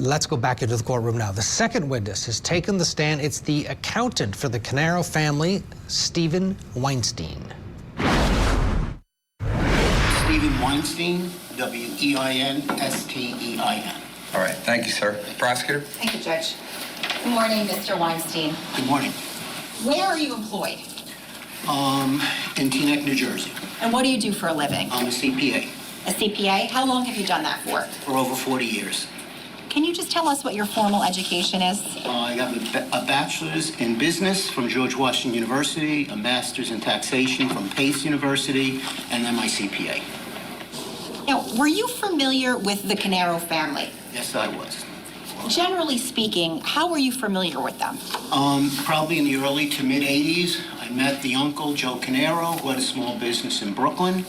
let's go back into the courtroom now. The second witness has taken the stand. It's the accountant for the Caneiro family, Steven Weinstein. Steven Weinstein, W-E-I-N-S-T-E-I-N. All right, thank you, sir. Prosecutor? Thank you, Judge. Good morning, Mr. Weinstein. Good morning. Where are you employed? In Teaneck, New Jersey. And what do you do for a living? I'm a CPA. A CPA? How long have you done that for? For over 40 years. Can you just tell us what your formal education is? I have a bachelor's in business from George Washington University, a master's in taxation from Pace University, and then my CPA. Now, were you familiar with the Caneiro family? Yes, I was. Generally speaking, how were you familiar with them? Probably in the early to mid-'80s, I met the uncle, Joe Caneiro, who had a small business in Brooklyn.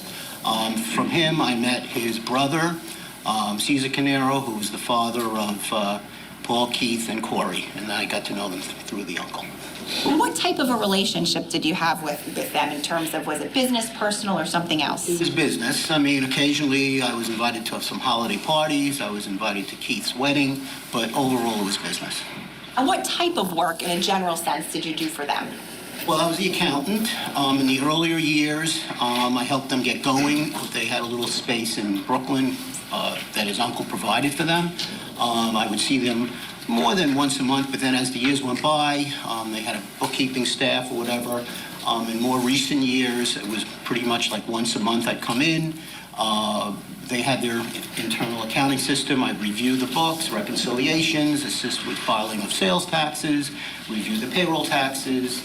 From him, I met his brother, Caesar Caneiro, who was the father of Paul, Keith, and Corey, and I got to know them through the uncle. What type of a relationship did you have with them in terms of, was it business, personal, or something else? It was business. I mean, occasionally I was invited to some holiday parties, I was invited to Keith's wedding, but overall it was business. And what type of work, in a general sense, did you do for them? Well, I was the accountant. In the earlier years, I helped them get going. They had a little space in Brooklyn that his uncle provided for them. I would see them more than once a month, but then as the years went by, they had a bookkeeping staff or whatever. In more recent years, it was pretty much like once a month I'd come in. They had their internal accounting system. I'd review the books, reconciliations, assist with filing of sales taxes, review the payroll taxes.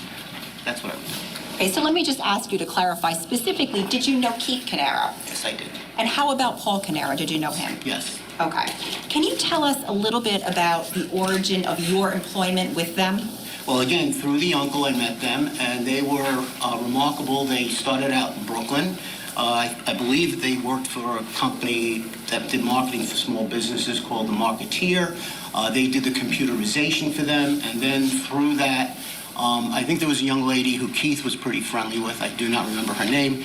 That's what I was doing. Okay, so let me just ask you to clarify specifically, did you know Keith Caneiro? Yes, I did. And how about Paul Caneiro? Did you know him? Yes. Okay. Can you tell us a little bit about the origin of your employment with them? Well, again, through the uncle, I met them, and they were remarkable. They started out in Brooklyn. I believe they worked for a company that did marketing for small businesses called The Marketeer. They did the computerization for them, and then through that, I think there was a young lady who Keith was pretty friendly with. I do not remember her name.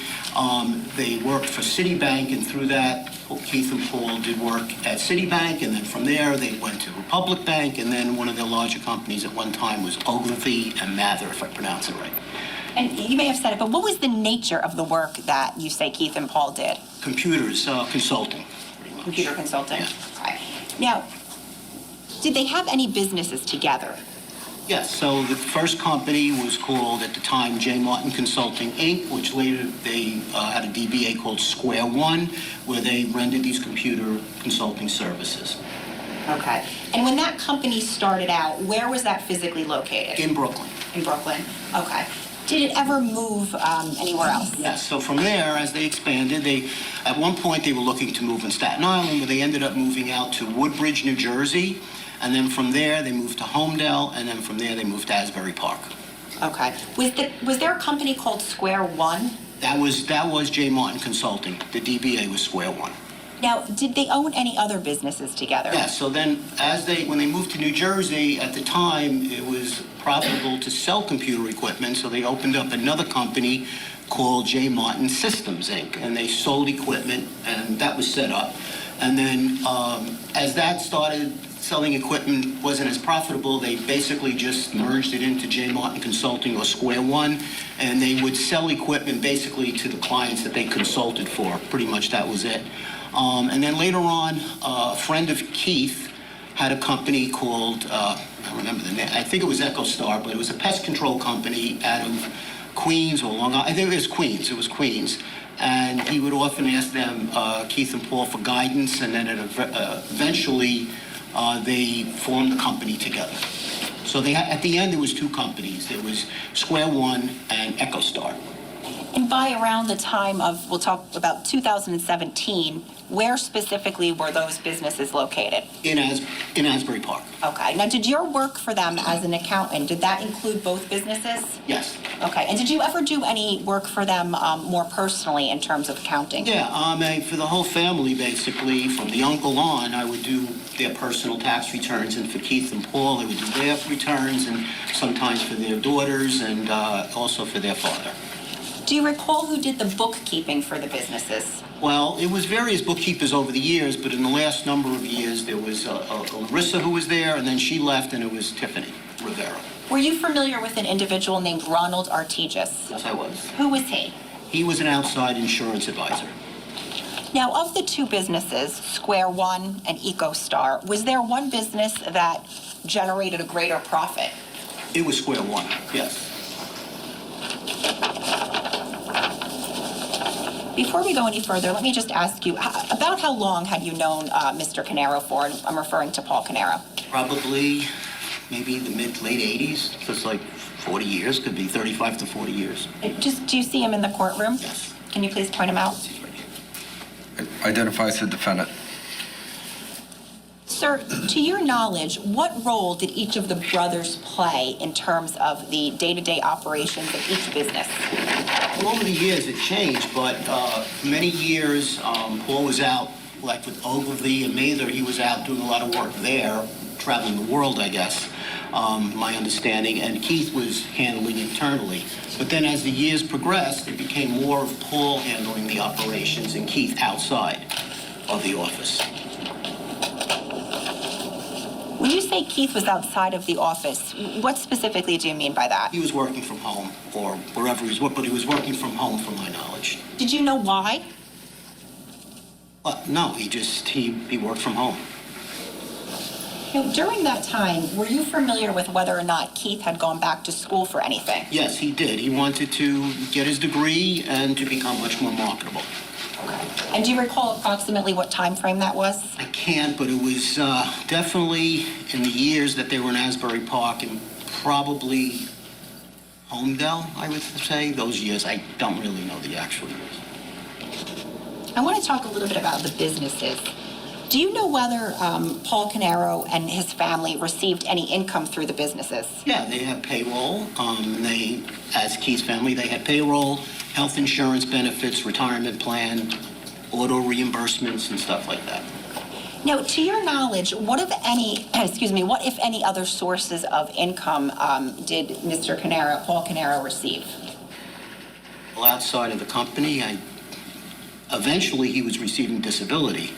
They worked for Citibank, and through that, Keith and Paul did work at Citibank, and then from there, they went to Republic Bank, and then one of their larger companies at one time was Ogilvy and Mather, if I pronounce it right. And you may have said it, but what was the nature of the work that you say Keith and Paul did? Computers, consulting, pretty much. Computer consulting? Yeah. Okay. Now, did they have any businesses together? Yes, so the first company was called, at the time, J. Martin Consulting, Inc., which later they had a DBA called Square One, where they rendered these computer consulting services. Okay. And when that company started out, where was that physically located? In Brooklyn. In Brooklyn. Okay. Did it ever move anywhere else? Yes, so from there, as they expanded, at one point they were looking to move in Staten Island, but they ended up moving out to Woodbridge, New Jersey. And then from there, they moved to Homedale, and then from there, they moved to Asbury Park. Okay. Was there a company called Square One? That was J. Martin Consulting. The DBA was Square One. Now, did they own any other businesses together? Yeah, so then when they moved to New Jersey, at the time, it was profitable to sell computer equipment, so they opened up another company called J. Martin Systems, Inc., and they sold equipment, and that was set up. And then as that started, selling equipment wasn't as profitable, they basically just merged it into J. Martin Consulting or Square One, and they would sell equipment basically to the clients that they consulted for. Pretty much that was it. And then later on, a friend of Keith had a company called, I don't remember the name, I think it was EchoStar, but it was a pest control company out of Queens or Long Island. I think it was Queens. And he would often ask them, Keith and Paul, for guidance, and then eventually they formed the company together. So at the end, there was two companies. There was Square One and EchoStar. And by around the time of, we'll talk about 2017, where specifically were those businesses located? In Asbury Park. Okay. Now, did your work for them as an accountant, did that include both businesses? Yes. Okay. And did you ever do any work for them more personally in terms of accounting? Yeah, for the whole family, basically, from the uncle on, I would do their personal tax returns, and for Keith and Paul, they would do their returns, and sometimes for their daughters, and also for their father. Do you recall who did the bookkeeping for the businesses? Well, it was various bookkeepers over the years, but in the last number of years, there was Larissa who was there, and then she left, and it was Tiffany Rivera. Were you familiar with an individual named Ronald Artigas? Yes, I was. Who was he? He was an outside insurance advisor. Now, of the two businesses, Square One and EcoStar, was there one business that generated a greater profit? It was Square One, yes. Before we go any further, let me just ask you, about how long had you known Mr. Caneiro for? And I'm referring to Paul Caneiro. Probably maybe the late 80s, so it's like 40 years, could be 35 to 40 years. Do you see him in the courtroom? Yes. Can you please point him out? He's right here. Identifies the defendant. Sir, to your knowledge, what role did each of the brothers play in terms of the day-to-day operations of each business? Well, over the years, it changed, but for many years, Paul was out, like with Ogilvy and Mather, he was out doing a lot of work there, traveling the world, I guess, my understanding, and Keith was handling internally. But then as the years progressed, it became more of Paul handling the operations and Keith outside of the office. When you say Keith was outside of the office, what specifically do you mean by that? He was working from home, or wherever he was, but he was working from home, from my knowledge. Did you know why? No, he worked from home. Now, during that time, were you familiar with whether or not Keith had gone back to school for anything? Yes, he did. He wanted to get his degree and to become much more marketable. And do you recall approximately what time frame that was? I can't, but it was definitely in the years that they were in Asbury Park and probably Homedale, I would say. Those years, I don't really know the actual years. I want to talk a little bit about the businesses. Do you know whether Paul Caneiro and his family received any income through the businesses? Yeah, they had payroll. As Keith's family, they had payroll, health insurance benefits, retirement plan, auto reimbursements, and stuff like that. Now, to your knowledge, what if any other sources of income did Mr. Caneiro, Paul Caneiro, receive? Well, outside of the company, eventually he was receiving disability.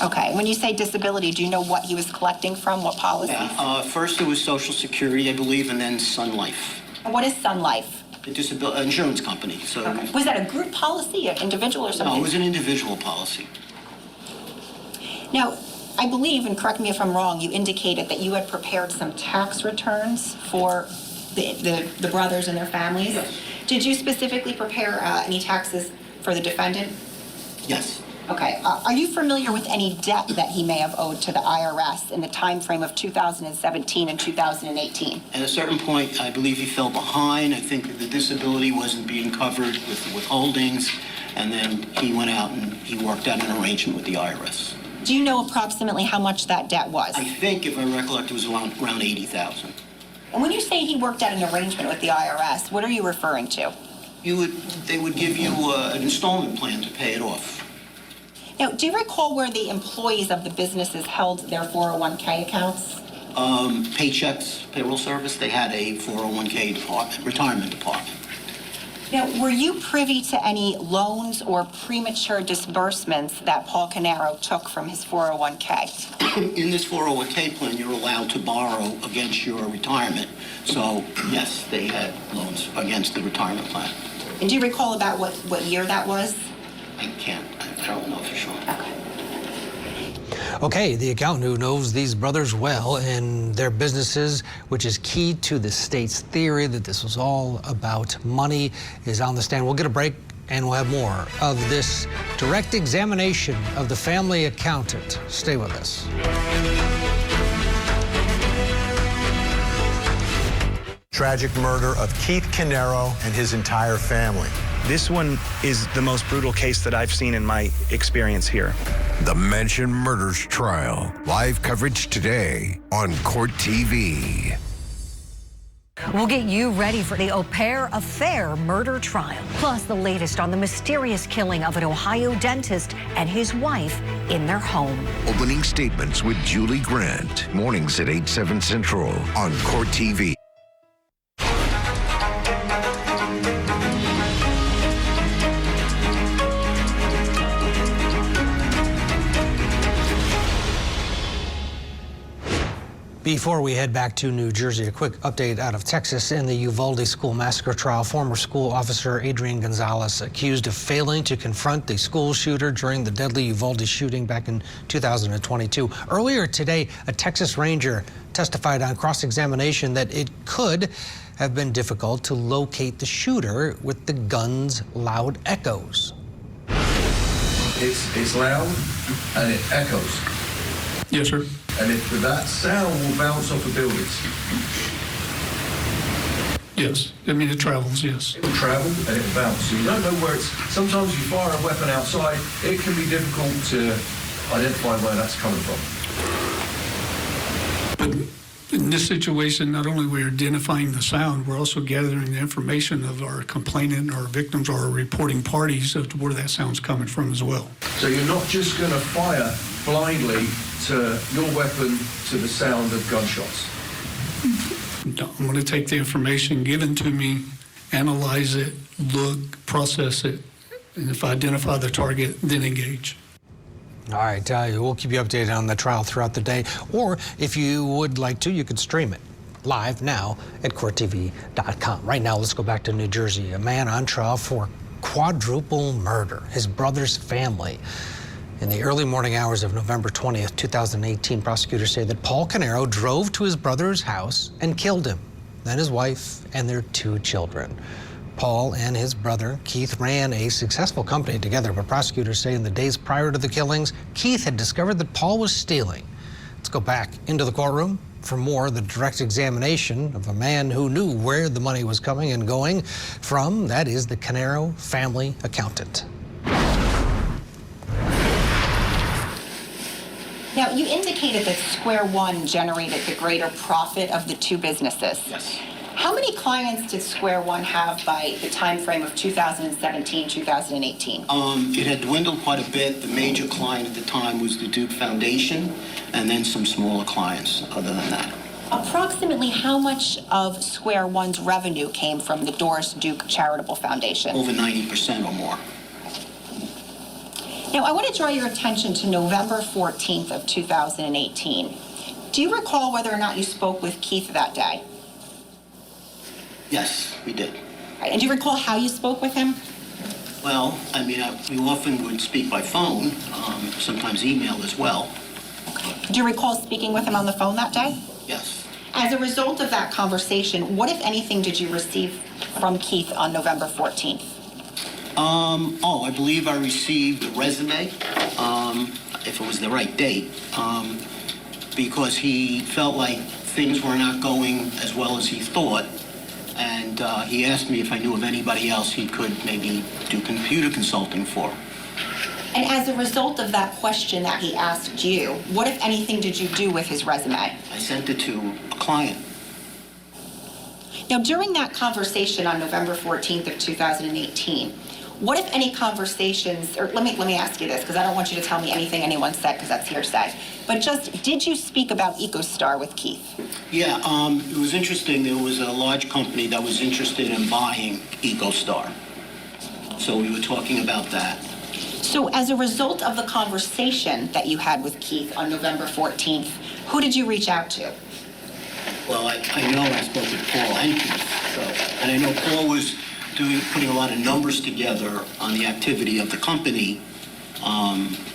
Okay. When you say disability, do you know what he was collecting from, what policies? Yeah, first it was Social Security, I believe, and then Sun Life. What is Sun Life? The insurance company. So Okay. Was that a group policy, an individual or something? No, it was an individual policy. Now, I believe, and correct me if I'm wrong, you indicated that you had prepared some tax returns for the brothers and their families. Yes. Did you specifically prepare any taxes for the defendant? Yes. Okay. Are you familiar with any debt that he may have owed to the IRS in the time frame of 2017 and 2018? At a certain point, I believe he fell behind. I think the disability wasn't being covered with withholdings, and then he went out and he worked out an arrangement with the IRS. Do you know approximately how much that debt was? I think, if I recollect, it was around $80,000. And when you say he worked out an arrangement with the IRS, what are you referring to? They would give you an installment plan to pay it off. Now, do you recall where the employees of the businesses held their 401k accounts? Paychecks, payroll service, they had a 401k department, retirement department. Now, were you privy to any loans or premature disbursements that Paul Caneiro took from his 401k? In this 401k plan, you're allowed to borrow against your retirement. So, yes, they had loans against the retirement plan. And do you recall about what year that was? I don't know for sure. Okay, the accountant who knows these brothers well and their businesses, which is key to the state's theory that this was all about money, is on the stand. We'll get a break and we'll have more of this direct examination of the family accountant. Stay with us. Tragic murder of Keith Caneiro and his entire family. This one is the most brutal case that I've seen in my experience here. The Mansion Murders Trial. Live coverage today on Court TV. We'll get you ready for the Au Pair Affair murder trial. Plus the latest on the mysterious killing of an Ohio dentist and his wife in their home. Opening statements with Julie Grant. Mornings at 8/7 Central on Court TV. Before we head back to New Jersey, a quick update out of Texas. In the Uvalde school massacre trial, former school officer Adrian Gonzalez accused of failing to confront the school shooter during the deadly Uvalde shooting back in 2022. Earlier today, a Texas Ranger testified on cross-examination that it could have been difficult to locate the shooter with the gun's loud echoes. It's loud and it echoes. Yes, sir. And that sound will bounce off of buildings. Yes. I mean, it travels, yes. It will travel and it will bounce. So you don't know where it's... Sometimes you fire a weapon outside, it can be difficult to identify where that's coming from. But in this situation, not only are we identifying the sound, we're also gathering the information of our complainant, our victims, or our reporting parties as to where that sound's coming from as well. So you're not just going to fire blindly to your weapon to the sound of gunshots. No, I'm going to take the information given to me, analyze it, look, process it, and if I identify the target, then engage. All right, we'll keep you updated on the trial throughout the day, or if you would like to, you could stream it live now at courttv.com. Right now, let's go back to New Jersey. A man on trial for quadruple murder. His brother's family. In the early morning hours of November 20th, 2018, prosecutors say that Paul Caneiro drove to his brother's house and killed him, then his wife and their 2 children. Paul and his brother, Keith, ran a successful company together, but prosecutors say in the days prior to the killings, Keith had discovered that Paul was stealing. Let's go back into the courtroom for more of the direct examination of a man who knew where the money was coming and going from. That is the Caneiro family accountant. Now, you indicated that Square One generated the greater profit of the 2 businesses. Yes. How many clients did Square One have by the time frame of 2017, 2018? It had dwindled quite a bit. The major client at the time was the Duke Foundation, and then some smaller clients other than that. Approximately how much of Square One's revenue came from the Doris Duke Charitable Foundation? Over 90% or more. Now, I want to draw your attention to November 14th of 2018. Do you recall whether or not you spoke with Keith that day? Yes, we did. Right. And do you recall how you spoke with him? Well, I mean, we often would speak by phone, sometimes email as well. Do you recall speaking with him on the phone that day? Yes. As a result of that conversation, what, if anything, did you receive from Keith on November 14th? I believe I received a resume, if it was the right date, because he felt like things were not going as well as he thought, and he asked me if I knew of anybody else he could maybe do computer consulting for. And as a result of that question that he asked you, what, if anything, did you do with his resume? I sent it to a client. Now, during that conversation on November 14th of 2018, what, if any, conversations, or let me ask you this, because I don't want you to tell me anything anyone said, because that's hearsay, but just, did you speak about EcoStar with Keith? Yeah, it was interesting. There was a large company that was interested in buying EcoStar. So we were talking about that. So as a result of the conversation that you had with Keith on November 14th, who did you reach out to? Well, I know I spoke with Paul and Keith, and I know Paul was putting a lot of numbers together on the activity of the company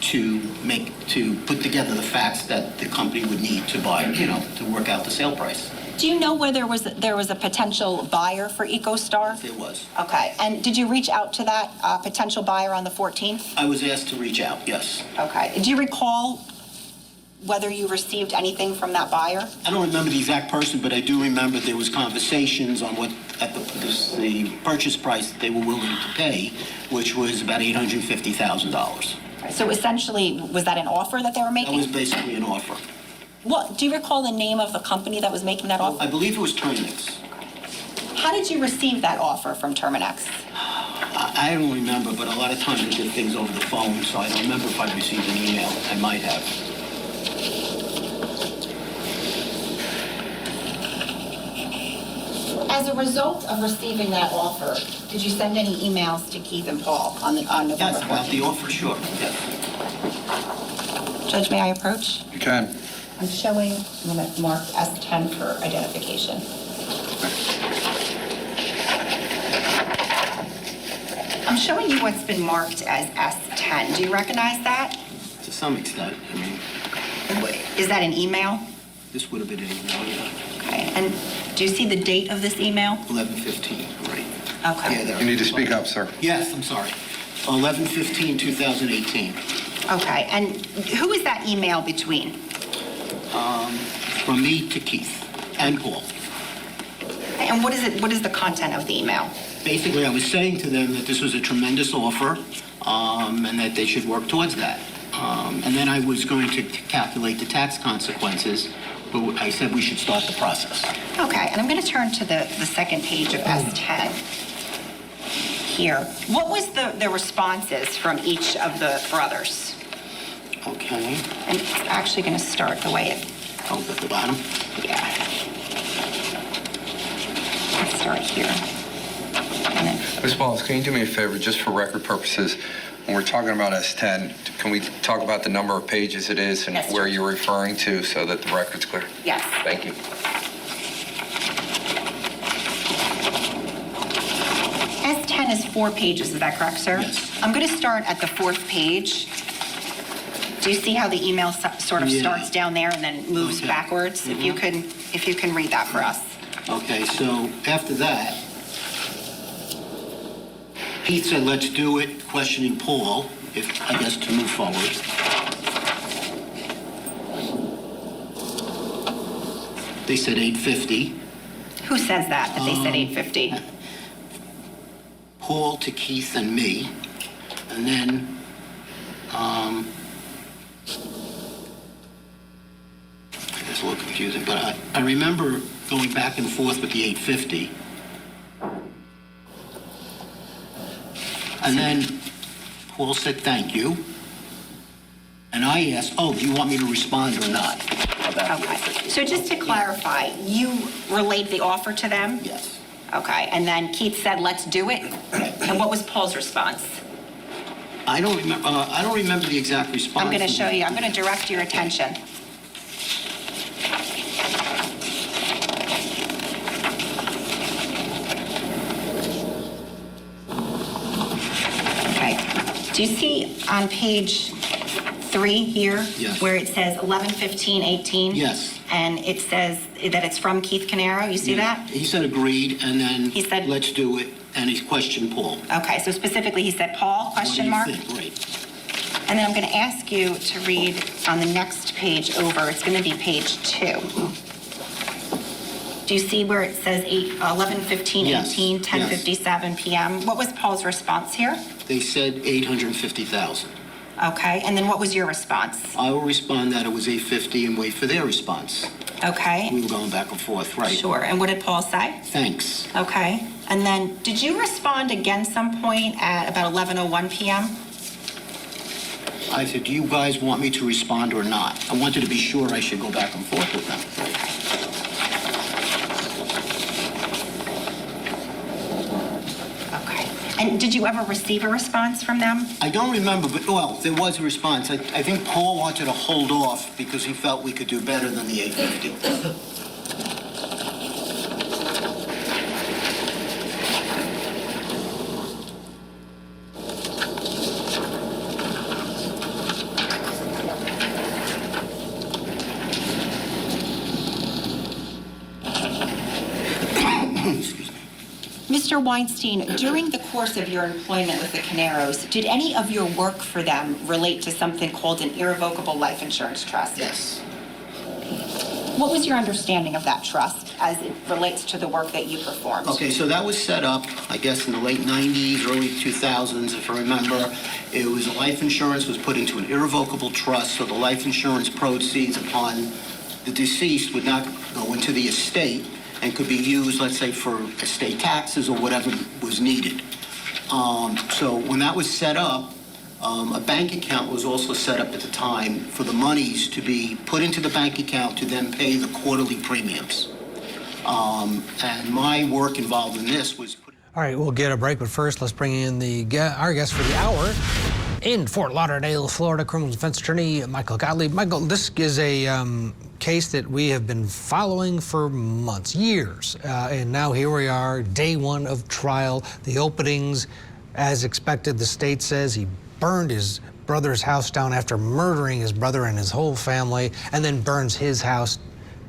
to put together the facts that the company would need to buy, to work out the sale price. Do you know where there was a potential buyer for EcoStar? There was. Okay, and did you reach out to that potential buyer on the 14th? I was asked to reach out, yes. Okay, do you recall whether you received anything from that buyer? I don't remember the exact person, but I do remember there was conversations on what the purchase price that they were willing to pay, which was about $850,000. So essentially, was that an offer that they were making? That was basically an offer. What, do you recall the name of the company that was making that offer? I believe it was Terminix. How did you receive that offer from Terminix? I don't remember, but a lot of times I did things over the phone, so I don't remember if I received an email. I might have. As a result of receiving that offer, did you send any emails to Keith and Paul on November 14th? Yes, about the offer, sure, yes. Judge, may I approach? You can. I'm showing, I'm going to mark S10 for identification. I'm showing you what's been marked as S10. Do you recognize that? To some extent, I mean, Is that an email? this would have been an email, yeah. Okay, and do you see the date of this email? 11/15, right. Okay. Yeah, there. You need to speak up, sir. Yes, I'm sorry. 11/15/2018. Okay, and who is that email between? From me to Keith and Paul. And what is the content of the email? Basically, I was saying to them that this was a tremendous offer, and that they should work towards that. And then I was going to calculate the tax consequences, but I said we should start the process. Okay, and I'm going to turn to the second page of S10 here. What was the responses from each of the brothers? Okay. And it's actually going to start the way it, Oh, at the bottom? yeah. Let's start here. And then, Ms. Wallace, can you do me a favor, just for record purposes, when we're talking about S10, can we talk about the number of pages it is and Yes, where sir. you're referring to so that the record's clear? yes. Thank you. S10 is 4 pages, is that correct, sir? Yes. I'm going to start at the 4th page. Do you see how the email sort of Yeah. starts down there and then moves Okay. backwards? If you can read that for us. Okay, so after that, Pete said, let's do it, questioning Paul, I guess, to move forward. They said 850. Who says that they said 850? Paul to Keith and me, and then, it's a little confusing, but I remember going back and forth with the 850. And then Paul said, thank you. And I asked, oh, do you want me to respond or not? About the Okay. 850. So just to clarify, you relayed the offer to them? Yes. Okay. And then Keith said, let's do it? And what was Paul's response? I don't remember the exact response. I'm going to show you. I'm going to direct your attention. Okay. Do you see on page 3 here? Yes. Where it says 11/15/18? Yes. And it says that it's from Keith Caneiro. You see that? He said agreed, and then He said- let's do it, and he questioned Paul. Okay. So specifically, he said Paul, question mark? What do you think? Right. And then I'm going to ask you to read on the next page over. It's going to be page 2. Do you see where it says 11/15/18, Yes, 10:57 p.m.? What was Paul's response here? They said 850,000. Okay, and then what was your response? I will respond that it was 850 and wait for their response. We Okay, were going back and forth, right? sure. And what did Paul say? Thanks. Okay, and then did you respond again some point at about 11:01 p.m.? I said, do you guys want me to respond or not? I wanted to be sure I should go back and forth with them. Okay. And did you ever receive a response from them? I don't remember, but, well, there was a response. I think Paul wanted to hold off because he felt we could do better than the 850. Excuse me. Mr. Weinstein, during the course of your employment with the Caneiros, did any of your work for them relate to something called an irrevocable life insurance trust? Yes. What was your understanding of that trust as it relates to the work that you performed? Okay, so that was set up, I guess, in the late 90s, early 2000s, if I remember. It was life insurance was put into an irrevocable trust, so the life insurance proceeds upon the deceased would not go into the estate and could be used, let's say, for estate taxes or whatever was needed. So when that was set up, a bank account was also set up at the time for the monies to be put into the bank account to then pay the quarterly premiums. And my work involved in this was All right, we'll get a break, but first let's bring in our guest for the hour. In Fort Lauderdale, Florida, criminal defense attorney Michael Gottlieb. Michael, this is a case that we have been following for months, years, and now here we are, day one of trial. The openings, as expected, the state says he burned his brother's house down after murdering his brother and his whole family, and then burns his house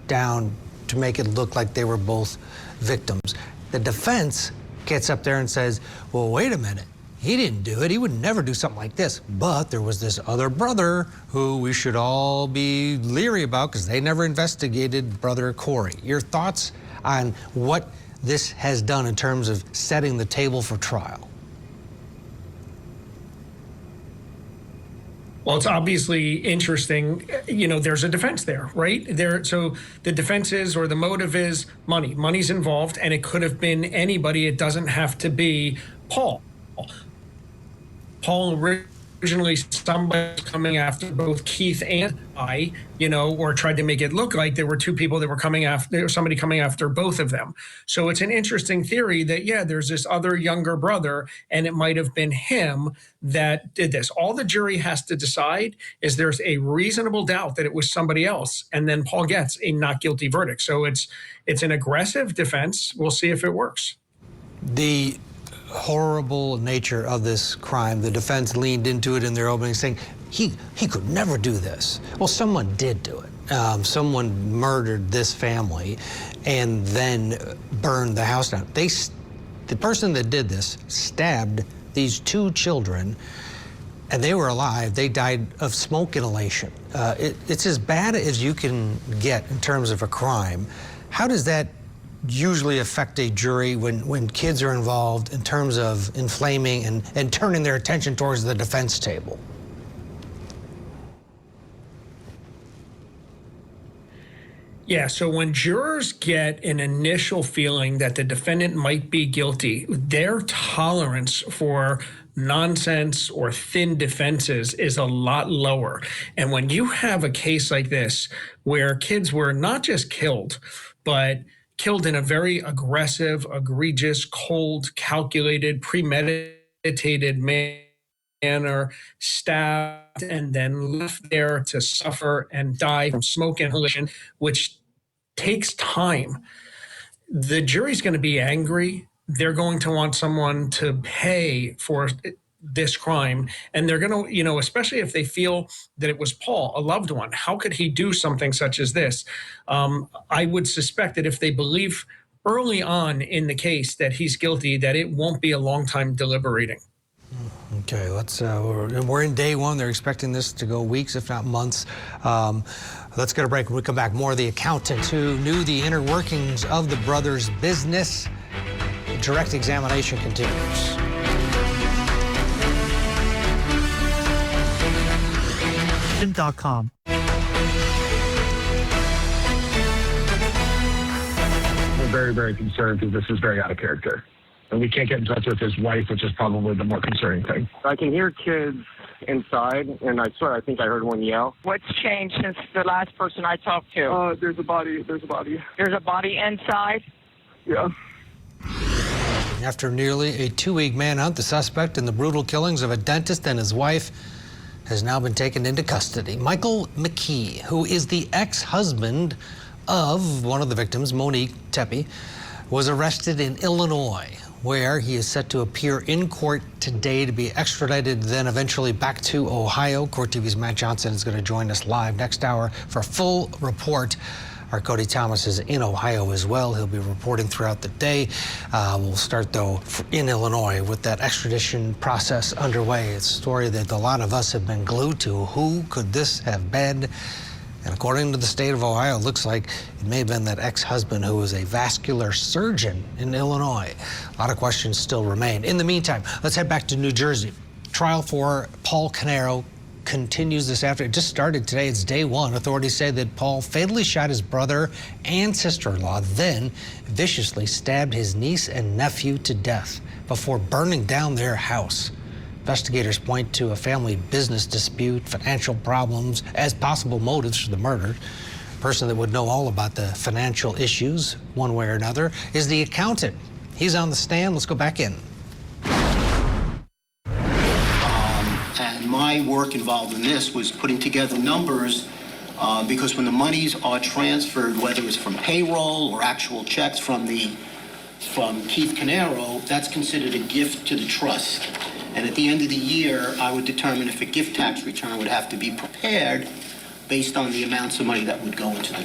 down to make it look like they were both victims. The defense gets up there and says, well, wait a minute. He didn't do it. He would never do something like this. But there was this other brother who we should all be leery about because they never investigated brother Corey. Your thoughts on what this has done in terms of setting the table for trial? Well, it's obviously interesting. You know, there's a defense there, right? So the defense is, or the motive is money. Money's involved, and it could have been anybody. It doesn't have to be Paul. Paul originally, somebody was coming after both Keith and I, you know, or tried to make it look like there were two people that were coming after, somebody coming after both of them. So it's an interesting theory that, yeah, there's this other younger brother, and it might have been him that did this. All the jury has to decide is there's a reasonable doubt that it was somebody else, and then Paul gets a not guilty verdict. So it's an aggressive defense. We'll see if it works. The horrible nature of this crime, the defense leaned into it in their opening saying, he could never do this. Well, someone did do it. Someone murdered this family and then burned the house down. The person that did this stabbed these two children, and they were alive. They died of smoke inhalation. It's as bad as you can get in terms of a crime. How does that usually affect a jury when kids are involved in terms of inflaming and turning their attention towards the defense table? Yeah, so when jurors get an initial feeling that the defendant might be guilty, their tolerance for nonsense or thin defenses is a lot lower. And when you have a case like this, where kids were not just killed, but killed in a very aggressive, egregious, cold, calculated, premeditated manner, stabbed, and then left there to suffer and die from smoke inhalation, which takes time. The jury's going to be angry. They're going to want someone to pay for this crime. And they're going to, you know, especially if they feel that it was Paul, a loved one, how could he do something such as this? I would suspect that if they believe early on in the case that he's guilty, that it won't be a long time deliberating. Okay, we're in day one. They're expecting this to go weeks, if not months. Let's get a break. When we come back, more of the accountant who knew the inner workings of the brothers' business. Direct examination continues. .com. We're very, very concerned because this is very out of character. And we can't get in touch with his wife, which is probably the more concerning thing. I can hear kids inside, and I swear I think I heard one yell. What's changed since the last person I talked to? There's a body. There's a body inside? Yeah. After nearly a 2-week manhunt, the suspect in the brutal killings of a dentist and his wife has now been taken into custody. Michael McKee, who is the ex-husband of one of the victims, Monique Tepe, was arrested in Illinois, where he is set to appear in court today to be extradited, then eventually back to Ohio. Court TV's Matt Johnson is going to join us live next hour for a full report. Our Cody Thomas is in Ohio as well. He'll be reporting throughout the day. We'll start, though, in Illinois with that extradition process underway. It's a story that a lot of us have been glued to. Who could this have been? And according to the state of Ohio, it looks like it may have been that ex-husband who was a vascular surgeon in Illinois. A lot of questions still remain. In the meantime, let's head back to New Jersey. Trial for Paul Caneiro continues this afternoon. It just started today. It's day one. Authorities say that Paul fatally shot his brother and sister-in-law, then viciously stabbed his niece and nephew to death before burning down their house. Investigators point to a family business dispute, financial problems as possible motives for the murder. The person that would know all about the financial issues, one way or another, is the accountant. He's on the stand. Let's go back in. And my work involved in this was putting together numbers because when the monies are transferred, whether it's from payroll or actual checks from Keith Caneiro, that's considered a gift to the trust. And at the end of the year, I would determine if a gift tax return would have to be prepared based on the amounts of money that would go into the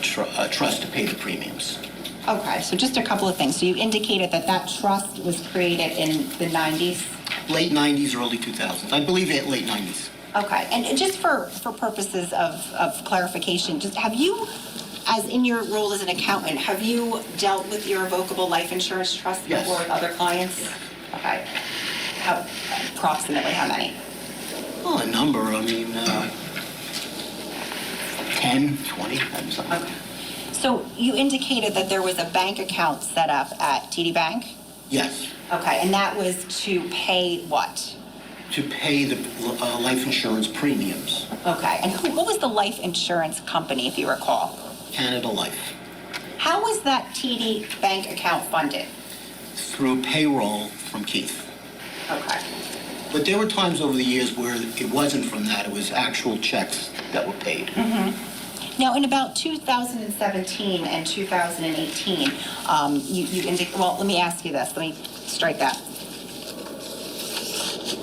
trust to pay the premiums. Okay, so just a couple of things. So you indicated that that trust was created in the 90s? Late 90s, early 2000s. I believe late 90s. Okay, and just for purposes of clarification, just have you, as in your role as an accountant, have you dealt with irrevocable life insurance trusts Yes. before with other clients? Okay. Approximately how many? Well, a number. I mean, 10, 20, something. Okay. So you indicated that there was a bank account set up at TD Bank? Yes. Okay, and that was to pay what? To pay the life insurance premiums. Okay, and what was the life insurance company, if you recall? Canada Life. How was that TD Bank account funded? Through payroll from Keith. Okay. But there were times over the years where it wasn't from that. It was actual checks that were paid. Mm-hmm. Now, in about 2017 and 2018, you indicate, well, let me ask you this. Let me strike that.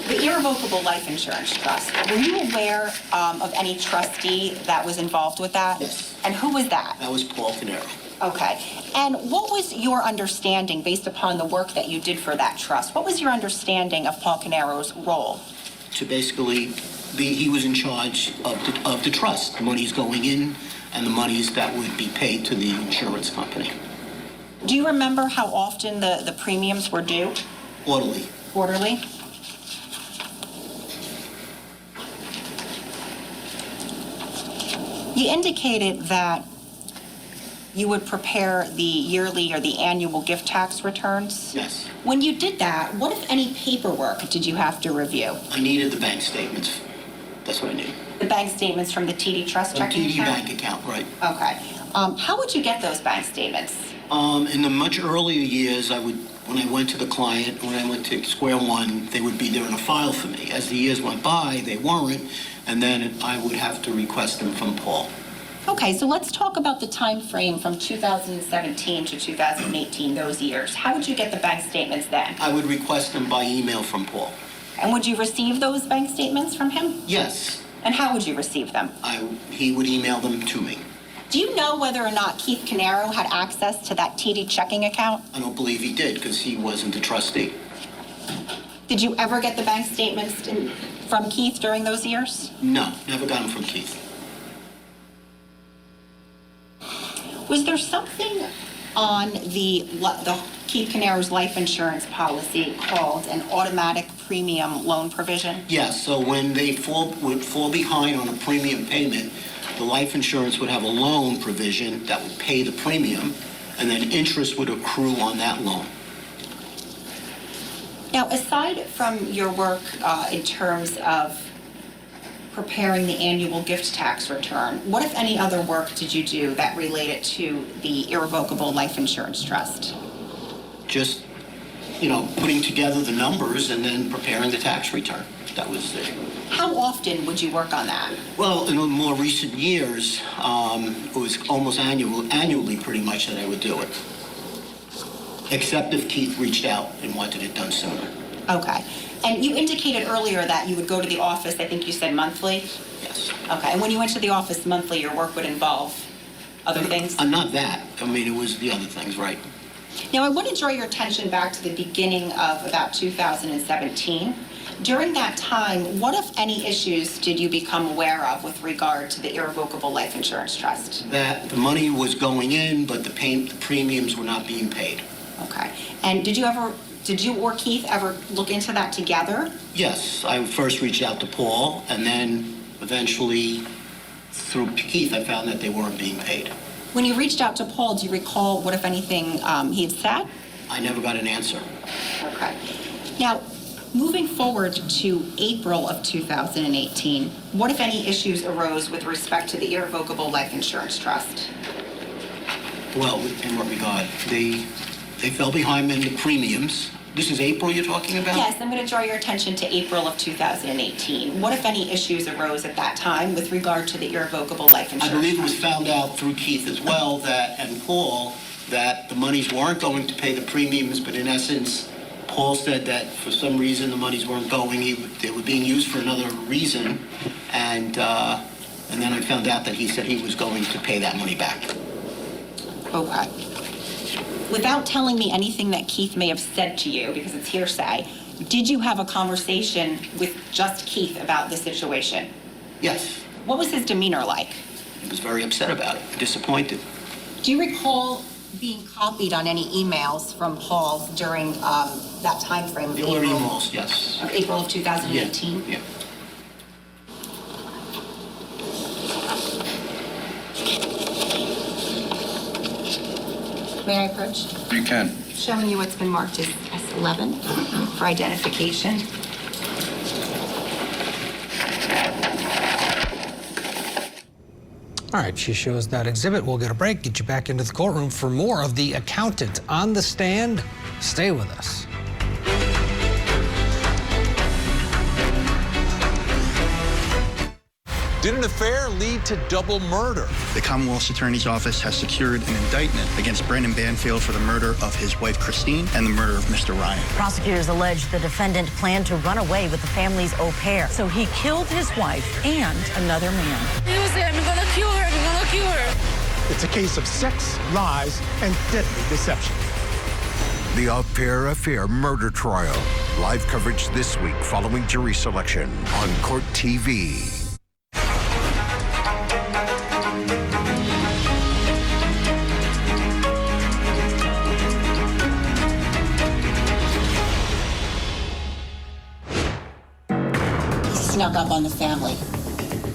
The irrevocable life insurance trust, were you aware of any trustee that was involved with that? Yes. And who was that? That was Paul Caneiro. Okay. And what was your understanding, based upon the work that you did for that trust, what was your understanding of Paul Caneiro's role? To basically he was in charge of the trust, the monies going in and the monies that would be paid to the insurance company. Do you remember how often the premiums were due? Quarterly. Quarterly? You indicated that you would prepare the yearly or the annual gift tax returns. Yes. When you did that, what, if any, paperwork did you have to review? I needed the bank statements. That's what I needed. The bank statements from the TD Trust checking TD account? bank account, right. Okay. How would you get those bank statements? In the much earlier years, when I went to the client, when I went to square one, they would be there in a file for me. As the years went by, they weren't, and then I would have to request them from Paul. Okay, so let's talk about the time frame from 2017 to 2018, those years. How would you get the bank statements then? I would request them by email from Paul. And would you receive those bank statements from him? Yes. And how would you receive them? He would email them to me. Do you know whether or not Keith Caneiro had access to that TD checking account? I don't believe he did because he wasn't a trustee. Did you ever get the bank statements from Keith during those years? No, never got them from Keith. Was there something on the Keith Caneiro's life insurance policy called an automatic premium loan provision? Yes, so when they would fall behind on a premium payment, the life insurance would have a loan provision that would pay the premium, and then interest would accrue on that loan. Now, aside from your work in terms of preparing the annual gift tax return, what, if any, other work did you do that related to the irrevocable life insurance trust? Just, putting together the numbers and then preparing the tax return. That was it. How often would you work on that? Well, in the more recent years, it was almost annually pretty much that I would do it. Except if Keith reached out and wanted it done sooner. Okay. And you indicated earlier that you would go to the office, I think you said monthly? Yes. Okay. And when you went to the office monthly, your work would involve other things? Not that. It was the other things, right. Now, I want to draw your attention back to the beginning of about 2017. During that time, what, if any, issues did you become aware of with regard to the irrevocable life insurance trust? That the money was going in, but the premiums were not being paid. Okay. And did you or Keith ever look into that together? Yes. I first reached out to Paul, and then eventually, through Keith, I found that they weren't being paid. When you reached out to Paul, do you recall what, if anything, he had said? I never got an answer. Okay. Now, moving forward to April of 2018, what, if any, issues arose with respect to the irrevocable life insurance trust? Well, in what regard? They fell behind in the premiums, This is April you're talking about? Yes, I'm going to draw your attention to April of 2018. What, if any, issues arose at that time with regard to the irrevocable life insurance? I believe it was found out through Keith as well and Paul that the monies weren't going to pay the premiums, but in essence, Paul said that for some reason the monies weren't going. They were being used for another reason, and then I found out that he said he was going to pay that money back. Okay. Without telling me anything that Keith may have said to you, because it's hearsay, did you have a conversation with just Keith about the situation? Yes. What was his demeanor like? He was very upset about it, disappointed. Do you recall being copied on any emails from Paul during that time frame of There were emails, yes. Of April of 2018? Yeah. May I approach? You can. Showing you what's been marked as S11 for identification. All right, she shows that exhibit. We'll get a break, get you back into the courtroom for more of The Accountant on the Stand. Stay with us. Did an affair lead to double murder? The Commonwealth's Attorney's Office has secured an indictment against Brendan Banfield for the murder of his wife, Christine, and the murder of Mr. Ryan. Prosecutors allege the defendant planned to run away with the family's au pair. So he killed his wife and another man. He was saying, I'm gonna kill her, I'm gonna kill her. It's a case of sex, lies, and deadly deception. The Au Pair Affair murder trial. Live coverage this week following jury selection on Court TV. Snuck up on the family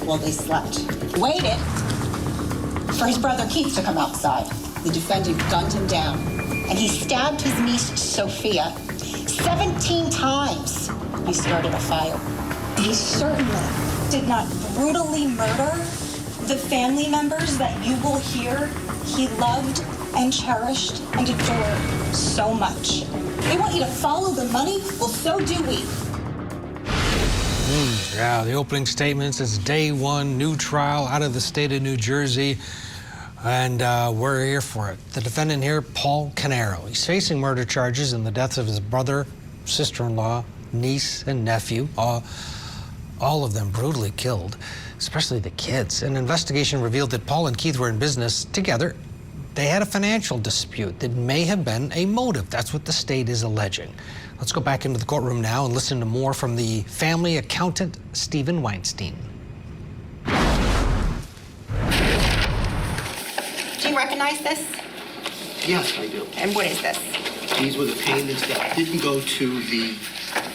while they slept. Waited for his brother Keith to come outside. The defendant gunned him down, and he stabbed his niece Sophia 17 times. He started a fire. He certainly did not brutally murder the family members that you will hear he loved and cherished and adored so much. They want you to follow the money? Well, so do we. Yeah, the opening statements. It's day one, new trial out of the state of New Jersey, and we're here for it. The defendant here, Paul Caneiro. He's facing murder charges in the deaths of his brother, sister-in-law, niece, and nephew, all of them brutally killed, especially the kids. An investigation revealed that Paul and Keith were in business together. They had a financial dispute that may have been a motive. That's what the state is alleging. Let's go back into the courtroom now and listen to more from the family accountant, Steven Weinstein. Do you recognize this? Yes, I do. And what is this? These were the payments that didn't go to the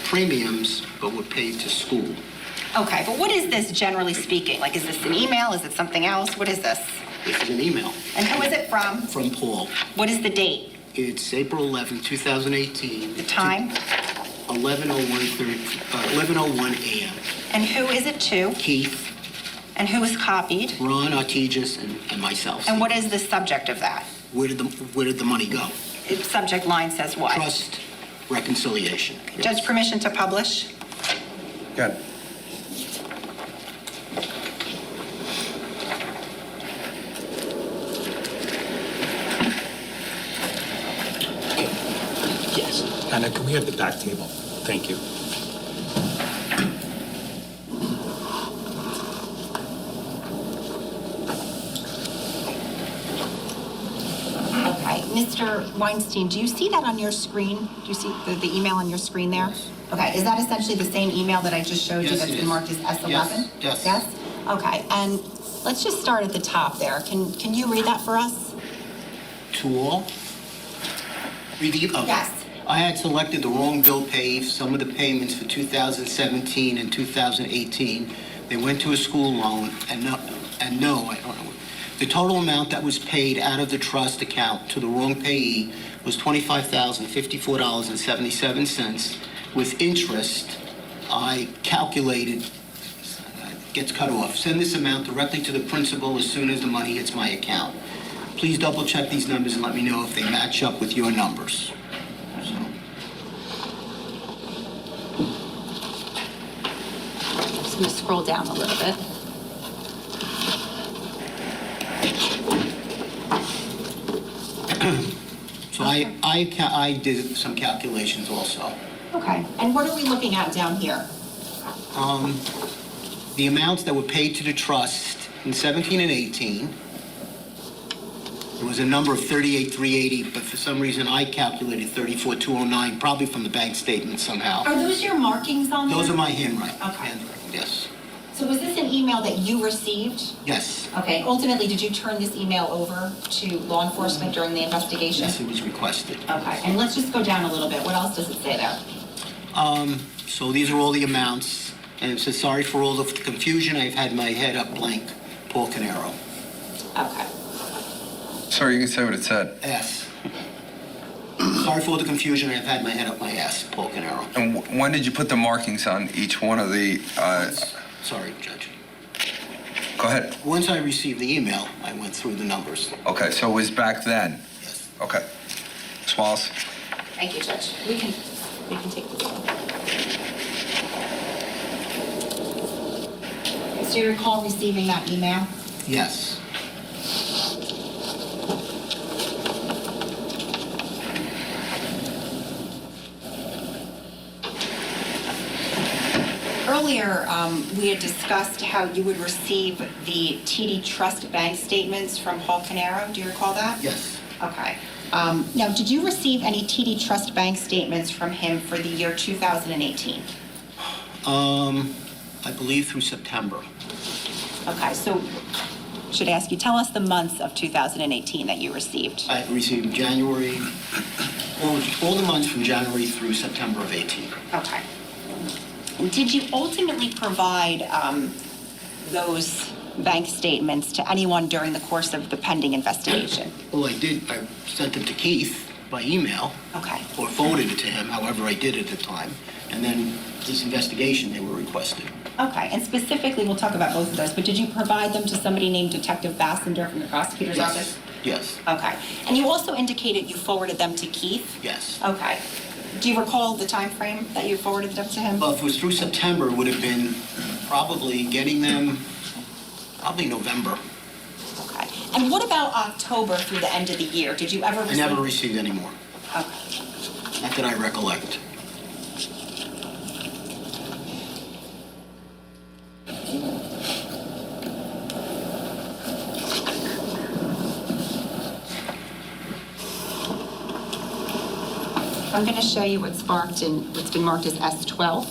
premiums, but were paid to school. Okay, but what is this generally speaking? Like, is this an email? Is it something else? What is this? This is an email. And who is it from? From Paul. What is the date? It's April 11, 2018. The time? 11:01 a.m. And who is it to? Keith. And who is copied? Ron Artigas and myself. And what is the subject of that? Where did the money go? Its subject line says what? Trust reconciliation. Judge, permission to publish? Good. Yes. Anna, can we have the back table? Thank you. Okay, Mr. Weinstein, do you see that on your screen? Do you see the email on your screen there? Okay, is that essentially the same email that I just showed you that's been marked as S11? Yes. Yes? Okay, and let's just start at the top there. Can you read that for us? To all? Okay. Yes. I had selected the wrong bill pay, some of the payments for 2017 and 2018. They went to a school loan, I don't know. The total amount that was paid out of the trust account to the wrong payee was $25,054.77. With interest, I calculated, gets cut off. Send this amount directly to the principal as soon as the money hits my account. Please double check these numbers and let me know if they match up with your numbers. going to scroll down a little bit. So I did some calculations also. Okay. And what are we looking at down here? The amounts that were paid to the trust in 17 and 18, there was a number of 38,380, but for some reason I calculated 34,209, probably from the bank statement somehow. Are those your markings on there? Those are my handwriting. Okay. Yes. So was this an email that you received? Yes. Okay. Ultimately, did you turn this email over to law enforcement during the investigation? Yes, it was requested. Okay. And let's just go down a little bit. What else does it say there? So these are all the amounts, and it says, sorry for all the confusion, I've had my head up blank, Paul Caneiro. Okay. Sorry, you can say what it said. Yes. Sorry for all the confusion, I've had my head up my ass, Paul Caneiro. And when did you put the markings on each one of the... Sorry, Judge. Go ahead. Once I received the email, I went through the numbers. Okay, so it was back then? Yes. Okay. Ms. Wallace? Thank you, Judge. We can take this one. Do you recall receiving that email? Yes. Earlier, we had discussed how you would receive the TD Trust bank statements from Paul Caneiro. Do you recall that? Yes. Okay. Now, did you receive any TD Trust bank statements from him for the year 2018? I believe through September. Okay, so should I ask you, tell us the months of 2018 that you received. I received January, all the months from January through September of 18. Okay. Did you ultimately provide those bank statements to anyone during the course of the pending investigation? Well, I did. I sent them to Keith by email. Okay. Or forwarded it to him, however I did it at the time. And then this investigation, they were requested. Okay, and specifically, we'll talk about both of those, but did you provide them to somebody named Detective Bassender from the prosecutor's office? Yes. Okay. And you also indicated you forwarded them to Keith? Yes. Okay. Do you recall the time frame that you forwarded them to him? Well, if it was through September, it would have been probably getting them, probably November. Okay. And what about October through the end of the year? Did you ever receive? I never received any more. Okay. Not that I recollect. I'm going to show you what's been marked as S12.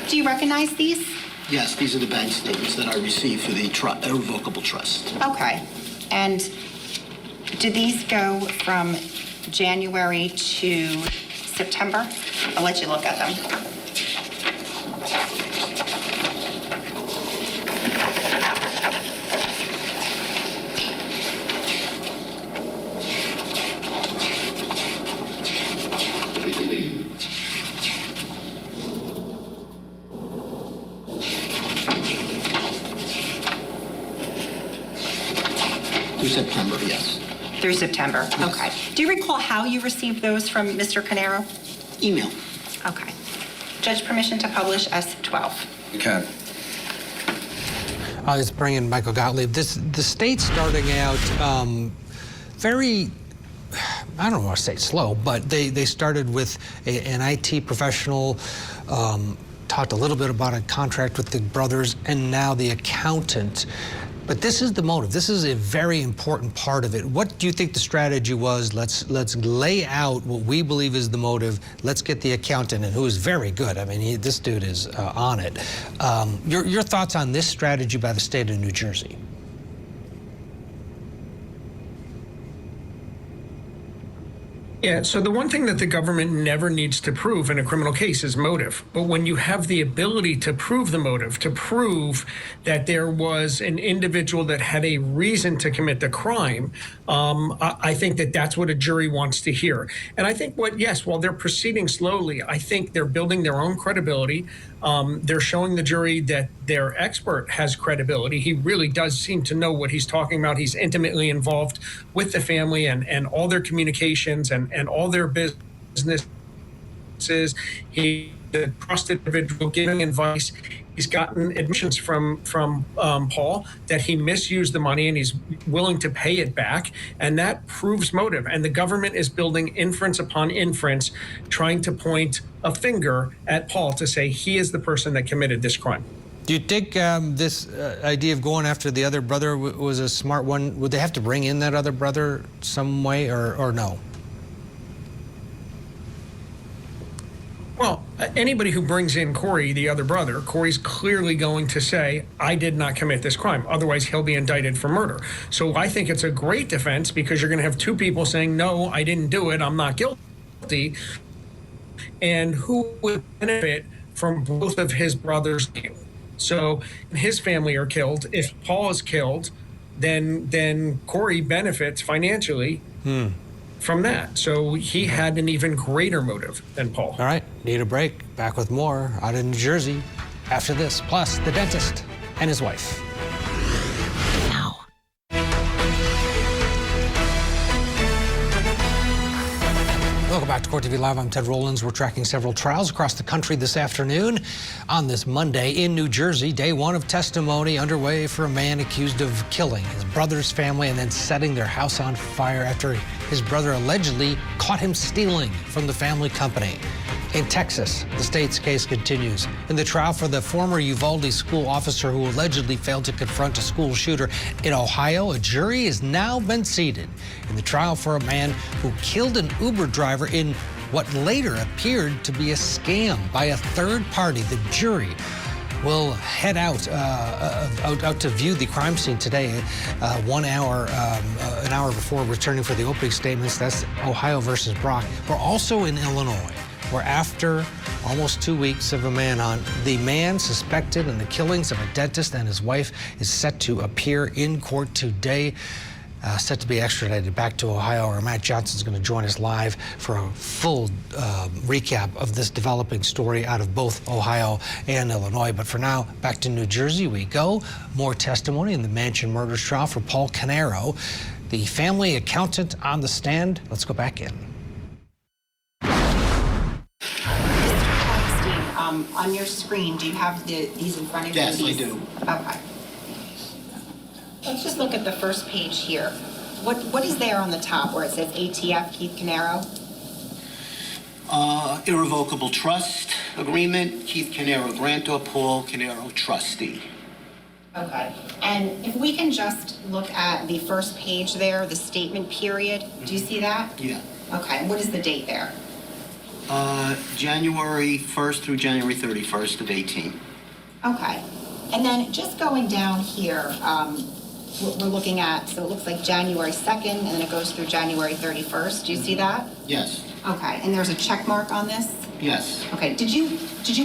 Do you recognize these? Yes, these are the bank statements that I received for the irrevocable trust. Okay. And do these go from January to September? I'll let you look at them. Through September, yes. Through September, Yes. Okay. Do you recall how you received those from Mr. Caneiro? Email. Okay. Judge, permission to publish S12. You can. Let's bring in Michael Gottlieb. The state's starting out very, I don't want to say slow, but they started with an IT professional, talked a little bit about a contract with the brothers, and now the accountant. But this is the motive. This is a very important part of it. What do you think the strategy was? Let's lay out what we believe is the motive. Let's get the accountant in, who is very good. I mean, this dude is on it. Your thoughts on this strategy by the state of New Jersey? Yeah, so the one thing that the government never needs to prove in a criminal case is motive. But when you have the ability to prove the motive, to prove that there was an individual that had a reason to commit the crime, I think that that's what a jury wants to hear. And I think while they're proceeding slowly, I think they're building their own credibility. They're showing the jury that their expert has credibility. He really does seem to know what he's talking about. He's intimately involved with the family and all their communications and all their business He's a trusted individual giving advice. He's gotten admissions from Paul that he misused the money and he's willing to pay it back. And that proves motive. And the government is building inference upon inference, trying to point a finger at Paul to say he is the person that committed this crime. Do you think this idea of going after the other brother was a smart one? Would they have to bring in that other brother some way or no? Well, anybody who brings in Corey, the other brother, Corey's clearly going to say, I did not commit this crime. Otherwise, he'll be indicted for murder. So I think it's a great defense because you're going to have two people saying, no, I didn't do it. I'm not guilty. And who would benefit from both of his brothers? So his family are killed. If Paul is killed, then Corey benefits financially. From that. So he had an even greater motive than Paul. All right, need a break. Back with more out in New Jersey after this. Plus, the dentist and his wife. Now. Welcome back to Court TV Live. I'm Ted Rollins. We're tracking several trials across the country this afternoon. On this Monday in New Jersey, day one of testimony underway for a man accused of killing his brother's family and then setting their house on fire after his brother allegedly caught him stealing from the family company. In Texas, the state's case continues. In the trial for the former Uvalde school officer who allegedly failed to confront a school shooter in Ohio, a jury has now been seated in the trial for a man who killed an Uber driver in what later appeared to be a scam by a third party. The jury will head out to view the crime scene today, an hour before returning for the opening statements. That's Ohio versus Brock. We're also in Illinois, where after almost 2 weeks of a manhunt, the man suspected in the killings of a dentist and his wife is set to appear in court today, set to be extradited back to Ohio, where Matt Johnson's going to join us live for a full recap of this developing story out of both Ohio and Illinois. But for now, back to New Jersey we go. More testimony in the Mansion murders trial for Paul Caneiro, the family accountant on the stand. Let's go back in. On your screen, do you have these in front of you? Yes, I do. Okay. Let's just look at the first page here. What is there on the top where it says ATF Keith Caneiro? Irrevocable trust agreement, Keith Caneiro grantor, Paul Caneiro trustee. Okay. And if we can just look at the first page there, the statement period, do you see that? Yeah. Okay, and what is the date there? January 1st through January 31st of 18. Okay. And then just going down here, we're looking at, so it looks like January 2nd, and then it goes through January 31st. Do you see that? Yes. Okay. And there's a check mark on this? Yes. Okay. Did you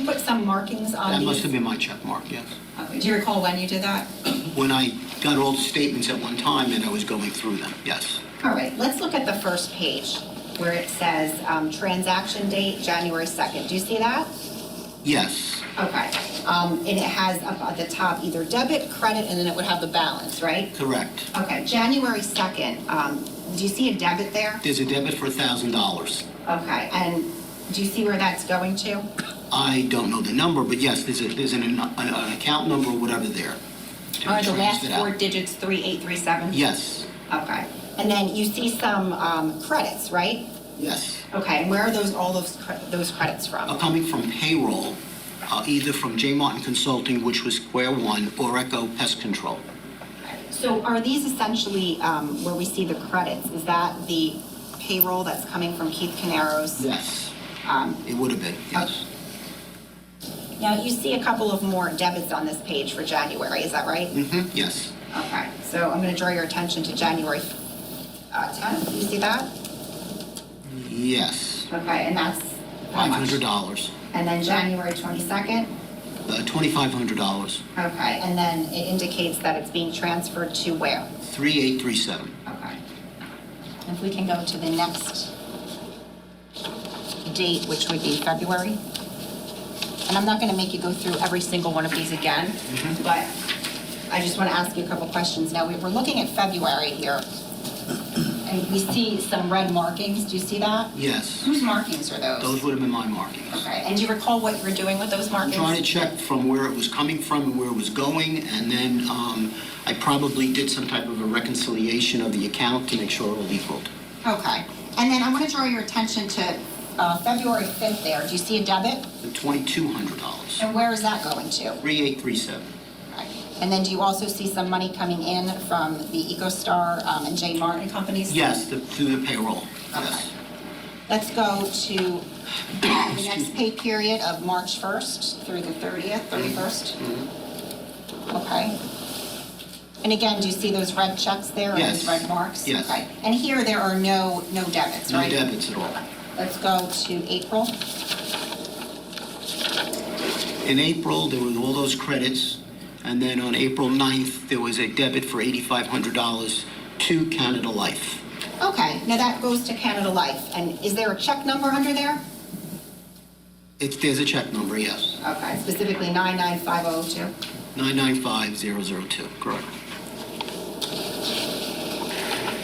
put some markings on That these? must have been my check mark, yes. Okay. Do you recall when you did that? When I got all the statements at one time and I was going through them, yes. All right. Let's look at the first page where it says transaction date, January 2nd. Do you see that? Yes. Okay. And it has up at the top either debit, credit, and then it would have the balance, right? Correct. Okay. January 2nd. Do you see a debit there? There's a debit for $1,000. Okay. And do you see where that's going to? I don't know the number, but yes, there's an account number or whatever there. Are the last four digits 3837? Yes. Okay. And then you see some credits, right? Yes. Okay. And where are all those credits from? Coming from payroll, either from J. Martin Consulting, which was Square One, or Echo Pest Control. So are these essentially where we see the credits? Is that the payroll that's coming from Keith Caneiro's? Yes. It would have been, yes. Now, you see a couple of more debits on this page for January, is that right? Mm-hmm, yes. Okay, so I'm going to draw your attention to January 10th. Do you see that? Yes. Okay, and that's how much? $500. And then January 22nd? $2,500. Okay, and then it indicates that it's being transferred to where? 3837. Okay. If we can go to the next date, which would be February. And I'm not going to make you go through every single one of these again, but I just want to ask you a couple questions. Now, we're looking at February here, And we see some red markings. Do you see that? Yes. Whose markings are those? Those would have been my markings. Okay. And do you recall what you were doing with those markings? Trying to check from where it was coming from and where it was going, and then I probably did some type of a reconciliation of the account to make sure it all equaled. Okay. And then I want to draw your attention to February 5th there. Do you see a debit? The $2,200. And where is that going to? 3837. And then do you also see some money coming in from the EcoStar and J. Martin companies? Yes, through the payroll. Yes. Let's go to the next pay period of March 1st through the 31st. Okay. And again, do you see those red checks there? Yes. Or those red marks? Yes. Okay. And here there are no debits, right? No debits at all. Let's go to April. In April, there were all those credits, and then on April 9th, there was a debit for $8,500 to Canada Life. Okay. Now that goes to Canada Life. And is there a check number under there? There's a check number, yes. Okay. Specifically 99502. 995002, correct.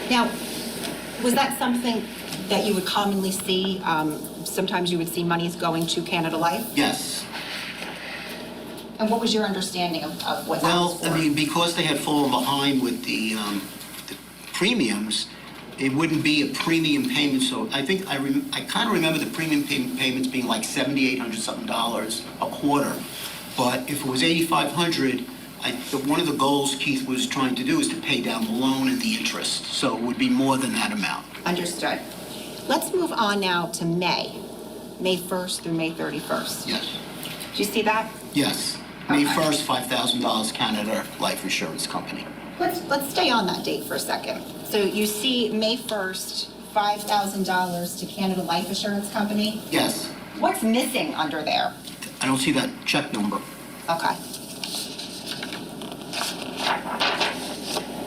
Now, was that something that you would commonly see? Sometimes you would see monies going to Canada Life? Yes. And what was your understanding of what that was for? Well, I mean, because they had fallen behind with the premiums, it wouldn't be a premium payment. So I think I kind of remember the premium payments being like $7,800 something a quarter. But if it was $8,500, one of the goals Keith was trying to do is to pay down the loan and the interest. So it would be more than that amount. Understood. Let's move on now to May 1st through May 31st. Yes. Do you see that? Yes. May 1st, $5,000 Canada Life Insurance Company. Let's stay on that date for a second. So you see May 1st, $5,000 to Canada Life Insurance Company? Yes. What's missing under there? I don't see that check number. Okay.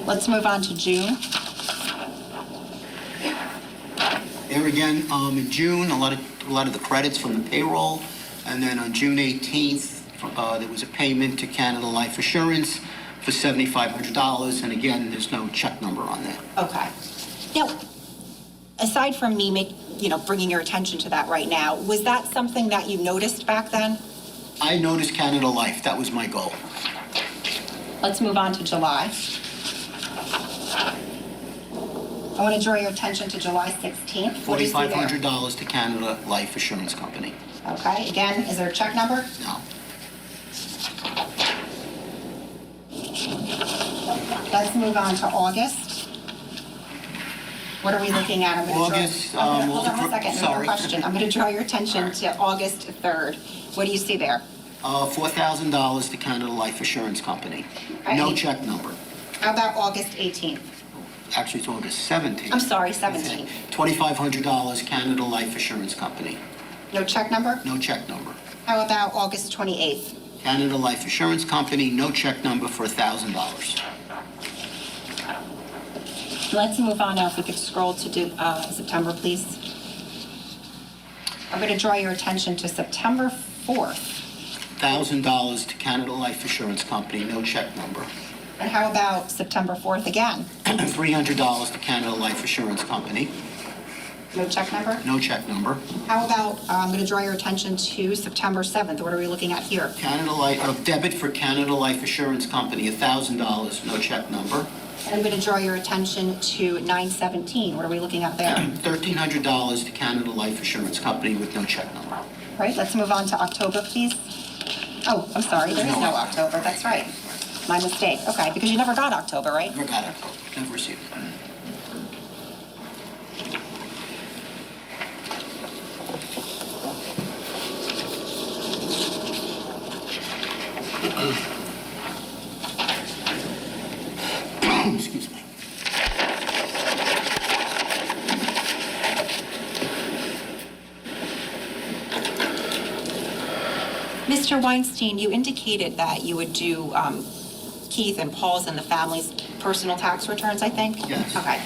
Let's move on to June. There again, in June, a lot of the credits from the payroll, and then on June 18th, there was a payment to Canada Life Assurance for $7,500, and again, there's no check number on that. Okay. Now, aside from me bringing your attention to that right now, was that something that you noticed back then? I noticed Canada Life. That was my goal. Let's move on to July. I want to draw your attention to July 16th. What do you see there? $4,500 to Canada Life Assurance Company. Okay. Again, is there a check number? No. Let's move on to August. What are we looking at? August. Hold on one second. Sorry. Another question. I'm going to draw your attention to August 3rd. What do you see there? $4,000 to Canada Life Assurance Company. Okay. No check number. How about August 18th? Actually, it's August 17th. I'm sorry, 17th. $2,500 Canada Life Assurance Company. No check number? No check number. How about August 28th? Canada Life Assurance Company, no check number for $1,000. Let's move on now. If we could scroll to September, please. I'm going to draw your attention to September 4th. $1,000 to Canada Life Assurance Company, no check number. And how about September 4th again? $300 to Canada Life Assurance Company. No check number? No check number. How about, I'm going to draw your attention to September 7th. What are we looking at here? Canada Life, debit for Canada Life Assurance Company, $1,000, no check number. And I'm going to draw your attention to 9/17. What are we looking at there? $1,300 to Canada Life Assurance Company with no check number. All right, let's move on to October, please. Oh, I'm sorry, there is no October. That's right. My mistake. Okay, because you never got October, right? Never got October. Never received it. Excuse me. Mr. Weinstein, you indicated that you would do Keith and Paul's and the family's personal tax returns, I think? Yes. Okay.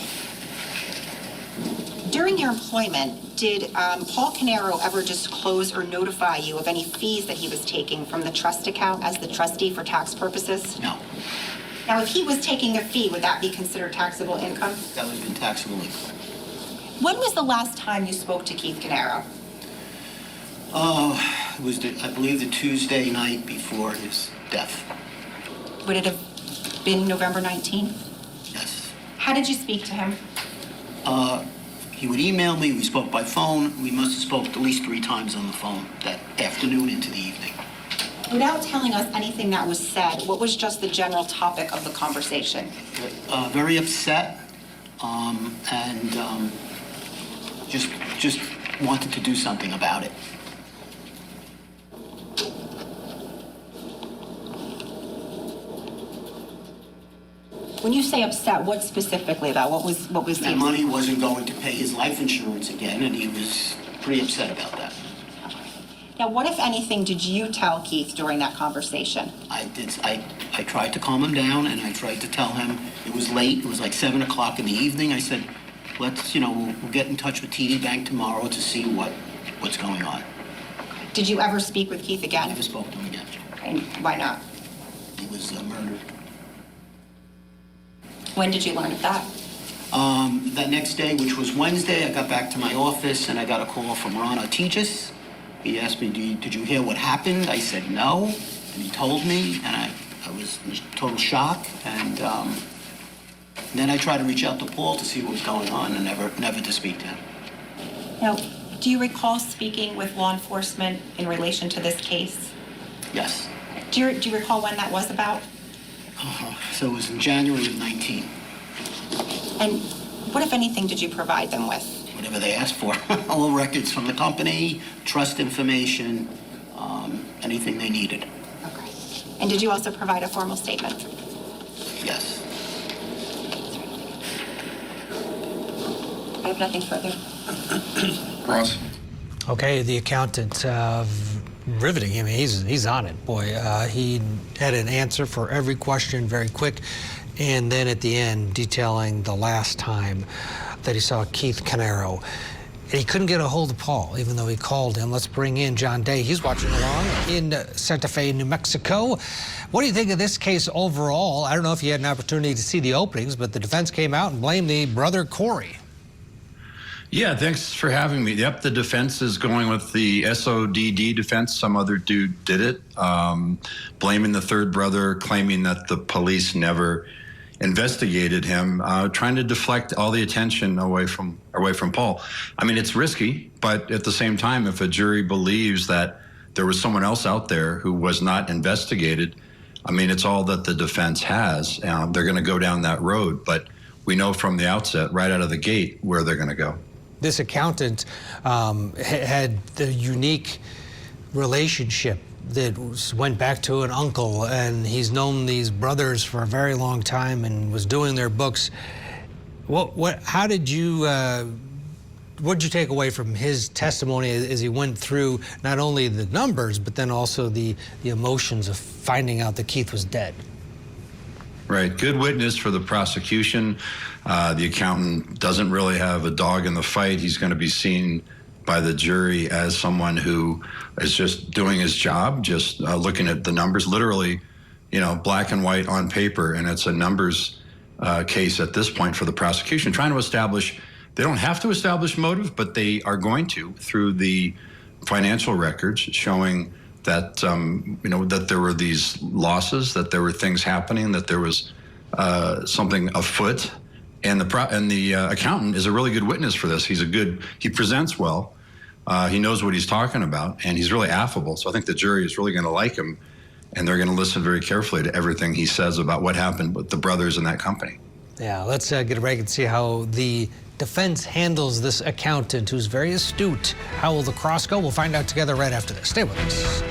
During your employment, did Paul Caneiro ever disclose or notify you of any fees that he was taking from the trust account as the trustee for tax purposes? No. Now, if he was taking a fee, would that be considered taxable income? That would have been taxable income. When was the last time you spoke to Keith Caneiro? It was, I believe, the Tuesday night before his death. Would it have been November 19th? Yes. How did you speak to him? He would email me. We spoke by phone. We must have spoke at least 3 times on the phone that afternoon into the evening. Without telling us anything that was said, what was just the general topic of the conversation? Very upset, and just wanted to do something about it. When you say upset, what specifically about? What was That the... money wasn't going to pay his life insurance again, and he was pretty upset about that. Now, what, if anything, did you tell Keith during that conversation? I did. I tried to calm him down, and I tried to tell him it was late. It was like 7 o'clock in the evening. I said, let's, we'll get in touch with TD Bank tomorrow to see what's going on. Did you ever speak with Keith again? I never spoke to him again. And why not? He was murdered. When did you learn of that? That next day, which was Wednesday, I got back to my office, and I got a call from Ron Artigas. He asked me, did you hear what happened? I said no, and he told me, and I was in total shock, and then I tried to reach out to Paul to see what was going on, and never to speak to him. Now, do you recall speaking with law enforcement in relation to this case? Yes. Do you recall when that was about? So it was in January of 19. And what, if anything, did you provide them with? Whatever they asked for. All records from the company, trust information, anything they needed. Okay. And did you also provide a formal statement? Yes. I have nothing further. Ross? Okay, the accountant, riveting. I mean, he's on it, boy. He had an answer for every question, very quick, and then at the end, detailing the last time that he saw Keith Caneiro. And he couldn't get a hold of Paul, even though he called him. Let's bring in John Day. He's watching along in Santa Fe, New Mexico. What do you think of this case overall? I don't know if you had an opportunity to see the openings, but the defense came out and blamed the brother Corey. Yeah, thanks for having me. Yep, the defense is going with the SODD defense. Some other dude did it, blaming the third brother, claiming that the police never investigated him, trying to deflect all the attention away from Paul. I mean, it's risky, but at the same time, if a jury believes that there was someone else out there who was not investigated, I mean, it's all that the defense has. They're going to go down that road, but we know from the outset, right out of the gate, where they're going to go. This accountant had the unique relationship that went back to an uncle, and he's known these brothers for a very long time and was doing their books. How did you, what did you take away from his testimony as he went through not only the numbers, but then also the emotions of finding out that Keith was dead? Right, good witness for the prosecution. The accountant doesn't really have a dog in the fight. He's going to be seen by the jury as someone who is just doing his job, just looking at the numbers, literally, black and white on paper. And it's a numbers case at this point for the prosecution, trying to establish, they don't have to establish motive, but they are going to through the financial records showing that, that there were these losses, that there were things happening, that there was something afoot. And the accountant is a really good witness for this. He presents well. He knows what he's talking about, and he's really affable. So I think the jury is really going to like him, and they're going to listen very carefully to everything he says about what happened with the brothers in that company. Yeah, let's get a break and see how the defense handles this accountant who's very astute. How will the cross go? We'll find out together right after this. Stay with us.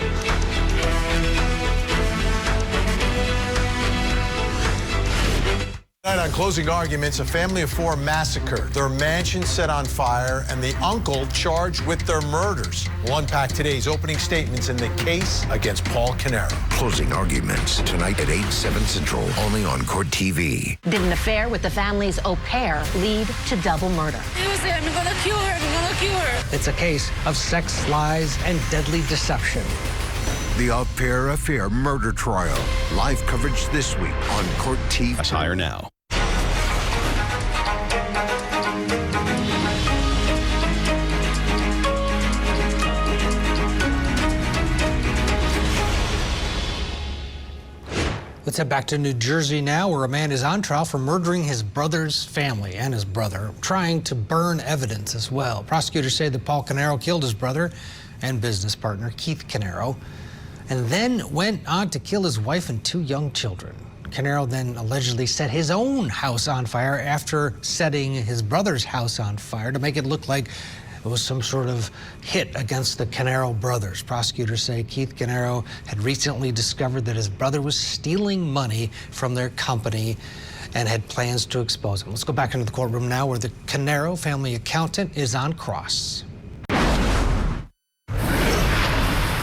Tonight on Closing Arguments, a family of 4 massacred, their mansion set on fire, and the uncle charged with their murders. We'll unpack today's opening statements in the case against Paul Caneiro. Closing Arguments tonight at 8, 7 Central, only on Court TV. Did an affair with the family's au pair lead to double murder? He was there, I'm gonna kill her, I'm gonna kill her. It's a case of sex, lies, and deadly deception. The Au-Pair Affair murder trial. Live coverage this week on Court TV. That's higher now. Let's head back to New Jersey now, where a man is on trial for murdering his brother's family and his brother, trying to burn evidence as well. Prosecutors say that Paul Caneiro killed his brother and business partner, Keith Caneiro, and then went on to kill his wife and 2 young children. Caneiro then allegedly set his own house on fire after setting his brother's house on fire to make it look like it was some sort of hit against the Caneiro brothers. Prosecutors say Keith Caneiro had recently discovered that his brother was stealing money from their company and had plans to expose him. Let's go back into the courtroom now, where the Caneiro family accountant is on cross.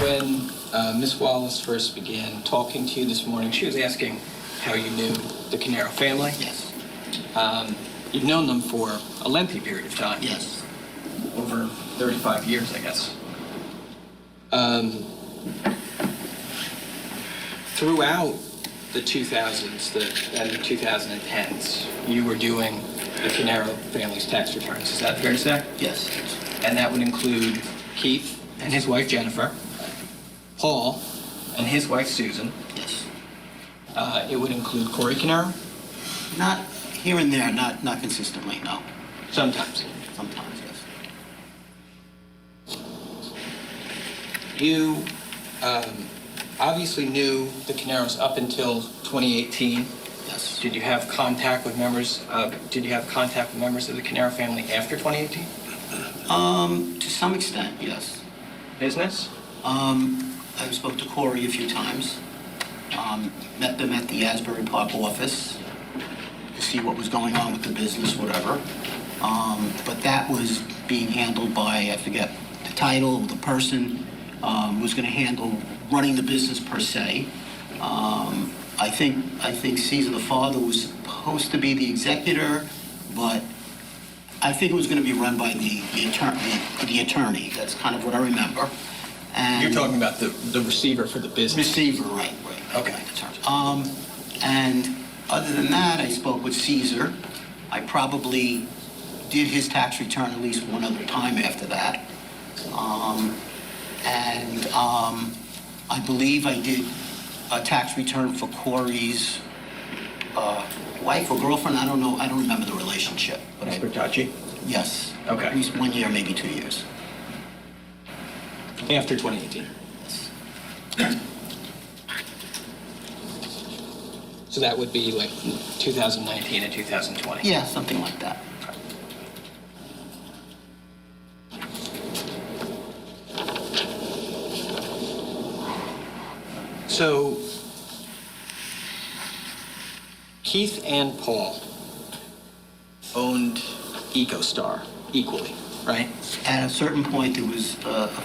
When Ms. Wallace first began talking to you this morning, she was asking how you knew the Caneiro family. Yes. You've known them for a lengthy period of time. Yes. Over 35 years, I guess. Throughout the 2000s and the 2010s, you were doing the Caneiro family's tax returns. Is that fair to say? Yes. And that would include Keith and his wife, Jennifer, Paul and his wife, Susan. Yes. It would include Corey Caneiro? Not here and there, not consistently, no. Sometimes. Sometimes, yes. You obviously knew the Caneiros up until 2018. Yes. Did you have contact with members? Did you have contact with members of the Caneiro family after 2018? To some extent, yes. Business? I spoke to Corey a few times. Met them at the Asbury Park office to see what was going on with the business, whatever. But that was being handled by, I forget the title, the person was going to handle running the business per se. I think Caesar, the father, was supposed to be the executor, but I think it was going to be run by the attorney. That's kind of what I remember. And you're talking about the receiver for the business. Receiver, right. Okay. And other than that, I spoke with Caesar. I probably did his tax return at least one other time after that. I believe I did a tax return for Corey's wife or girlfriend. I don't know. I don't remember the relationship. But Ms. Bertacci? Yes. Okay. At least 1 year, maybe 2 years. After 2018? Yes. So that would be like 2019 and 2020? Yeah, something like that. So, Keith and Paul owned EcoStar equally, right? At a certain point, there was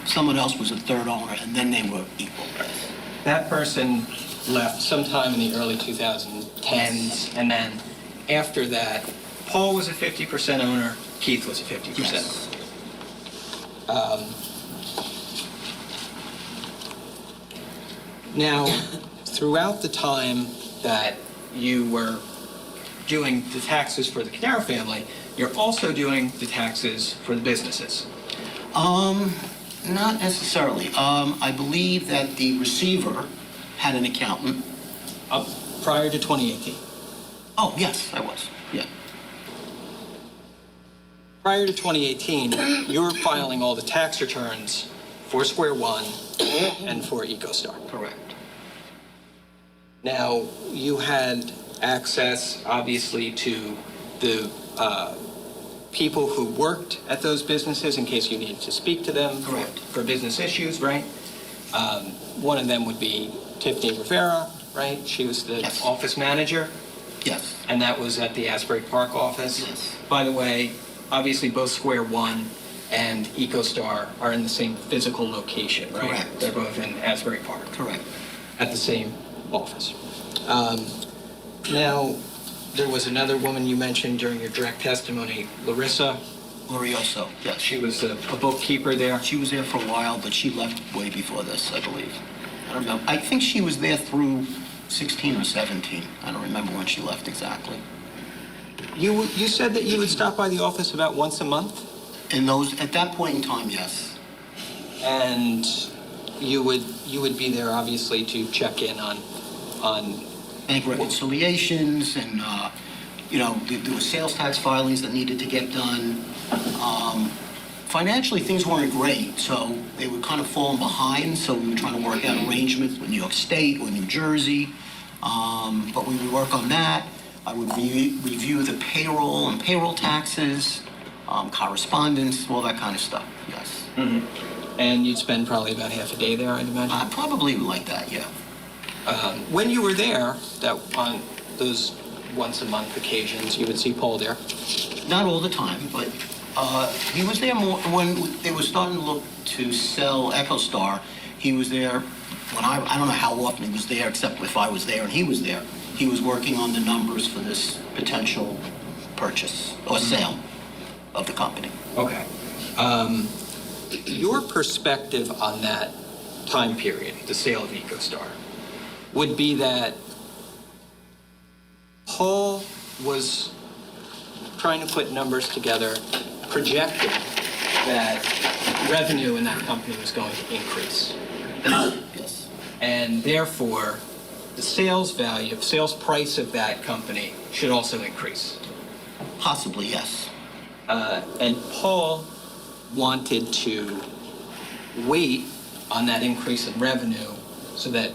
someone else was a third owner, and then they were equal. That person left sometime in the early 2010s, and then after that, Paul was a 50% owner, Keith was a 50% Yes. owner. Now, throughout the time that you were doing the taxes for the Caneiro family, you're also doing the taxes for the businesses. Not necessarily. I believe that the receiver had an accountant. Prior to 2018? Oh, yes, I was. Yeah. Prior to 2018, you were filing all the tax returns for Square One and for EcoStar. Correct. Now, you had access, obviously, to the people who worked at those businesses in case you needed to speak to them for business issues, right? One of them would be Tiffany Rivera, right? She was the office manager. Yes. And that was at the Asbury Park office. Yes. By the way, obviously both Square One and EcoStar are in the same physical location, right? Correct. They're both in Asbury Park. Correct. At the same office. Now, there was another woman you mentioned during your direct testimony, Larissa. Glorioso, yes. She was a bookkeeper there. She was there for a while, but she left way before this, I believe. I don't know. I think she was there through 16 or 17. I don't remember when she left exactly. You said that you would stop by the office about once a month? At that point in time, yes. And you would be there obviously to check in on bank reconciliations and there were sales tax filings that needed to get done. Financially, things weren't great, so they were kind of falling behind. So we were trying to work out arrangements with New York State or New Jersey, but we would work on that. I would review the payroll and payroll taxes, correspondence, all that kind of stuff. Yes. Mm-hmm. And you'd spend probably about half a day there, I'd imagine? Probably like that, yeah. When you were there, on those once-a-month occasions, you would see Paul there? Not all the time, but he was there more when they were starting to look to sell EchoStar. He was there when I don't know how often he was there, except if I was there and he was there. He was working on the numbers for this potential purchase or sale of the company. Okay. Your perspective on that time period, the sale of EchoStar, would be that Paul was trying to put numbers together, projecting that revenue in that company was going to increase. Yes. And therefore, the sales price of that company should also increase. Possibly, yes. And Paul wanted to wait on that increase in revenue so that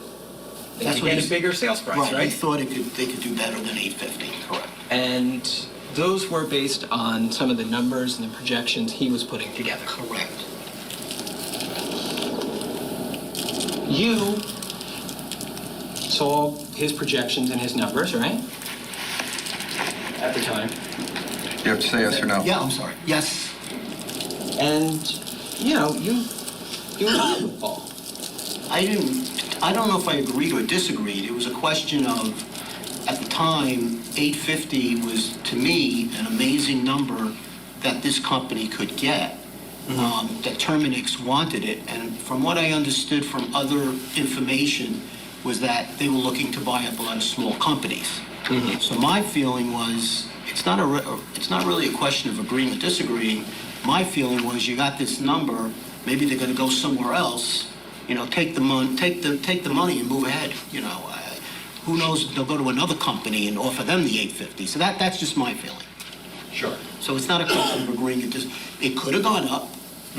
they could get a bigger sales price, right? He thought they could do better than $850. Correct. And those were based on some of the numbers and the projections he was putting together. Correct. You saw his projections and his numbers, right? At the time. You have to say yes or no. Yeah, I'm sorry. Yes. And, you agreed with Paul. I don't know if I agreed or disagreed. It was a question of, at the time, $850 was, to me, an amazing number that this company could get. That Terminix wanted it. And from what I understood from other information was that they were looking to buy up a lot of small companies. Mm-hmm. So my feeling was, it's not really a question of agreeing or disagreeing. My feeling was, you got this number, maybe they're going to go somewhere else. Take the money and move ahead. Who knows? They'll go to another company and offer them the $850. So that's just my feeling. Sure. So it's not a question of agreeing. It could have gone up,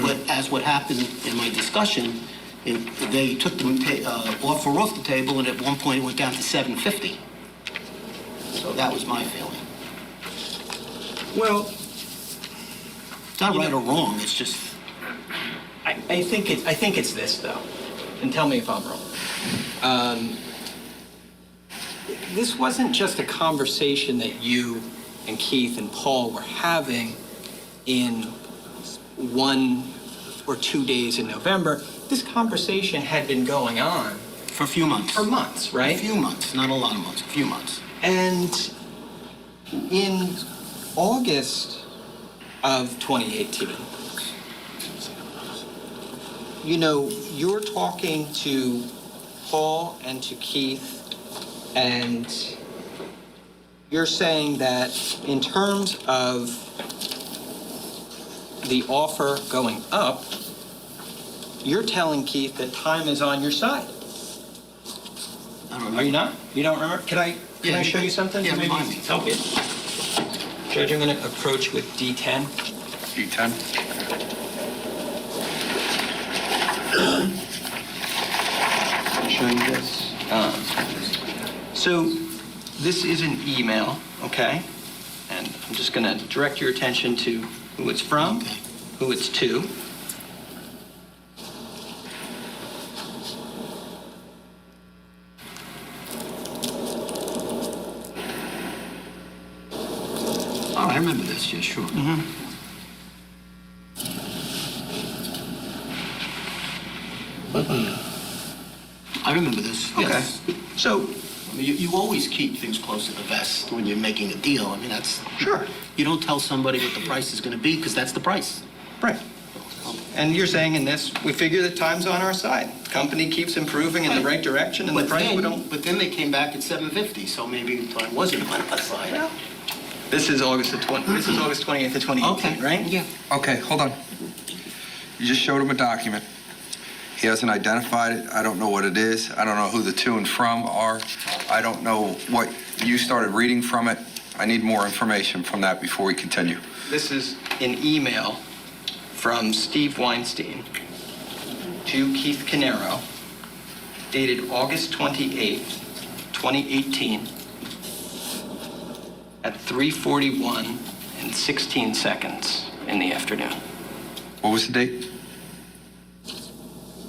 but as what happened in my discussion, they took the offer off the table, and at one point it went down to $750. So that was my feeling. Well, it's not right or wrong. It's just. I think it's this though, and tell me if I'm wrong. This wasn't just a conversation that you and Keith and Paul were having in 1 or 2 days in November. This conversation had been going on for a few months. For months, right? A few months, not a lot of months. A few months. And in August of 2018. You're talking to Paul and to Keith, and you're saying that in terms of the offer going up, you're telling Keith that time is on your side. I don't know. Are you not? You don't remember? Can I show you something? Yeah, Maybe remind me. help you. Judge, I'm going to approach with D10. D10. I'll show you this. So this is an email, okay? And I'm just going to direct your attention to who it's from, who it's to. Oh, I remember this. Yeah, sure. Mm-hmm. I remember this. Okay. Yes. So, you always keep things close to the vest when you're making a deal. I mean, that's sure. You don't tell somebody what the price is going to be because that's the price. Right. And you're saying in this, we figure that time's on our side. Company keeps improving in the right direction, and the price we don't. But then they came back at 750, so maybe time wasn't on our side. This is August 28th of 2018, right? Yeah. Okay, hold on. You just showed him a document. He hasn't identified it. I don't know what it is. I don't know who the to and from are. I don't know what you started reading from it. I need more information from that before we continue. This is an email from Steve Weinstein to Keith Caneiro, dated August 28th, 2018, at 3:41 and 16 seconds in the afternoon. What was the date?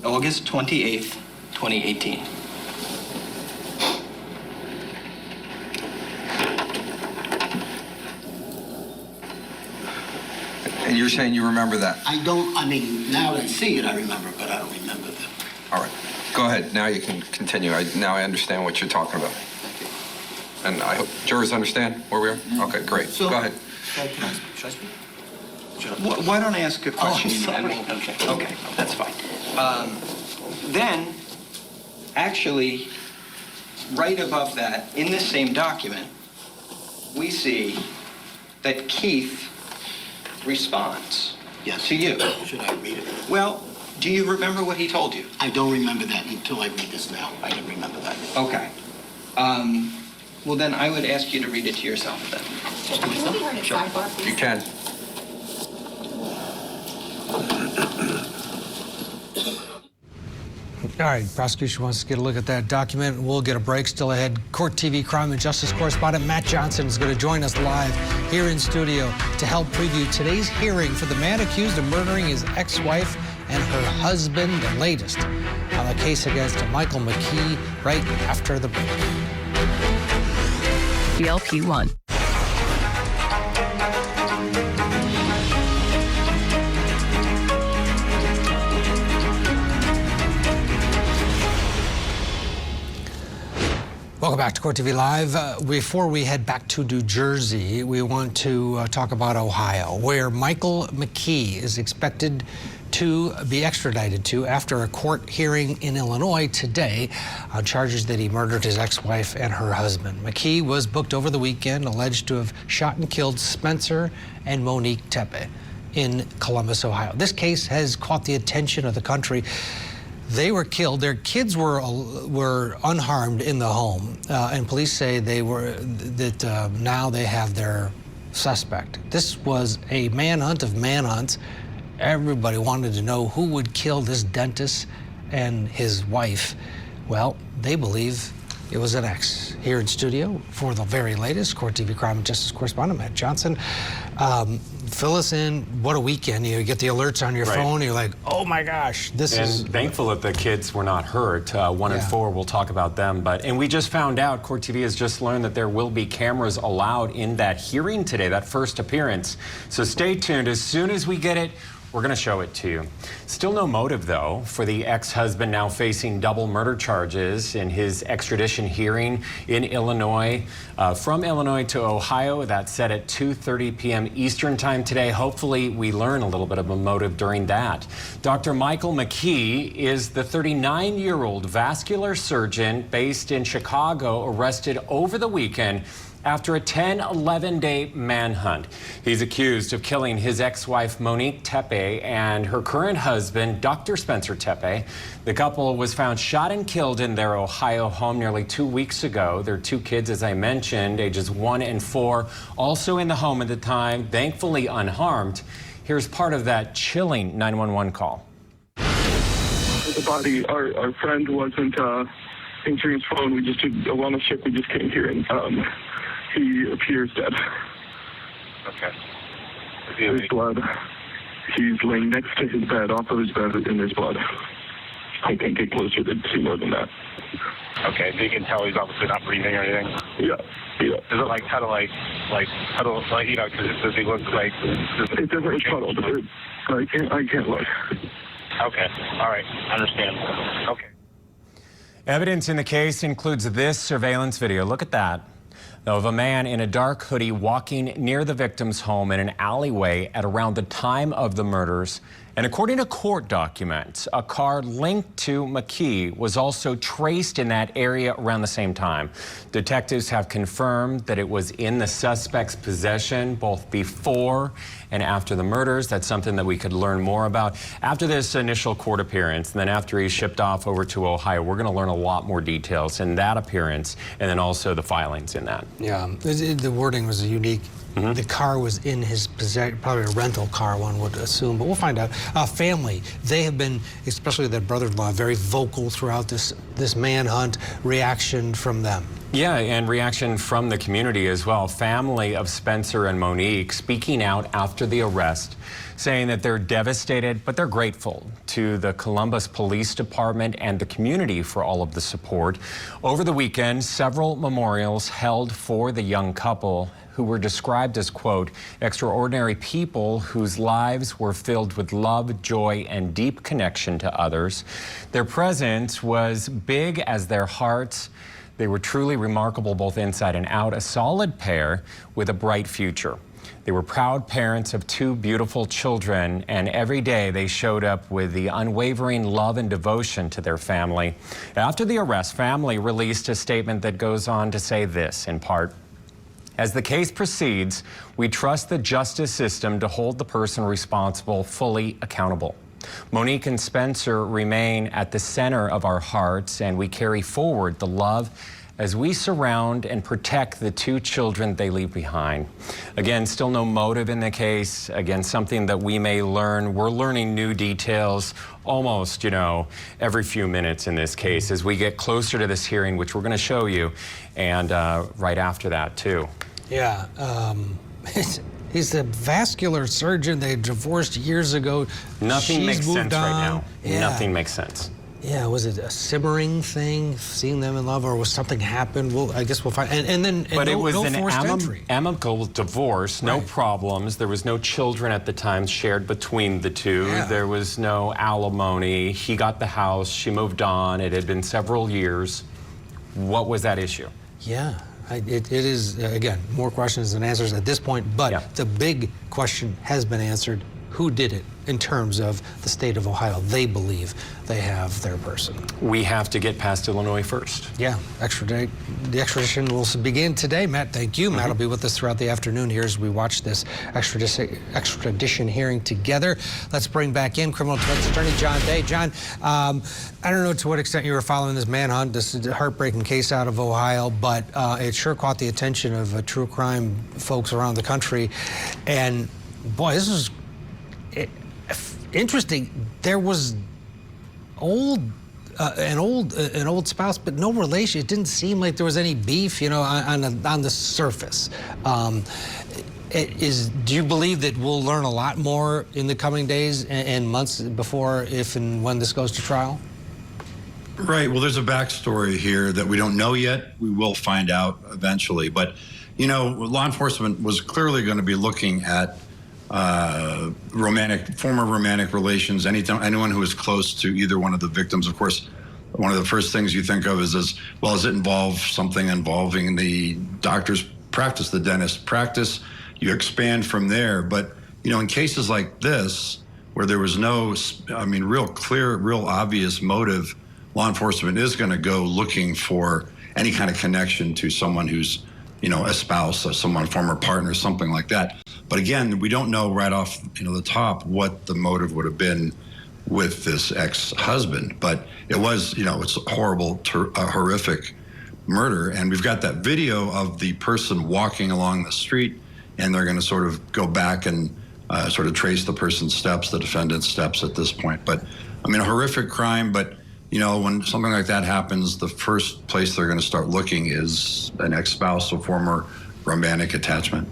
August 28th, 2018. And you're saying you remember that? I mean, now that I see it, I remember, but I don't remember that. All right. Go ahead. Now you can continue. Now I understand what you're talking about. And I hope jurors understand where we are? Okay, great. So, Go ahead. Should I speak? Why don't I ask a question? Oh, Okay, that's fine. Then, actually, right above that, in this same document, we see that Keith responds to you. Should I read it? Well, do you remember what he told you? I don't remember that until I read this now. I don't remember that. Okay. Well, then I would ask you to read it to yourself then. Can we heard it sidebar, please? You can. All right, prosecution wants to get a look at that document. We'll get a break still ahead. Court TV crime and justice correspondent Matt Johnson is going to join us live here in studio to help preview today's hearing for the man accused of murdering his ex-wife and her husband, the latest on the case against Michael McKee, right after the break. GLP-1. Welcome back to Court TV Live. Before we head back to New Jersey, we want to talk about Ohio, where Michael McKee is expected to be extradited to after a court hearing in Illinois today on charges that he murdered his ex-wife and her husband. McKee was booked over the weekend, alleged to have shot and killed Spencer and Monique Tepe in Columbus, Ohio. This case has caught the attention of the country. They were killed. Their kids were unharmed in the home, and police say now they have their suspect. This was a manhunt of manhunts. Everybody wanted to know who would kill this dentist and his wife. Well, they believe it was an ex. Here in studio for the very latest, Court TV crime and justice correspondent Matt Johnson. Fill us in. What a weekend. You get the alerts on your phone. You're like, oh my gosh, this is. And thankful that the kids were not hurt. 1 and 4, we'll talk about them. And we just found out, Court TV has just learned that there will be cameras allowed in that hearing today, that first appearance. So stay tuned. As soon as we get it, we're going to show it to you. Still no motive, though, for the ex-husband now facing double murder charges in his extradition hearing in Illinois. From Illinois to Ohio, that's set at 2:30 p.m. Eastern time today. Hopefully, we learn a little bit of a motive during that. Dr. Michael McKee is the 39-year-old vascular surgeon based in Chicago, arrested over the weekend after a 10-11-day manhunt. He's accused of killing his ex-wife Monique Tepe and her current husband, Dr. Spencer Tepe. The couple was found shot and killed in their Ohio home nearly 2 weeks ago. Their 2 kids, as I mentioned, ages 1 and 4, also in the home at the time, thankfully unharmed. Here's part of that chilling 911 call. The body, our friend wasn't answering his phone. We just did a wellness check. We just came here and he appears dead. Okay. There's blood. He's laying next to his bed, off of his bed, and there's blood. I can't get closer to see more than that. Okay, so you can tell he's obviously not breathing or anything? Yeah. Is it like huddle, you know, does he look like... It doesn't look huddled. I can't look. Okay, all right, understand. Okay. Evidence in the case includes this surveillance video. Look at that. Of a man in a dark hoodie walking near the victim's home in an alleyway at around the time of the murders And according to court documents, a car linked to McKee was also traced in that area around the same time. Detectives have confirmed that it was in the suspect's possession both before and after the murders. That's something that we could learn more about after this initial court appearance. And then after he's shipped off over to Ohio, we're going to learn a lot more details in that appearance and then also the filings in that. Yeah, the wording was unique. The car was in his possession, probably a rental car, one would assume, but we'll find out. Family, they have been, especially their brother-in-law, very vocal throughout this manhunt. Reaction from them. Yeah, and reaction from the community as well. Family of Spencer and Monique speaking out after the arrest, saying that they're devastated, but they're grateful to the Columbus Police Department and the community for all of the support. Over the weekend, several memorials held for the young couple who were described as, quote, extraordinary people whose lives were filled with love, joy, and deep connection to others. Their presence was big as their hearts. They were truly remarkable both inside and out, a solid pair with a bright future. They were proud parents of two beautiful children, and every day they showed up with the unwavering love and devotion to their family. After the arrest, family released a statement that goes on to say this, in part, as the case proceeds, we trust the justice system to hold the person responsible fully accountable. Monique and Spencer remain at the center of our hearts, and we carry forward the love as we surround and protect the two children they leave behind. Again, still no motive in the case. Again, something that we may learn. We're learning new details almost, every few minutes in this case as we get closer to this hearing, which we're going to show you, and right after that, too. Yeah. He's a vascular surgeon. They divorced years ago. Nothing makes sense on. right now. Yeah. Nothing makes sense. Yeah, was it a simmering thing, seeing them in love, or was something happened? Well, I guess we'll find. But it was an entry. amicable divorce, no problems. There was no children at the time shared between the two. Yeah. There was no alimony. He got the house. She moved on. It had been several years. What was that issue? Yeah. It is, again, more questions than answers at this point, but the big question has been answered. Who did it in terms of the state of Ohio? They believe they have their person. We have to get past Illinois first. Yeah, the extradition will begin today. Matt, thank you. Matt will be with us throughout the afternoon here as we watch this extradition hearing together. Let's bring back in criminal defense attorney John Day. John, I don't know to what extent you were following this manhunt. This is a heartbreaking case out of Ohio, but it sure caught the attention of true crime folks around the country. And boy, this was interesting. There was an old spouse, but no relation. It didn't seem like there was any beef, on the surface. Do you believe that we'll learn a lot more in the coming days and months before, if and when this goes to trial? Right. Well, there's a backstory here that we don't know yet. We will find out eventually. But, law enforcement was clearly going to be looking at former romantic relations, anyone who is close to either one of the victims. Of course, one of the first things you think of is, does it involve something involving the doctor's practice, the dentist's practice? You expand from there. But, in cases like this, where there was no, real clear, real obvious motive, law enforcement is going to go looking for any kind of connection to someone who's, a spouse, or someone, former partner, something like that. But again, we don't know right off, the top what the motive would have been with this ex-husband. But it was, it's a horrible, horrific murder. And we've got that video of the person walking along the street, and they're going to sort of go back and sort of trace the person's steps, the defendant's steps at this point. But a horrific crime, but when something like that happens, the first place they're going to start looking is an ex-spouse or former romantic attachment.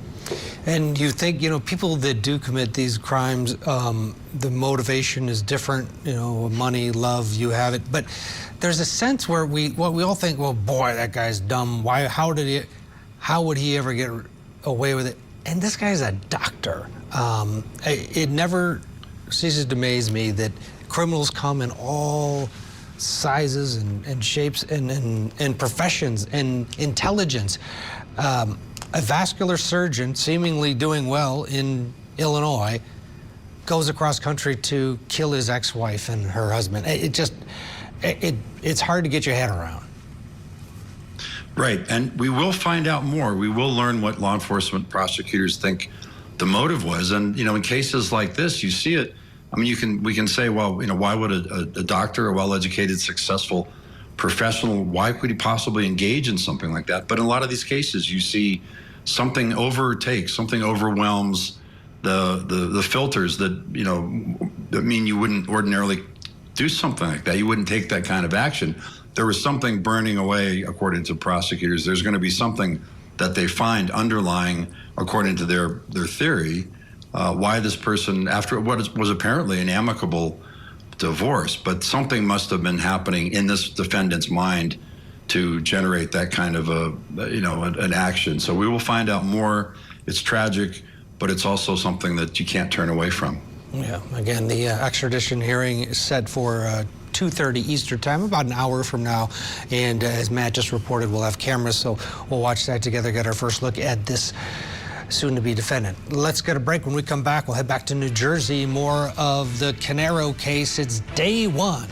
And you think, people that do commit these crimes, the motivation is different, money, love, you have it. But there's a sense where we all think, well, boy, that guy's dumb. How would he ever get away with it? And this guy's a doctor. It never ceases to amaze me that criminals come in all sizes and shapes and professions and intelligence. A vascular surgeon seemingly doing well in Illinois goes across country to kill his ex-wife and her husband. It's hard to get your head around. Right, and we will find out more. We will learn what law enforcement prosecutors think the motive was. And, you know, in cases like this, you see it. I mean, we can say, well, you know, why would a doctor, a well-educated, successful professional, why could he possibly engage in something like that? But in a lot of these cases, you see something overtakes, something overwhelms the filters that, you know, that mean you wouldn't ordinarily do something like that. You wouldn't take that kind of action. There was something burning away, according to prosecutors. There's going to be something that they find underlying, according to their theory, why this person, after what was apparently an amicable divorce, but something must have been happening in this defendant's mind to generate that kind of an action. So we will find out more. It's tragic, but it's also something that you can't turn away from. Yeah, again, the extradition hearing is set for 2:30 Eastern time, about an hour from now. And as Matt just reported, we'll have cameras, so we'll watch that together, get our first look at this soon-to-be defendant. Let's get a break. When we come back, we'll head back to New Jersey. More of the Caneiro case. It's day one.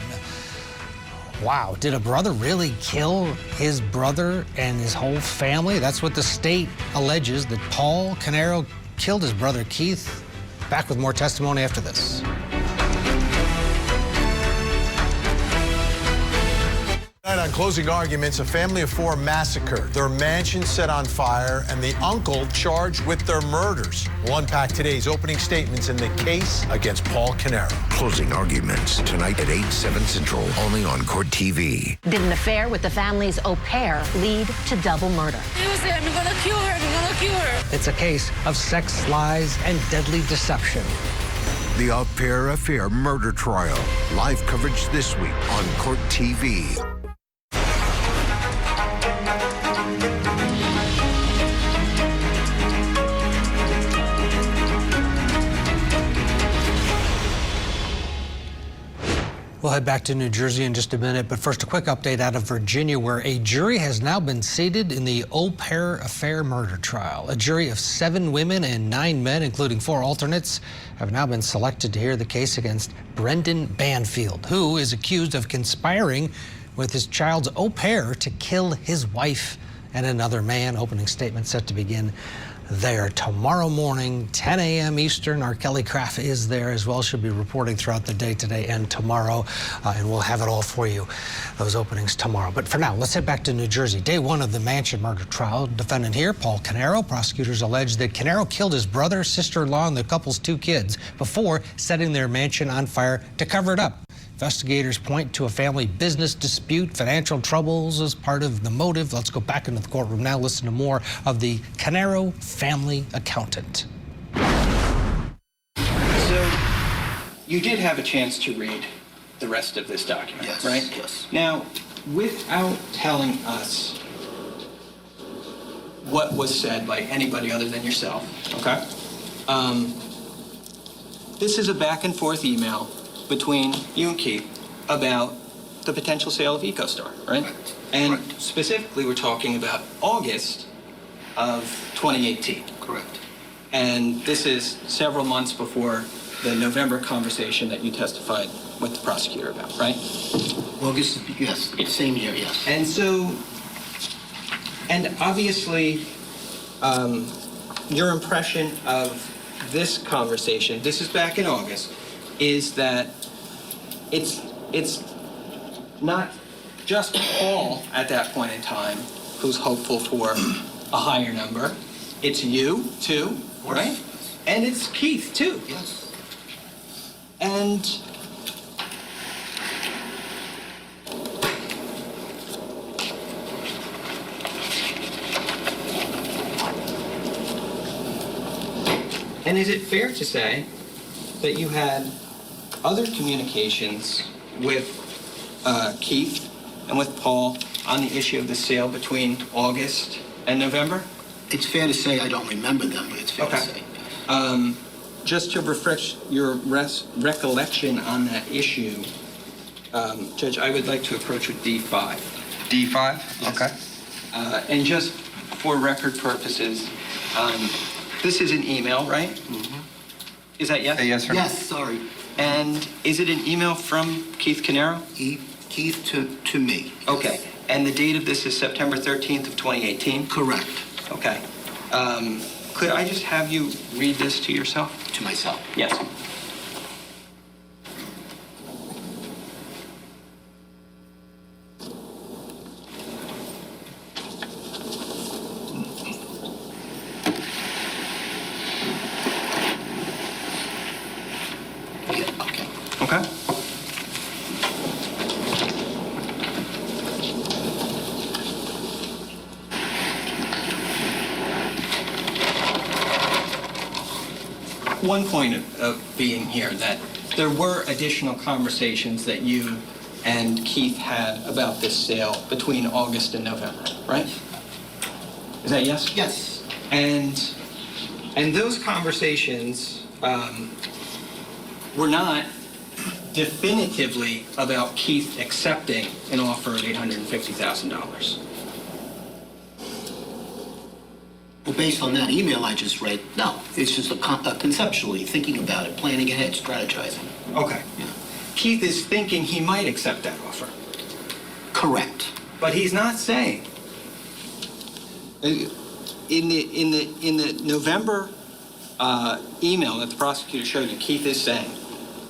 Wow, did a brother really kill his brother and his whole family? That's what the state alleges, that Paul Caneiro killed his brother Keith. Back with more testimony after this. Tonight on Closing Arguments, a family of four massacred, their mansion set on fire, and the uncle charged with their murders. We'll unpack today's opening statements in the case against Paul Caneiro. Closing Arguments tonight at 8/7 Central, only on Court TV. Did an affair with the family's au pair lead to double murder? He was there, I'm gonna kill her, I'm gonna kill her. It's a case of sex, lies, and deadly deception. The Au Pair Affair murder trial. Live coverage this week on Court TV. We'll head back to New Jersey in just a minute, but first a quick update out of Virginia, where a jury has now been seated in the Au Pair Affair murder trial. A jury of 7 women and 9 men, including 4 alternates, have now been selected to hear the case against Brendan Banfield, who is accused of conspiring with his child's au pair to kill his wife and another man. Opening statement set to begin there tomorrow morning, 10 a.m. Eastern. Our Kelly Craft is there as well. She'll be reporting throughout the day today and tomorrow, and we'll have it all for you, those openings tomorrow. But for now, let's head back to New Jersey. Day one of the mansion murder trial. Defendant here, Paul Caneiro. Prosecutors allege that Caneiro killed his brother, sister-in-law, and the couple's 2 kids before setting their mansion on fire to cover it up. Investigators point to a family business dispute, financial troubles as part of the motive. Let's go back into the courtroom now, listen to more of the Caneiro family accountant. So, you did have a chance to read the rest of this document, Yes, right? yes. Now, without telling us what was said by anybody other than yourself, okay? This is a back and forth email between you and Keith about the potential sale of EcoStar, right? Correct. And Correct. specifically, we're talking about August of 2018. Correct. And this is several months before the November conversation that you testified with the prosecutor about, right? August, yes, same year, yes. And so, and obviously, your impression of this conversation, this is back in August, is that it's not just Paul at that point in time who's hopeful for a higher number. It's you too, right? And it's Keith too. Yes. And is it fair to say that you had other communications with Keith and with Paul on the issue of the sale between August and November? It's fair to say I don't remember them, but it's fair to say. Just to refresh your recollection on that issue, Judge, I would like to approach with D5. D5? Yes. Okay. And just for record purposes, this is an email, right? Mm-hmm. Is that yes? Say yes or no. Yes, sorry. And is it an email from Keith Caneiro? Keith to me. Okay. And the date of this is September 13th of 2018? Correct. Okay. Could I just have you read this to yourself? To myself. Yes. Okay. One point of being here that there were additional conversations that you and Keith had about this sale between August and November, right? Is that yes? Yes. And those conversations were not definitively about Keith accepting an offer of $850,000. Well, based on that email I just read, no. It's just conceptually thinking about it, planning ahead, strategizing. Okay. Yeah. Keith is thinking he might accept that offer. Correct. But he's not saying. In the November email that the prosecutor showed you, Keith is saying,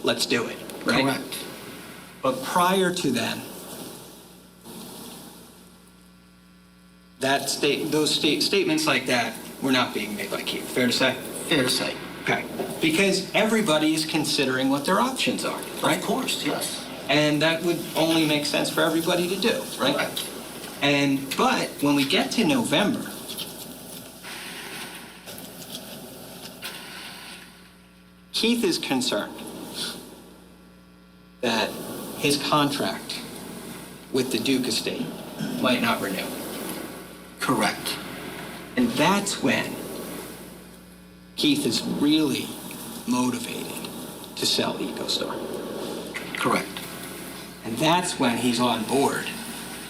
let's do it, right? Correct. But prior to then, those statements like that were not being made by Keith. Fair to say? Fair to say. Okay. Because everybody is considering what their options are, right? Of course, yes. And that would only make sense for everybody to do, right? Correct. But when we get to November, Keith is concerned that his contract with the Duke estate might not renew. Correct. And that's when Keith is really motivated to sell EcoStar. Correct. And that's when he's on board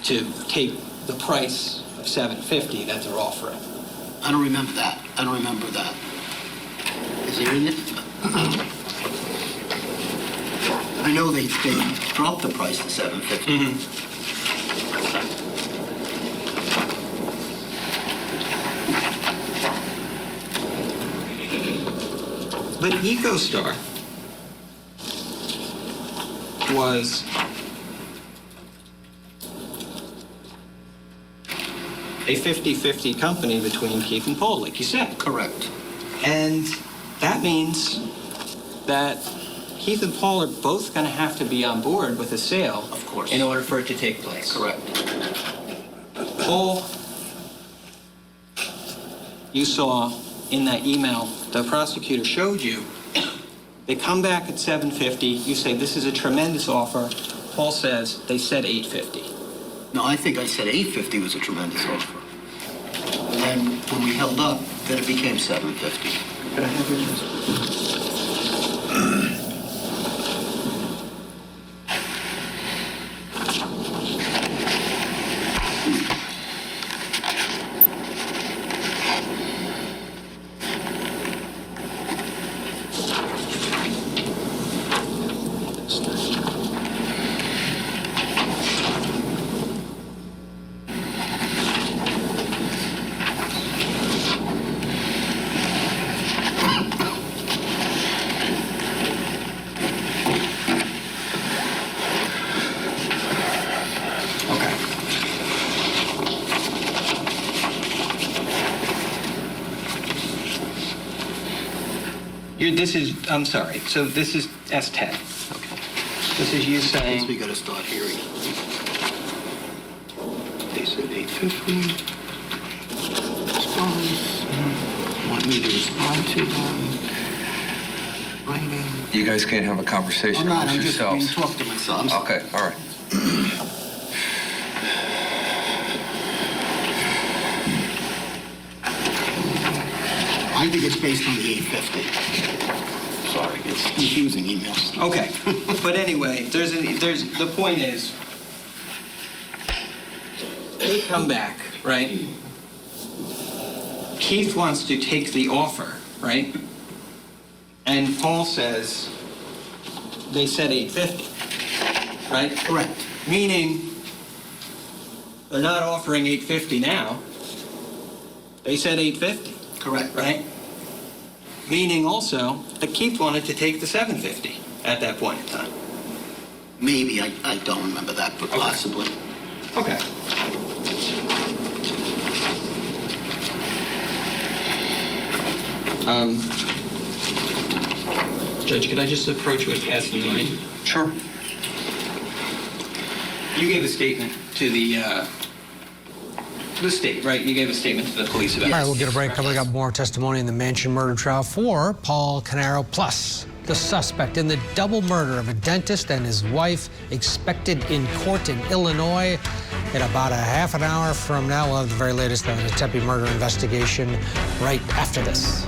to take the price of $750 that they're offering. I don't remember that. Is there in it? I know they dropped the price to $750. But EcoStar was a 50-50 company between Keith and Paul, like you said. Correct. And that means that Keith and Paul are both going to have to be on board with a sale, of course, in order for it to take place. Correct. Paul, you saw in that email the prosecutor showed you, they come back at $750. You say this is a tremendous offer. Paul says they said $850. No, I think I said $850 was a tremendous offer. And then when we held up, then it became $750. Could I have yours? I'm sorry, so this is S10. Okay. This is you saying... We got to start hearing. They said $850. Response. Want me to respond to them? Writing. You guys can't have a conversation I'm not. amongst I'm just yourselves. being talked to myself. Okay, all right. I think it's based on the $850. Sorry, it's confusing emails. Okay, but anyway, the point is, they come back, right? Keith wants to take the offer, right? And Paul says they said 850, right? Correct. Meaning they're not offering 850 now. They said 850. Correct. Right? Meaning also that Keith wanted to take the 750 at that point in time. Maybe, I don't remember that, but possibly. Okay. Judge, could I just approach with S9? Sure. You gave a statement to the state, right? You gave a statement to the police about All right, we'll get a break. Coming up, more testimony in the Mansion murder trial for Paul Caneiro, plus the suspect in the double murder of a dentist and his wife expected in court in Illinois. In about a half an hour from now, we'll have the very latest on the Tempe murder investigation right after this.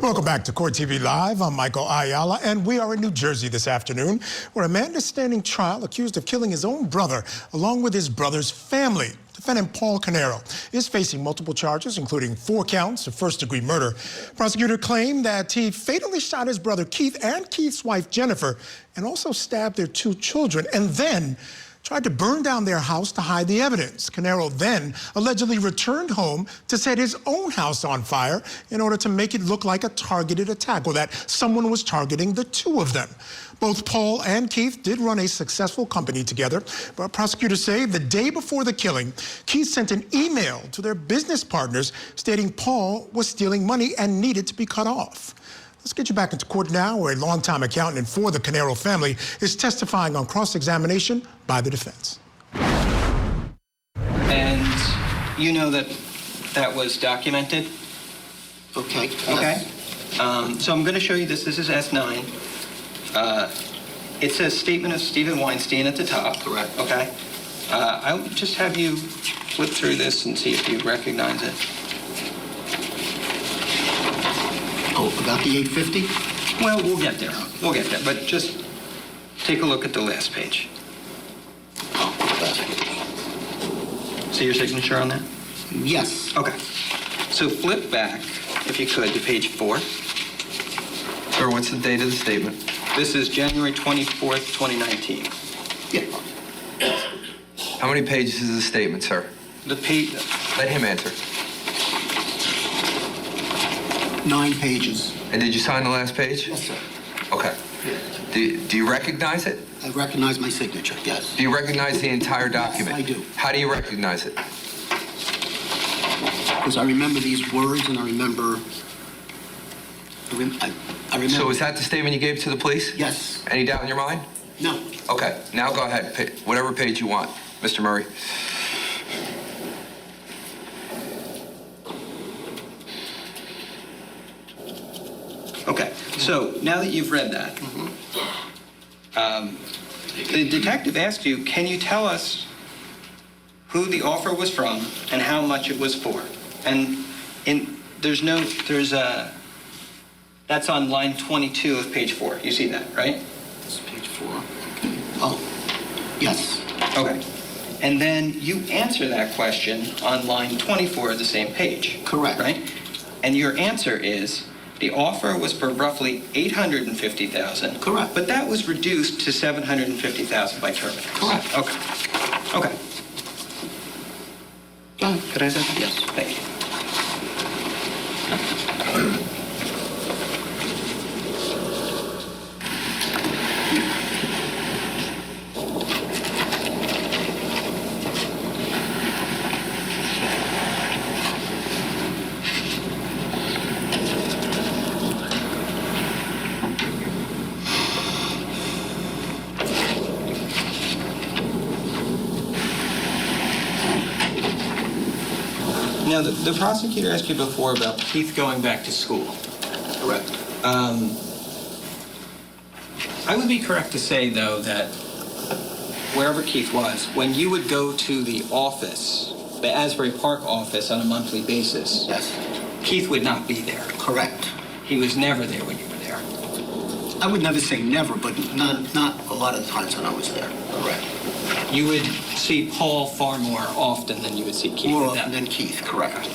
Welcome back to Court TV Live. I'm Michael Ayala, and we are in New Jersey this afternoon, where a man is standing trial accused of killing his own brother, along with his brother's family. Defendant Paul Caneiro is facing multiple charges, including 4 counts of first-degree murder. Prosecutor claimed that he fatally shot his brother Keith and Keith's wife Jennifer, and also stabbed their 2 children, and then tried to burn down their house to hide the evidence. Caneiro then allegedly returned home to set his own house on fire in order to make it look like a targeted attack, or that someone was targeting the 2 of them. Both Paul and Keith did run a successful company together, but prosecutors say the day before the killing, Keith sent an email to their business partners stating Paul was stealing money and needed to be cut off. Let's get you back into court now, where a longtime accountant for the Caneiro family is testifying on cross-examination by the defense. And you know that that was documented? Okay. Okay. So I'm going to show you this. This is S9. It says statement of Steven Weinstein at the top. Correct. Okay. I'll just have you flip through this and see if you recognize it. Oh, about the 850? Well, we'll get there. We'll get there. But just take a look at the last page. Oh, last page. See your signature on that? Yes. Okay. So flip back, if you could, to page 4. Sir, what's the date of the statement? This is January 24th, 2019. Yeah. How many pages is the statement, sir? The page... Let him answer. 9 pages. And did you sign the last page? Yes, sir. Okay. Do you recognize it? I recognize my signature, yes. Do you recognize the entire document? Yes, I do. How do you recognize it? Because I remember these words and I remember... I remember... So is that the statement you gave to the police? Yes. Any doubt in your mind? No. Okay. Now go ahead. Whatever page you want, Mr. Murray. Okay, so now that you've read that, the detective asked you, can you tell us who the offer was from and how much it was for? And that's on line 22 of page 4. You see that, right? It's page 4. Oh, yes. Okay. And then you answer that question on line 24 of the same page. Correct. Right? And your answer is, the offer was for roughly $850,000. Correct. But that was reduced to $750,000 by Terminix. Correct. Okay. Okay. Could I say that? Yes. Thank you. Now, the prosecutor asked you before about Keith going back to school. Correct. I would be correct to say, though, that wherever Keith was, when you would go to the office, the Asbury Park office on a monthly basis, yes, Keith would not be there. Correct. He was never there when you were there. I would never say never, but not a lot of times when I was there. Correct. You would see Paul far more often than you would see Keith. More often than Keith, correct.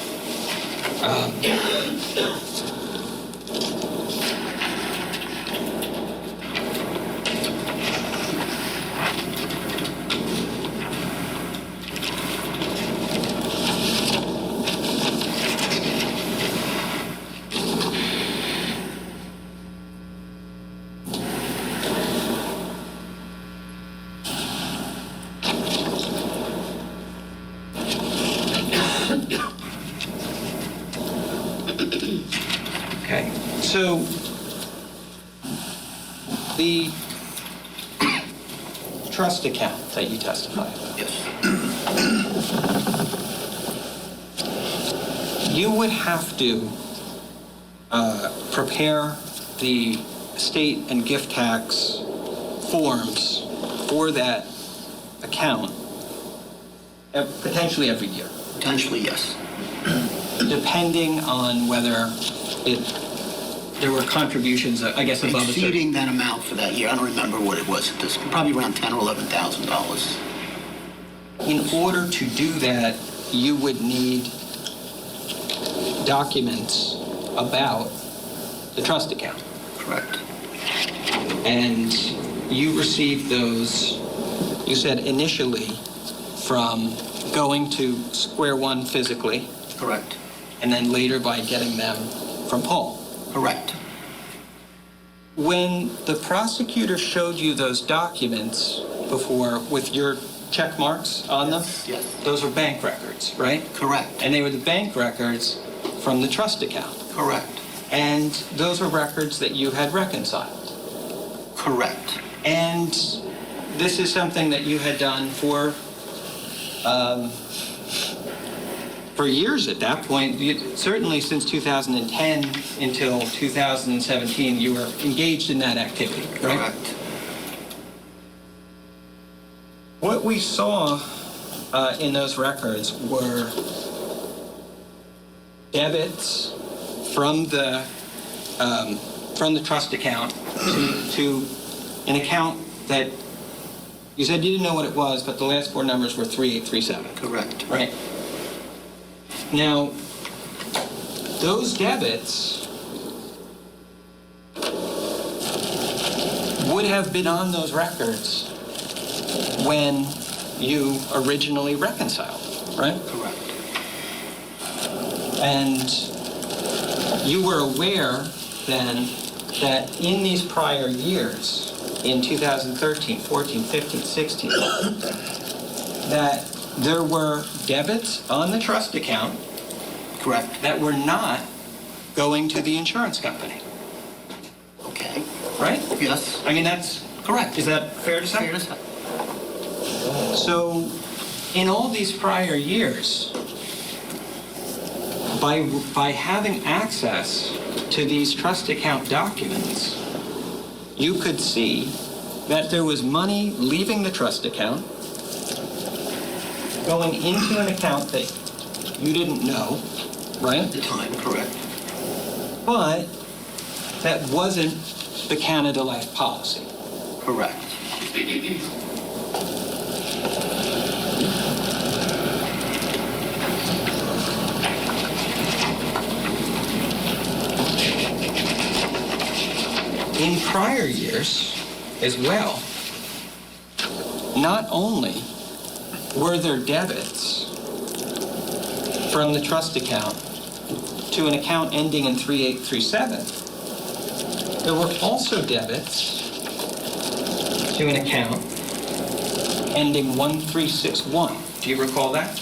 Okay, so the trust account that you testified about. Yes. You would have to prepare the estate and gift tax forms for that account potentially every year. Potentially, yes. Depending on whether there were contributions, I guess, above a certain... Exceeding that amount for that year. I don't remember what it was. It was probably around $10,000 or $11,000. In order to do that, you would need documents about the trust account. Correct. And you received those, you said initially, from going to square one physically. Correct. And then later by getting them from Paul. Correct. When the prosecutor showed you those documents before with your check marks on them, yes. Those were bank records, right? Correct. And they were the bank records from the trust account. Correct. And those were records that you had reconciled. Correct. And this is something that you had done for years at that point. Certainly since 2010 until 2017, you were engaged in that activity, right? Correct. What we saw in those records were debits from the trust account to an account that you said you didn't know what it was, but the last four numbers were 3837. Correct. Right. Now, those debits would have been on those records when you originally reconciled, right? Correct. And you were aware then that in these prior years, in 2013, 14, 15, 16, that there were debits on the trust account. Correct. That were not going to the insurance company. Okay. Right? Yes. I mean, that's correct. Is that fair to say? Fair to say. So, in all these prior years, by having access to these trust account documents, you could see that there was money leaving the trust account, going into an account that you didn't know, right? At the time, correct. But that wasn't the Canada Life policy. Correct. In prior years as well, not only were there debits from the trust account to an account ending in 3837, there were also debits to an account ending 1361. Do you recall that?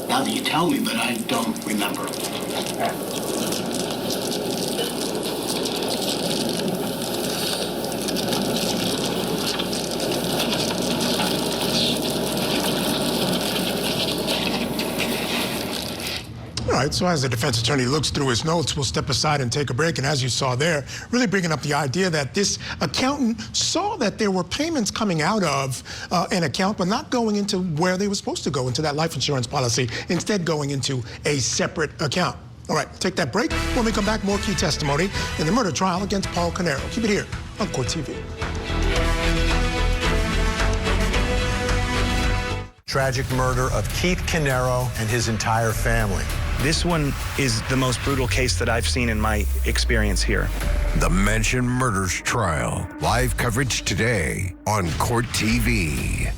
Now that you tell me, but I don't remember. All right, so as the defense attorney looks through his notes, we'll step aside and take a break. And as you saw there, really bringing up the idea that this accountant saw that there were payments coming out of an account, but not going into where they were supposed to go, into that life insurance policy, instead going into a separate account. All right, take that break. When we come back, more key testimony in the murder trial against Paul Caneiro. Keep it here on Court TV. Tragic murder of Keith Caneiro and his entire family. This one is the most brutal case that I've seen in my experience here. The Mansion Murders Trial. Live coverage today on Court TV.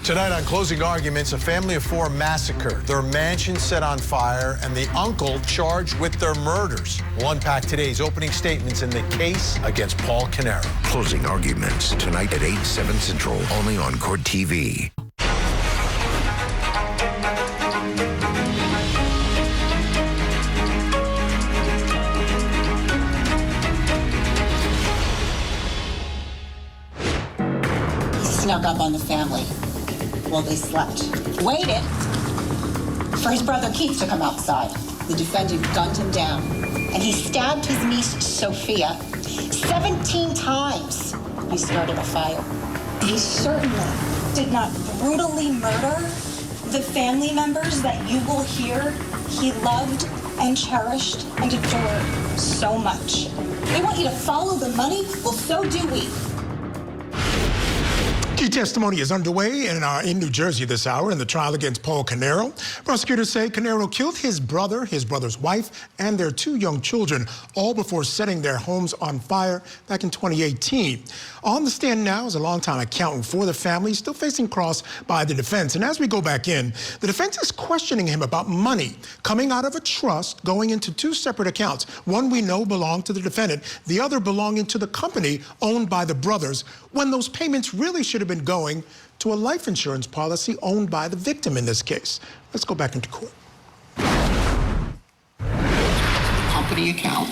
Tonight on Closing Arguments, a family of four massacred, their mansion set on fire, and the uncle charged with their murders. We'll unpack today's opening statements in the case against Paul Caneiro. Closing Arguments tonight at 8, 7 Central, only on Court TV. Snuck up on the family while they slept. Waited for his brother Keith to come outside. The defendant gunned him down, and he stabbed his niece Sophia 17 times. He started a fire. He certainly did not brutally murder the family members that you will hear he loved and cherished and adored so much. They want you to follow the money? Well, so do we. Key testimony is underway in New Jersey this hour in the trial against Paul Caneiro. Prosecutors say Caneiro killed his brother's wife, and their two young children, all before setting their homes on fire back in 2018. On the stand now is a longtime accountant for the family, still facing cross by the defense. And as we go back in, the defense is questioning him about money coming out of a trust going into two separate accounts. One we know belonged to the defendant, the other belonging to the company owned by the brothers, when those payments really should have been going to a life insurance policy owned by the victim in this case. Let's go back into court. Company account.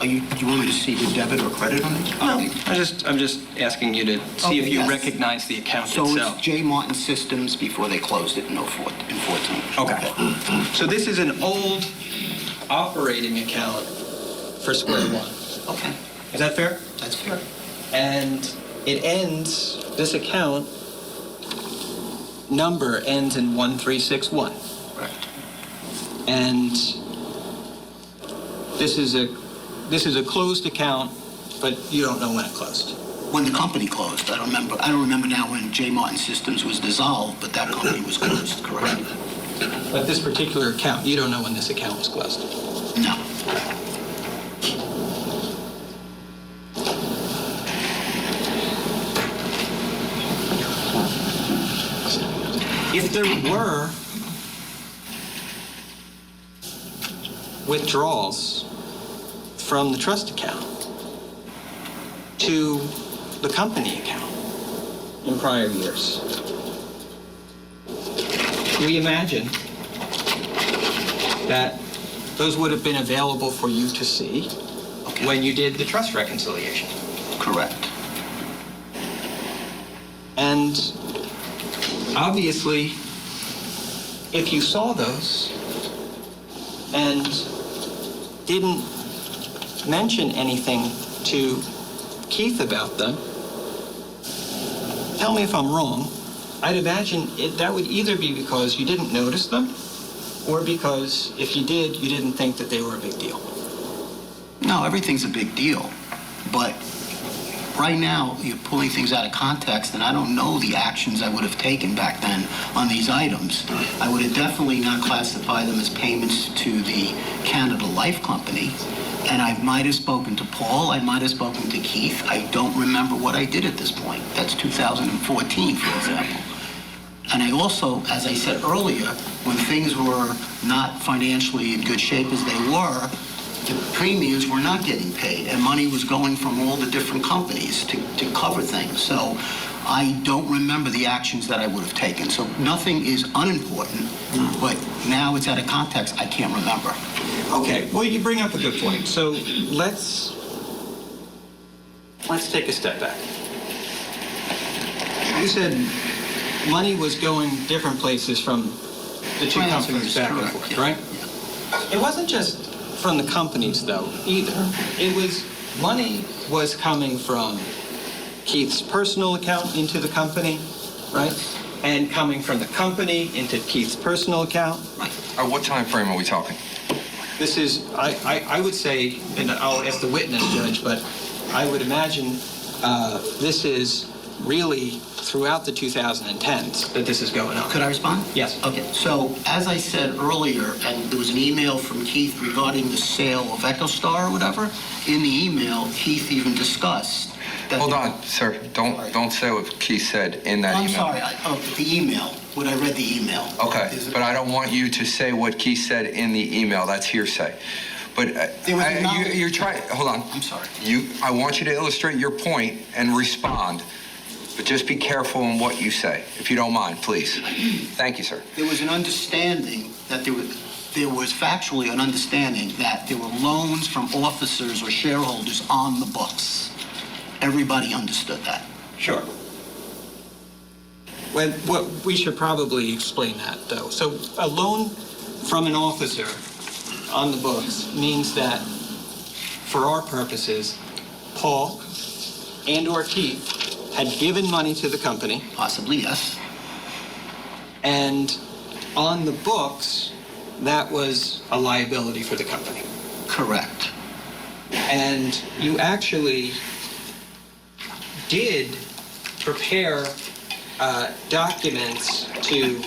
Do you want me to see the debit or credit on it? No, I'm just asking you to see if you yes. recognize the account so itself. It's J. Martin Systems before they closed it in 14. Okay. So this is an old operating account for Square One. Okay. Is that fair? That's fair. And it ends, this account number ends in 1361. Right. And this is a closed account, but you don't know when it closed. When the company closed, I don't remember now when J. Martin Systems was dissolved, but that company was closed, correct? But this particular account, you don't know when this account was closed? No. If there were withdrawals from the trust account to the company account in prior years, we imagine that those would have been available for you to see when you did the trust reconciliation. Correct. And obviously, if you saw those and didn't mention anything to Keith about them, tell me if I'm wrong, I'd imagine that would either be because you didn't notice them, or because if you did, you didn't think that they were a big deal. No, everything's a big deal, but right now, you're pulling things out of context, and I don't know the actions I would have taken back then on these items. I would have definitely not classified them as payments to the Canada Life Company, and I might have spoken to Paul, I might have spoken to Keith. I don't remember what I did at this point. That's 2014, for example. And I also, as I said earlier, when things were not financially in good shape as they were, the premiums were not getting paid, and money was going from all the different companies to cover things. So I don't remember the actions that I would have taken. So nothing is unimportant, but now it's out of context, I can't remember. Okay, well, you bring up a good point. So let's take a step back. You said money was going different places from the two companies back and forth, right? It wasn't just from the companies, though, either. It was, money was coming from Keith's personal account into the company, right? And coming from the company into Keith's personal account. Right. What time frame are we talking? This is, I would say, and I'll ask the witness, Judge, but I would imagine this is really throughout the 2010s that this is going on. Could I respond? Yes. Okay, so as I said earlier, and there was an email from Keith regarding the sale of EchoStar or whatever, in the email, Keith even discussed that... Hold on, sir. Don't say what Keith said in that email. I'm sorry, the email, when I read the email. Okay, but I don't want you to say what Keith said in the email. That's hearsay. But you're trying... Hold on. I'm sorry. I want you to illustrate your point and respond. But just be careful in what you say, if you don't mind, please. Thank you, sir. There was an understanding that there was factually an understanding that there were loans from officers or shareholders on the books. Everybody understood that. Sure. Well, we should probably explain that, though. So a loan from an officer on the books means that, for our purposes, Paul and or Keith had given money to the company. Possibly, yes. And on the books, that was a liability for the company. Correct. And you actually did prepare documents to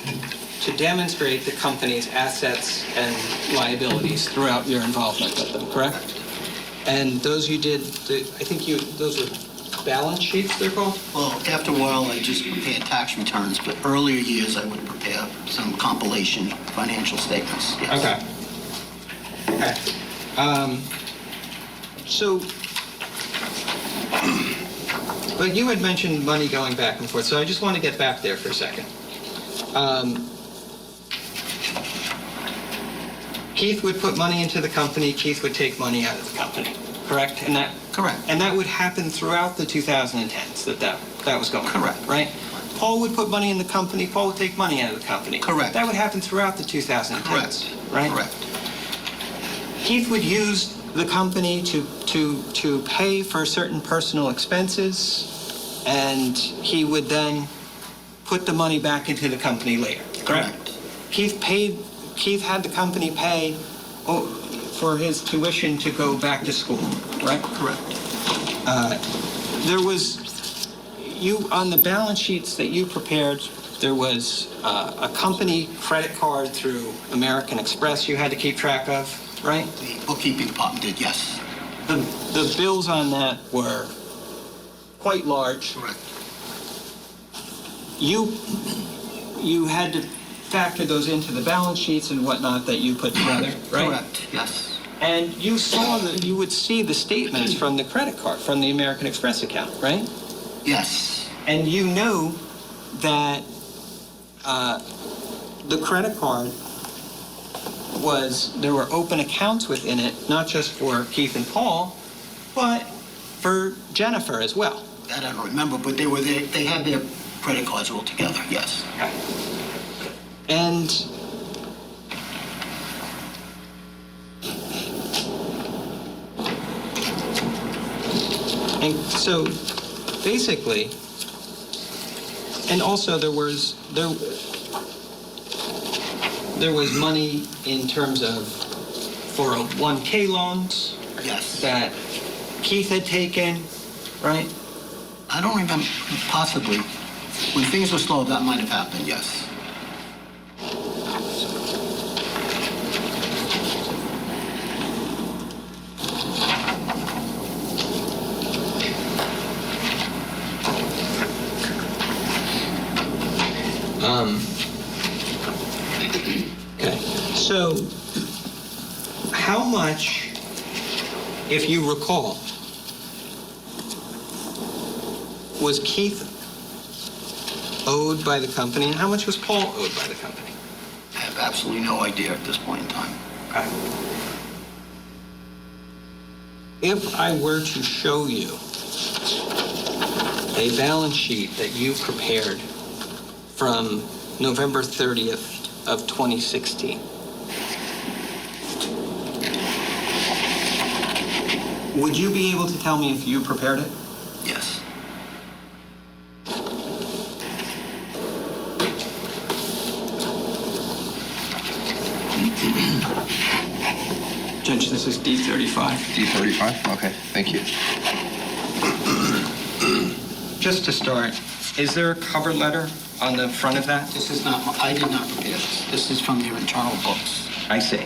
demonstrate the company's assets and liabilities throughout your involvement with them, correct? And those you did, I think those were balance sheets, they're called? Well, after a while, I just prepared tax returns, but earlier years, I would prepare some compilation financial statements. Yes. Okay. But you had mentioned money going back and forth, so I just want to get back there for a second. Keith would put money into the company, Keith would take money out of the company, correct? Correct. And that would happen throughout the 2010s, that was going on. Correct. Right? Paul would put money in the company, Paul would take money out of the company. Correct. That would happen throughout the 2010s. Correct. Right? Correct. Keith would use the company to pay for certain personal expenses, and he would then put the money back into the company later. Correct. Keith had the company pay for his tuition to go back to school, right? Correct. There was, on the balance sheets that you prepared, there was a company credit card through American Express you had to keep track of, right? The bookkeeping department did, yes. The bills on that were quite large. Correct. You had to factor those into the balance sheets and whatnot that you put together, right? Correct, yes. And you would see the statements from the credit card, from the American Express account, right? Yes. And you knew that the credit card there were open accounts within it, not just for Keith and Paul, but for Jennifer as well. That I don't remember, but they had their credit cards all together, yes. Okay. And so basically, and also there was money in terms of 401k loans. Yes. That Keith had taken, right? I don't remember, possibly. When things were slow, that might have happened, yes. Okay, so how much, if you recall, was Keith owed by the company, and how much was Paul owed by the company? I have absolutely no idea at this point in time. Okay. If I were to show you a balance sheet that you prepared from November 30th of 2016, would you be able to tell me if you prepared it? Yes. This is D35. D35? Okay, thank you. Just to start, is there a cover letter on the front of that? This is not, I did not prepare this. This is from their internal books. I see.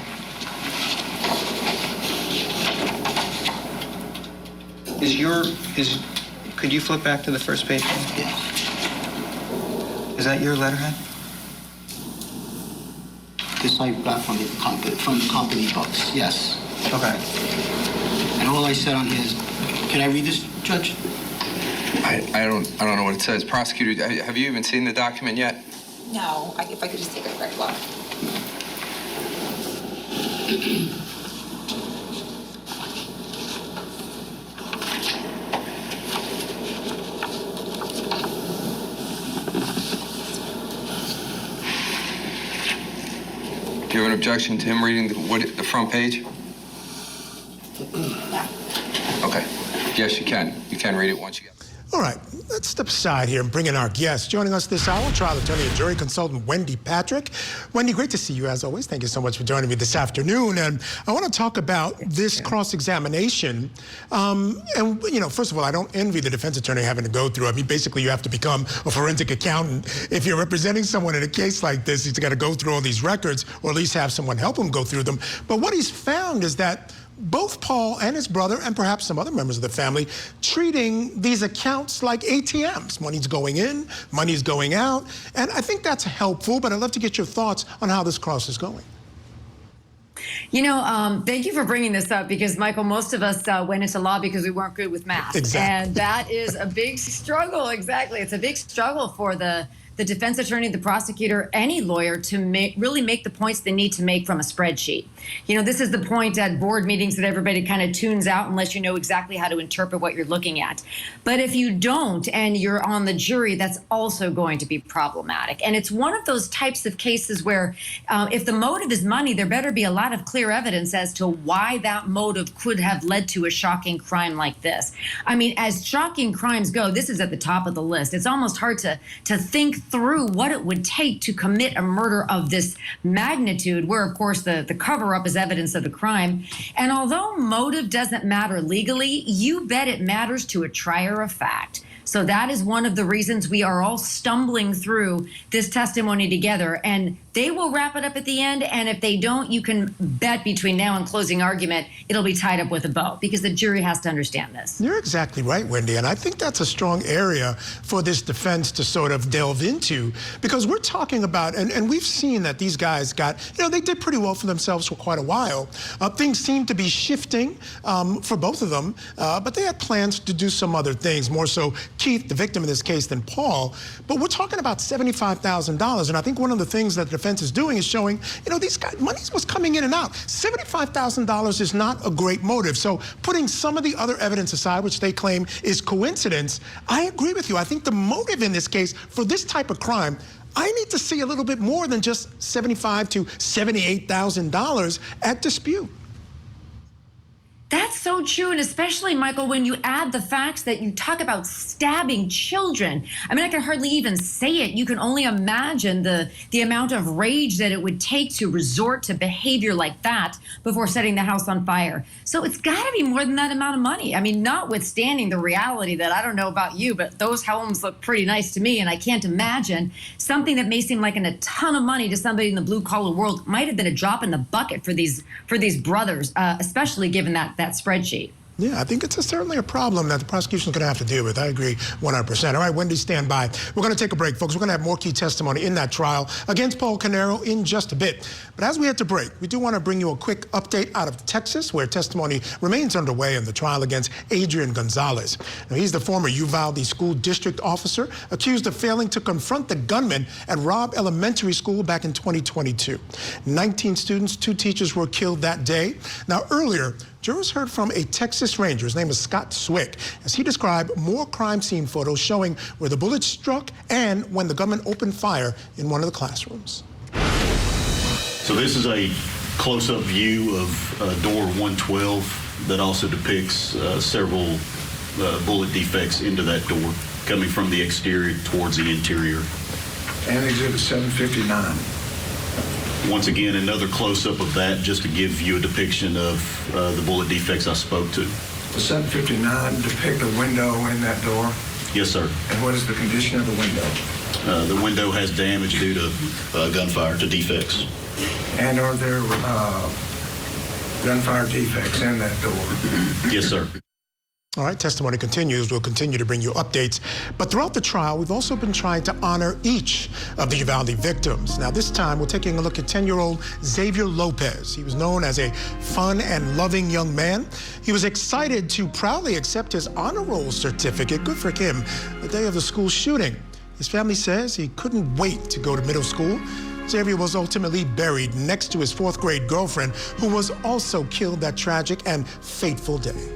Could you flip back to the first page? Yes. Is that your letterhead? This I got from the company books, yes. Okay. And all I said on here is, can I read this, Judge? I don't know what it says. Prosecutor, have you even seen the document yet? No, if I could just take a quick look. Do you have an objection to him reading the front page? No. Okay. Yes, you can. You can read it once you get it. All right, let's step aside here and bring in our guest. Joining us this hour, trial attorney and jury consultant Wendy Patrick. Wendy, great to see you as always. Thank you so much for joining me this afternoon. And I want to talk about this cross-examination. And, you know, first of all, I don't envy the defense attorney having to go through. I mean, basically, you have to become a forensic accountant. If you're representing someone in a case like this, he's got to go through all these records or at least have someone help him go through them. But what he's found is that both Paul and his brother, and perhaps some other members of the family, treating these accounts like ATMs. Money's going in, money's going out. And I think that's helpful, but I'd love to get your thoughts on how this cross is going. You know, thank you for bringing this up because, Michael, most of us went into law because we weren't good with math. Exactly. And that is a big struggle. Exactly. It's a big struggle for the defense attorney, the prosecutor, any lawyer to really make the points they need to make from a spreadsheet. You know, this is the point at board meetings that everybody kind of tunes out unless you know exactly how to interpret what you're looking at. But if you don't and you're on the jury, that's also going to be problematic. And it's one of those types of cases where if the motive is money, there better be a lot of clear evidence as to why that motive could have led to a shocking crime like this. I mean, as shocking crimes go, this is at the top of the list. It's almost hard to think through what it would take to commit a murder of this magnitude, where, of course, the cover-up is evidence of the crime. And although motive doesn't matter legally, you bet it matters to a trier of fact. So that is one of the reasons we are all stumbling through this testimony together. And they will wrap it up at the end. And if they don't, you can bet between now and closing argument, it'll be tied up with a bow because the jury has to understand this. You're exactly right, Wendy. And I think that's a strong area for this defense to sort of delve into, because we're talking about, and we've seen that these guys got, you know, they did pretty well for themselves for quite a while. Things seem to be shifting for both of them, but they had plans to do some other things, more so Keith, the victim in this case, than Paul. But we're talking about $75,000. And I think one of the things that the defense is doing is showing, you know, these guys, money was coming in and out. $75,000 is not a great motive. So putting some of the other evidence aside, which they claim is coincidence, I agree with you. I think the motive in this case for this type of crime, I need to see a little bit more than just $75,000 to $78,000 at dispute. That's so true, and especially, Michael, when you add the facts that you talk about stabbing children. I mean, I can hardly even say it. You can only imagine the amount of rage that it would take to resort to behavior like that before setting the house on fire. So it's got to be more than that amount of money. I mean, notwithstanding the reality that I don't know about you, but those homes look pretty nice to me, and I can't imagine something that may seem like a ton of money to somebody in the blue-collar world might have been a drop in the bucket for these brothers, especially given that spreadsheet. Yeah, I think it's certainly a problem that the prosecution is going to have to deal with. I agree 100%. All right, Wendy, stand by. We're going to take a break, folks. We're going to have more key testimony in that trial against Paul Caneiro in just a bit. But as we head to break, we do want to bring you a quick update out of Texas, where testimony remains underway in the trial against Adrian Gonzalez. Now, he's the former Uvalde school district officer accused of failing to confront the gunman at Robb Elementary School back in 2022. 19 students, 2 teachers were killed that day. Now, earlier, jurors heard from a Texas Ranger, his name is Scott Swick, as he described more crime scene photos showing where the bullets struck and when the gunman opened fire in one of the classrooms. So this is a close-up view of door 112 that also depicts several bullet defects into that door coming from the exterior towards the interior. And exhibit 759. Once again, another close-up of that just to give you a depiction of the bullet defects I spoke to. Does 759 depict a window in that door? Yes, sir. And what is the condition of the window? The window has damage due to gunfire, to defects. And are there gunfire defects in that door? Yes, sir. All right, testimony continues. We'll continue to bring you updates. But throughout the trial, we've also been trying to honor each of the Uvalde victims. Now, this time, we're taking a look at 10-year-old Xavier Lopez. He was known as a fun and loving young man. He was excited to proudly accept his honor roll certificate, good for him, the day of the school shooting. His family says he couldn't wait to go to middle school. Xavier was ultimately buried next to his fourth-grade girlfriend, who was also killed that tragic and fateful day.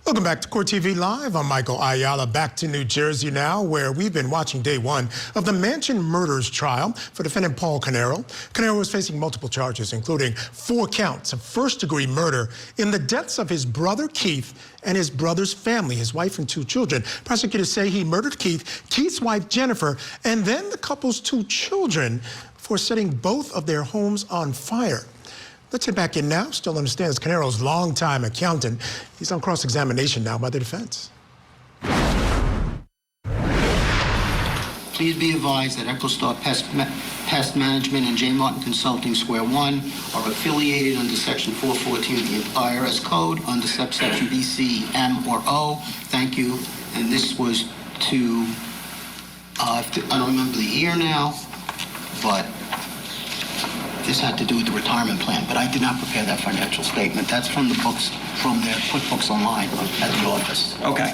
Welcome back to Court TV Live. I'm Michael Ayala, back to New Jersey now, where we've been watching day one of the Mansion murders trial for defendant Paul Caneiro. Caneiro was facing multiple charges, including 4 counts of first-degree murder in the deaths of his brother Keith and his brother's family, his wife and 2 children. Prosecutors say he murdered Keith, Keith's wife Jennifer, and then the couple's 2 children for setting both of their homes on fire. Let's head back in now. Still understands Caneiro's longtime accountant. He's on cross-examination now by the defense. Please be advised that EchoStar Pest Management and J. Martin Consulting Square One are affiliated under Section 414 of the IRS Code under subsection BC, M, or O. Thank you. And this was to, I don't remember the year now, but this had to do with the retirement plan, but I did not prepare that financial statement. That's from the books, from their QuickBooks Online at the office. Okay.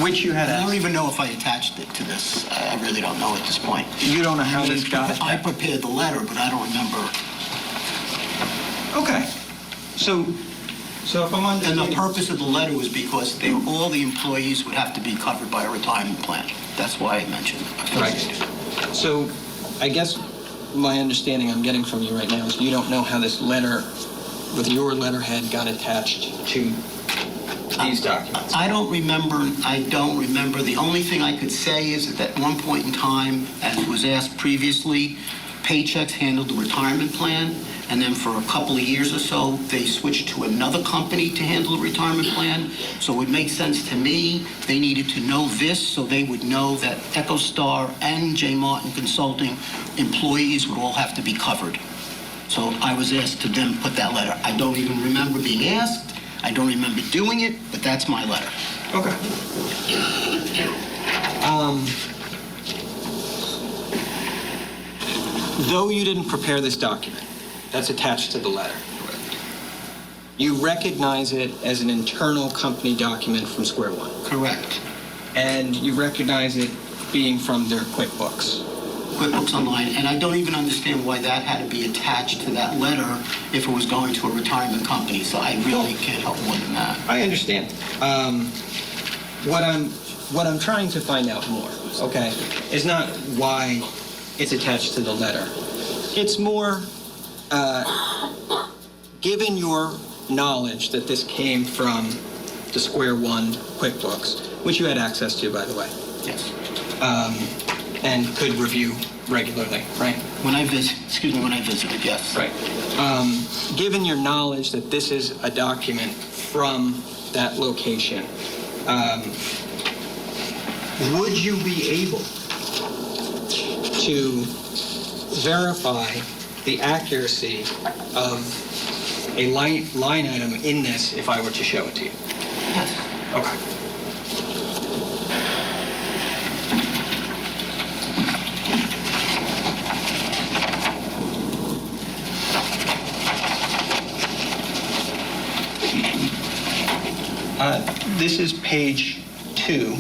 Which you had. I don't even know if I attached it to this. I really don't know at this point. You don't know how this got attached? I prepared the letter, but I don't remember. Okay. So if I'm understanding. And the purpose of the letter was because all the employees would have to be covered by a retirement plan. That's why I mentioned affiliated. Right. So I guess my understanding I'm getting from you right now is you don't know how this letter with your letterhead got attached to these documents. I don't remember. The only thing I could say is that at one point in time, as was asked previously, Paychex handled the retirement plan, and then for a couple of years or so, they switched to another company to handle the retirement plan. So it makes sense to me. They needed to know this so they would know that EchoStar and J. Martin Consulting employees would all have to be covered. So I was asked to then put that letter. I don't even remember being asked. I don't remember doing it, but that's my letter. Okay. Though you didn't prepare this document that's attached to the letter, you recognize it as an internal company document from Square One. Correct. And you recognize it being from their QuickBooks. QuickBooks Online, and I don't even understand why that had to be attached to that letter if it was going to a retirement company, so I really can't help more than that. I understand. What I'm trying to find out more, okay, is not why it's attached to the letter. It's more, given your knowledge that this came from the Square One QuickBooks, which you had access to, by the way. Yes. And could review regularly, right? When I visited, yes. Right. Given your knowledge that this is a document from that location, would you be able to verify the accuracy of a line item in this if I were to show it to you? Yes. Okay. This is page 2,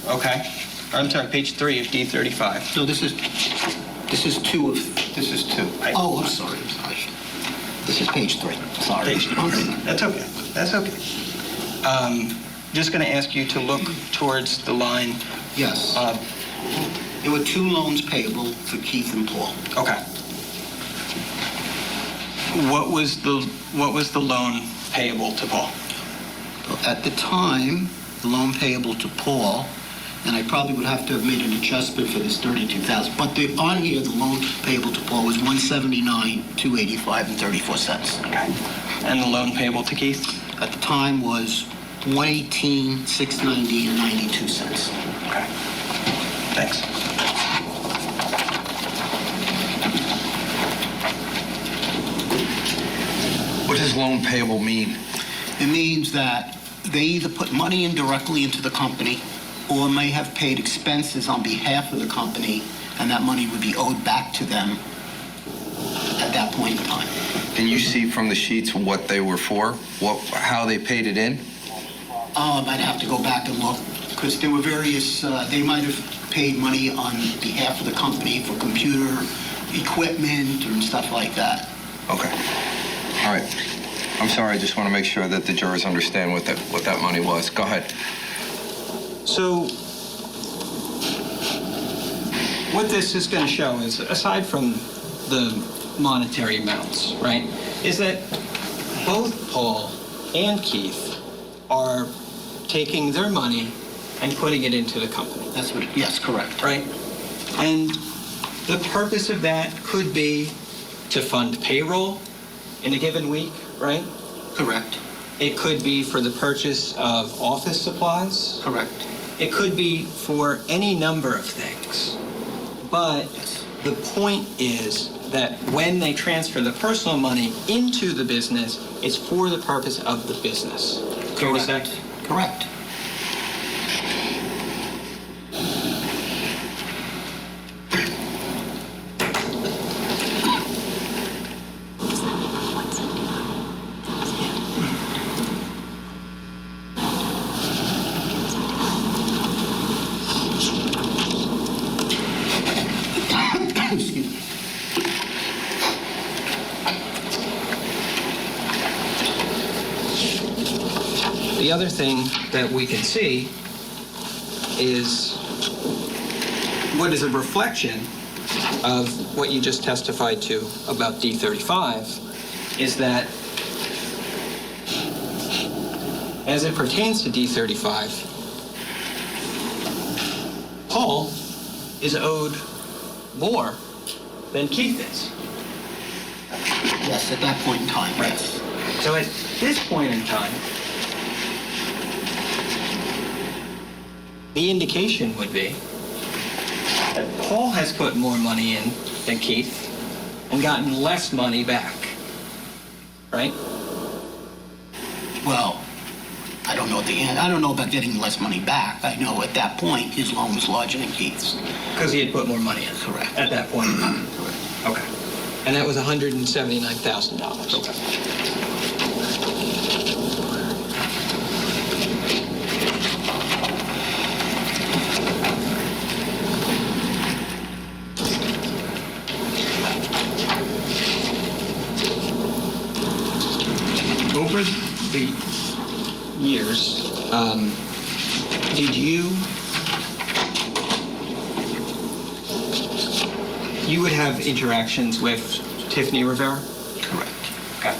okay? I'm sorry, page 3 of D35. No, this is 2 of, this is 2. Oh, I'm sorry. This is page 3. Sorry. Page 3. That's okay. That's okay. Just going to ask you to look towards the line Yes. There were 2 loans payable for Keith and Paul. Okay. What was the loan payable to Paul? At the time, the loan payable to Paul, and I probably would have to have made an adjustment for this $32,000, but on here, the loan payable to Paul was $179,285 and 34 cents. Okay. And the loan payable to Keith? At the time was $118,690 and 92 cents. Okay. Thanks. What does loan payable mean? It means that they either put money in directly into the company or may have paid expenses on behalf of the company, and that money would be owed back to them at that point in time. Can you see from the sheets what they were for? How they paid it in? I'd have to go back and look, because there were various, they might have paid money on behalf of the company for computer equipment and stuff like that. Okay. All right. I'm sorry, I just want to make sure that the jurors understand what that money was. Go ahead. So, what this is going to show is, aside from the monetary amounts, right, is that both Paul and Keith are taking their money and putting it into the company. That's what, yes, correct. Right? And the purpose of that could be to fund payroll in a given week, right? Correct. It could be for the purchase of office supplies. Correct. It could be for any number of things. But the point is that when they transfer the personal money into the business, it's for the purpose of the business. Correct. Correct. The other thing that we can see is what is a reflection of what you just testified to about D35 is that as it pertains to D35, Paul is owed more than Keith is. Yes, at that point in time, right. Yes. So at this point in time, the indication would be that Paul has put more money in than Keith and gotten less money back, right? Well, I don't know at the end. I don't know about getting less money back. I know at that point his loan was larger than Keith's. Because he had put more money in. Correct. At that point in time. Correct. Okay. And that was $179,000. Okay. Over the years, did you would have interactions with Tiffany Rivera? Correct. Okay.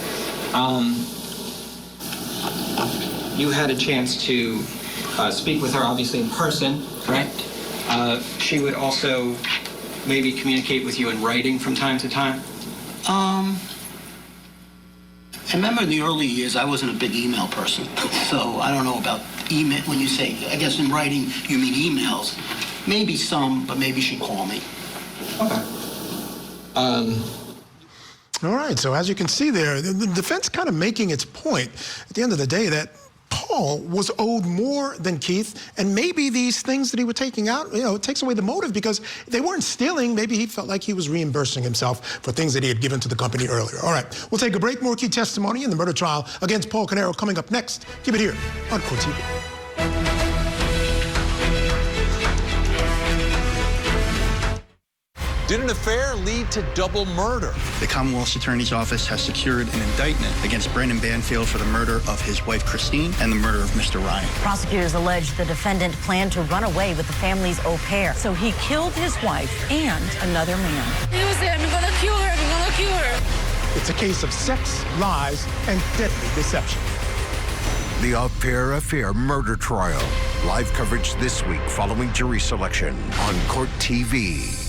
You had a chance to speak with her, obviously, in person, right? She would also maybe communicate with you in writing from time to time? I remember in the early years, I wasn't a big email person, so I don't know about email. When you say, I guess in writing, you mean emails. Maybe some, but maybe she'd call me. Okay. All right, so as you can see there, the defense kind of making its point at the end of the day that Paul was owed more than Keith, and maybe these things that he was taking out, it takes away the motive because they weren't stealing. Maybe he felt like he was reimbursing himself for things that he had given to the company earlier. All right, we'll take a break. More key testimony in the murder trial against Paul Caneiro coming up next. Keep it here on Court TV. Did an affair lead to double murder? The Commonwealth's Attorney's Office has secured an indictment against Brandon Banfield for the murder of his wife, Christine, and the murder of Mr. Ryan. Prosecutors allege the defendant planned to run away with the family's au pair, so he killed his wife and another man. He was there, I'm gonna kill her, I'm gonna kill her. It's a case of sex, lies, and deadly deception. The Au Pair Affair murder trial. Live coverage this week following jury selection on Court TV.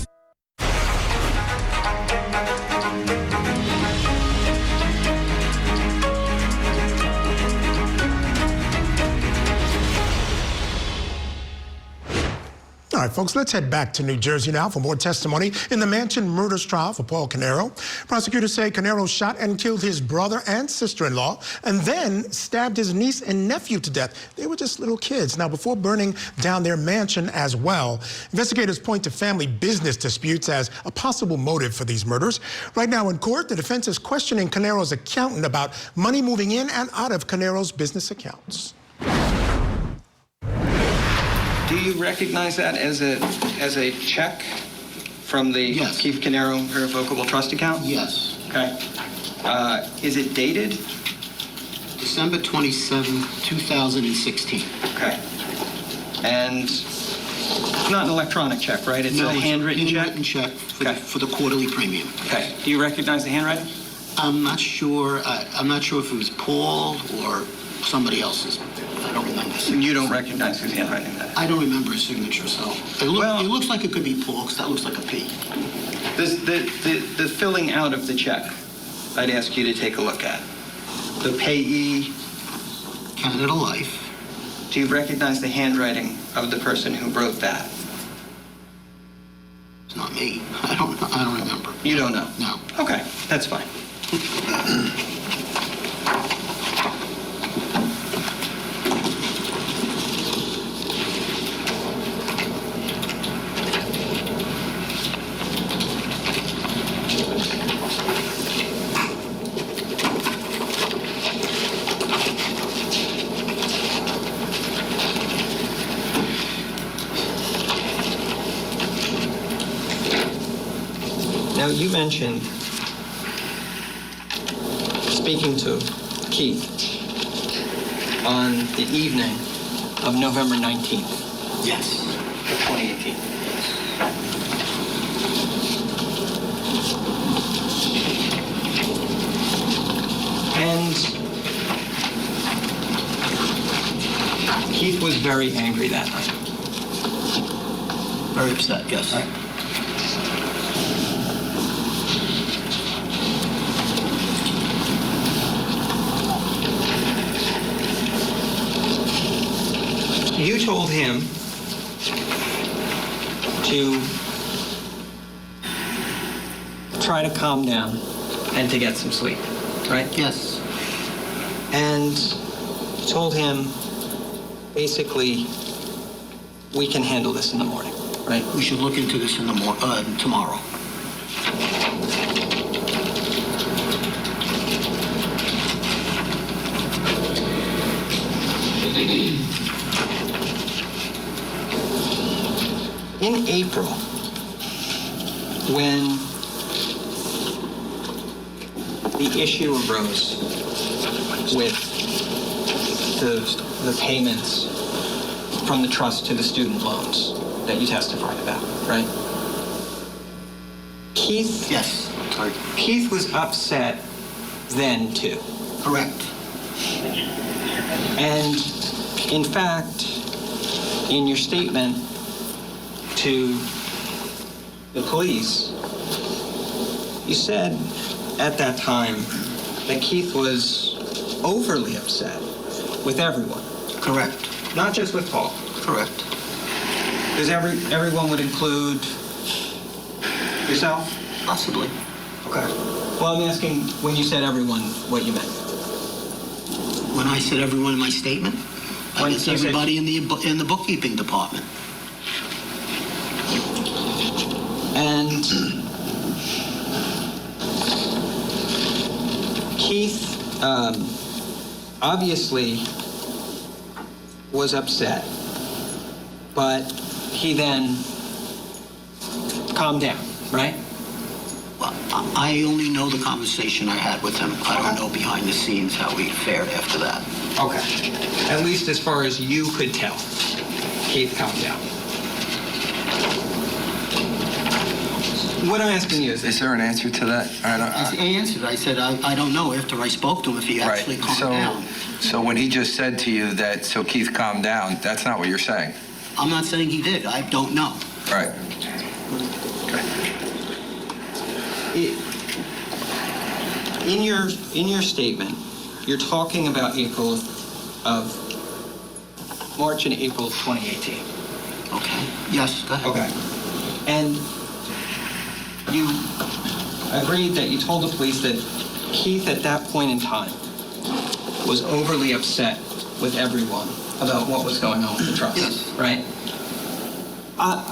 All right, folks, let's head back to New Jersey now for more testimony in the Mansion murders trial for Paul Caneiro. Prosecutors say Caneiro shot and killed his brother and sister-in-law and then stabbed his niece and nephew to death. They were just little kids. Now, before burning down their mansion as well, investigators point to family business disputes as a possible motive for these murders. Right now in court, the defense is questioning Caneiro's accountant about money moving in and out of Caneiro's business accounts. Do you recognize that as a check from the Keith Caneiro irrevocable trust account? Yes. Okay. Is it dated? December 27, 2016. Okay. And it's not an electronic check, right? It's a handwritten check? Handwritten check for the quarterly premium. Okay. Do you recognize the handwriting? I'm not sure. I'm not sure if it was Paul or somebody else's. I don't remember. You don't recognize who's handwriting that? I don't remember his signature, so. It looks like it could be Paul, because that looks like a P. The filling out of the check, I'd ask you to take a look at. The payee. Canada Life. Do you recognize the handwriting of the person who wrote that? It's not me. I don't remember. You don't know? No. Okay, that's fine. Now, you mentioned speaking to Keith on the evening of November 19th. Yes. Of 2018. And Keith was very angry that night. Very upset, yes. Right. You told him to try to calm down and to get some sleep, right? Yes. And told him, basically, we can handle this in the morning, right? We should look into this in the tomorrow. In April, when the issue arose with the payments from the trust to the student loans that you testified about, right? Keith? Yes. Sorry. Keith was upset then, too. Correct. And, in fact, in your statement to the police, you said at that time that Keith was overly upset with everyone. Correct. Not just with Paul. Correct. Because everyone would include yourself? Possibly. Okay. Well, I'm asking, when you said everyone, what you meant. When I said everyone in my statement, I guess everybody in the bookkeeping department. And Keith obviously was upset, but he then calmed down, right? Well, I only know the conversation I had with him. I don't know behind the scenes how we fared after that. Okay. At least as far as you could tell. Keith, calm down. What I'm asking you Is there an answer to that? I answered. I said, I don't know after I spoke to him if he actually calmed down. So when he just said to you that, so Keith calmed down, that's not what you're saying? I'm not saying he did. I don't know. Right. In your statement, you're talking about March and April of 2018. Okay. Yes, go ahead. Okay. And you agreed that you told the police that Keith at that point in time was overly upset with everyone about what was going on with the trust, yes. Right?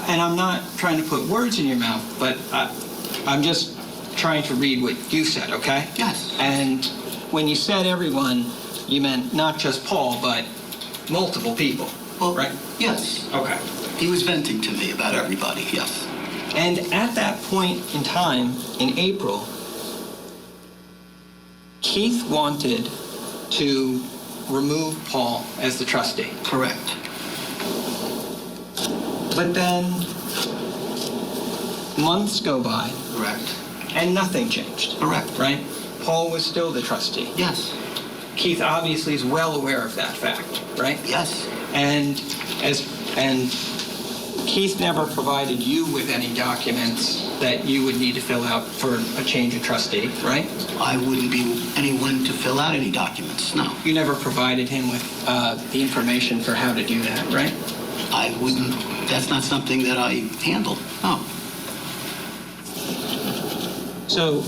And I'm not trying to put words in your mouth, but I'm just trying to read what you said, okay? Yes. And when you said everyone, you meant not just Paul, but multiple people, right? Yes. Okay. He was venting to me about everybody, yes. And at that point in time, in April, Keith wanted to remove Paul as the trustee. Correct. But then months go by. Correct. And nothing changed. Correct. Right? Paul was still the trustee. Yes. Keith obviously is well aware of that fact, right? Yes. And Keith never provided you with any documents that you would need to fill out for a change of trustee, right? I wouldn't be anyone to fill out any documents, no. You never provided him with the information for how to do that, right? I wouldn't. That's not something that I handle, no. So,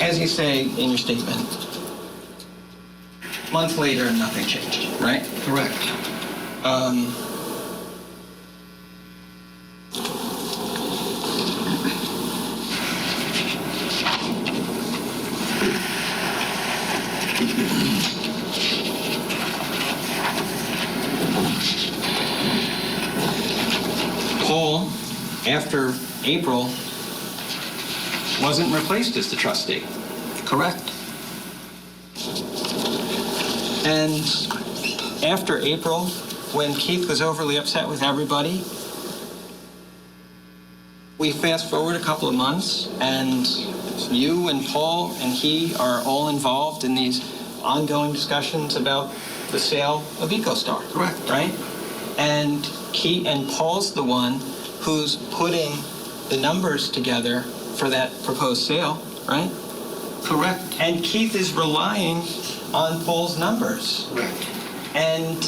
as you say in your statement, a month later, nothing changed, right? Correct. Paul, after April, wasn't replaced as the trustee. Correct. And after April, when Keith was overly upset with everybody, we fast forward a couple of months, and you and Paul and he are all involved in these ongoing discussions about the sale of EcoStar. Correct. Right? And Paul's the one who's putting the numbers together for that proposed sale, right? Correct. And Keith is relying on Paul's numbers. Correct. And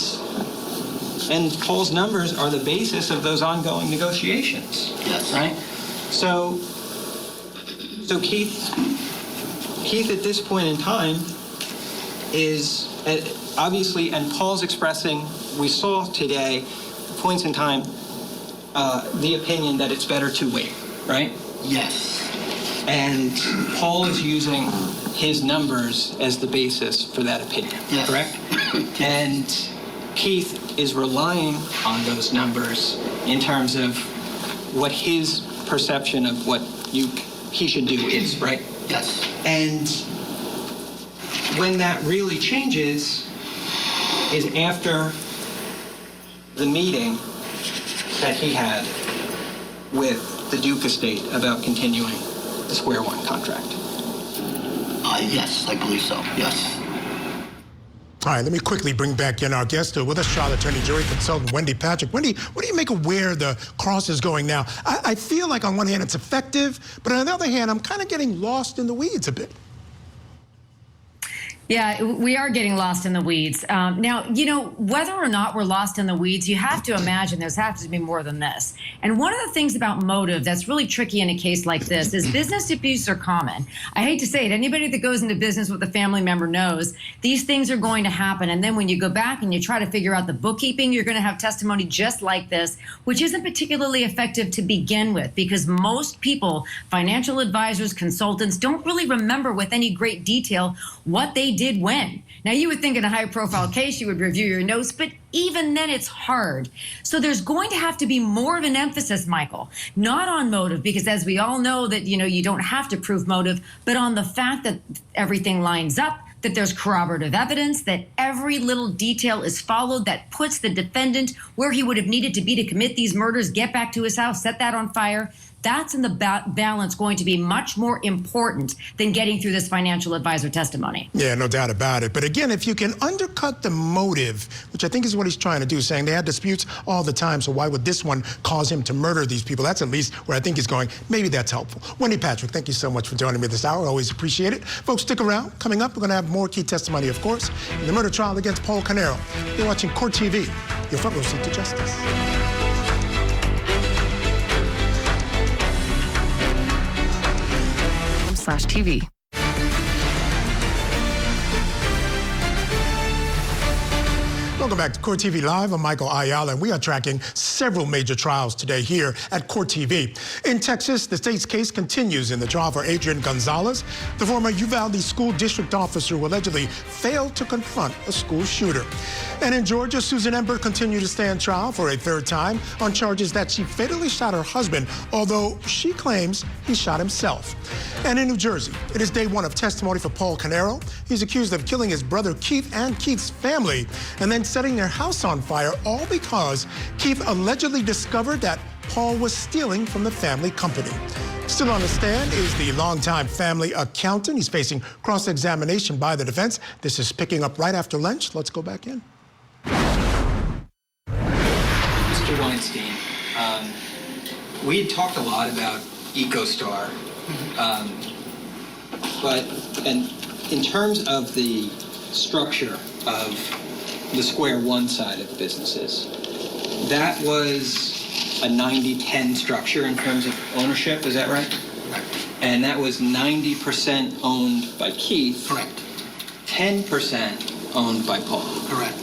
Paul's numbers are the basis of those ongoing negotiations. Yes. Right? So Keith at this point in time is obviously, and Paul's expressing, we saw today, points in time, the opinion that it's better to wait, right? Yes. And Paul is using his numbers as the basis for that opinion, yes. Correct? And Keith is relying on those numbers in terms of what his perception of what he should do is, right? Yes. And when that really changes is after the meeting that he had with the Duke estate about continuing the Square One contract. Yes, I believe so, yes. All right, let me quickly bring back in our guest with us, trial attorney, jury consultant Wendy Patrick. Wendy, what do you make of where the cross is going now? I feel like on one hand it's effective, but on the other hand, I'm kind of getting lost in the weeds a bit. Yeah, we are getting lost in the weeds. Now, you know, whether or not we're lost in the weeds, you have to imagine there's has to be more than this. And one of the things about motive that's really tricky in a case like this is business disputes are common. I hate to say it, anybody that goes into business with a family member knows these things are going to happen. And then when you go back and you try to figure out the bookkeeping, you're going to have testimony just like this, which isn't particularly effective to begin with because most people, financial advisors, consultants, don't really remember with any great detail what they did win. Now, you would think in a high-profile case you would review your notes, but even then it's hard. So there's going to have to be more of an emphasis, Michael, not on motive, because as we all know that, you don't have to prove motive, but on the fact that everything lines up, that there's corroborative evidence, that every little detail is followed, that puts the defendant where he would have needed to be to commit these murders, get back to his house, set that on fire. That's in the balance going to be much more important than getting through this financial advisor testimony. Yeah, no doubt about it. But again, if you can undercut the motive, which I think is what he's trying to do, saying they had disputes all the time, so why would this one cause him to murder these people? That's at least where I think he's going. Maybe that's helpful. Wendy Patrick, thank you so much for joining me this hour. Always appreciate it. Folks, stick around. Coming up, we're going to have more key testimony, of course, in the murder trial against Paul Caneiro. You're watching Court TV, your front row seat to justice. /TV. Welcome back to Court TV Live. I'm Michael Ayala, and we are tracking several major trials today here at Court TV. In Texas, the state's case continues in the trial for Adrian Gonzalez, the former Uvalde school district officer who allegedly failed to confront a school shooter. And in Georgia, Susan Ember continued to stand trial for a third time on charges that she fatally shot her husband, although she claims he shot himself. And in New Jersey, it is day one of testimony for Paul Caneiro. He's accused of killing his brother Keith and Keith's family, and then setting their house on fire, all because Keith allegedly discovered that Paul was stealing from the family company. Still on the stand is the longtime family accountant. He's facing cross-examination by the defense. This is picking up right after lunch. Let's go back in. Mr. Weinstein, we had talked a lot about EcoStar, and in terms of the structure of the square one side of businesses, that was a 90-10 structure in terms of ownership, is that right? Correct. And that was 90% owned by Keith. Correct. 10% owned by Paul. Correct.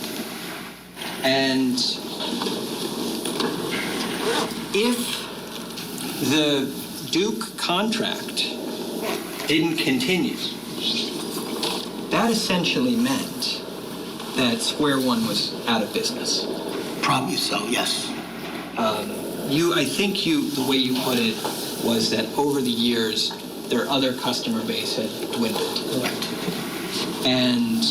And if the Duke contract didn't continue, that essentially meant that Square One was out of business. Probably so, yes. I think the way you put it was that over the years, their other customer base had dwindled. Correct. And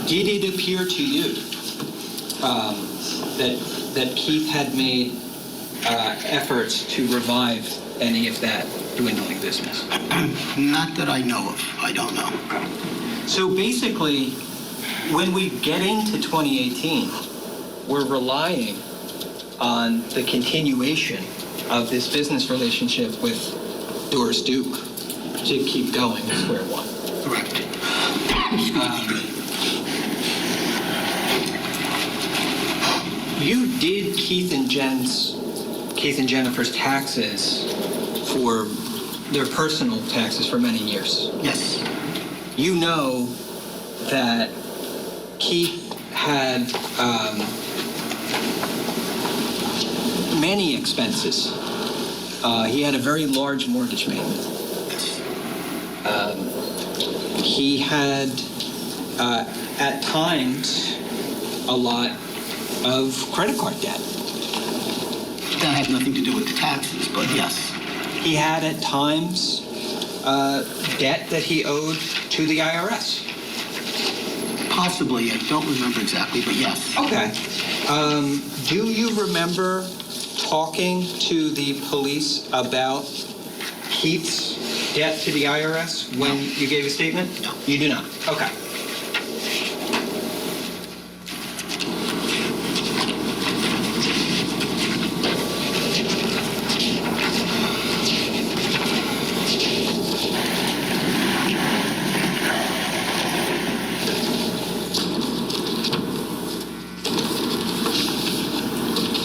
did it appear to you that Keith had made efforts to revive any of that dwindling business? Not that I know of. I don't know. So basically, when we get into 2018, we're relying on the continuation of this business relationship with Doris Duke to keep going at Square One. Correct. You did Keith and Jennifer's taxes for their personal taxes for many years. Yes. You know that Keith had many expenses. He had a very large mortgage payment. He had, at times, a lot of credit card debt. That had nothing to do with the taxes, but yes. He had, at times, debt that he owed to the IRS. Possibly. I don't remember exactly, but yes. Okay. Do you remember talking to the police about Keith's debt to the IRS when you gave a statement? No. You do not? Okay.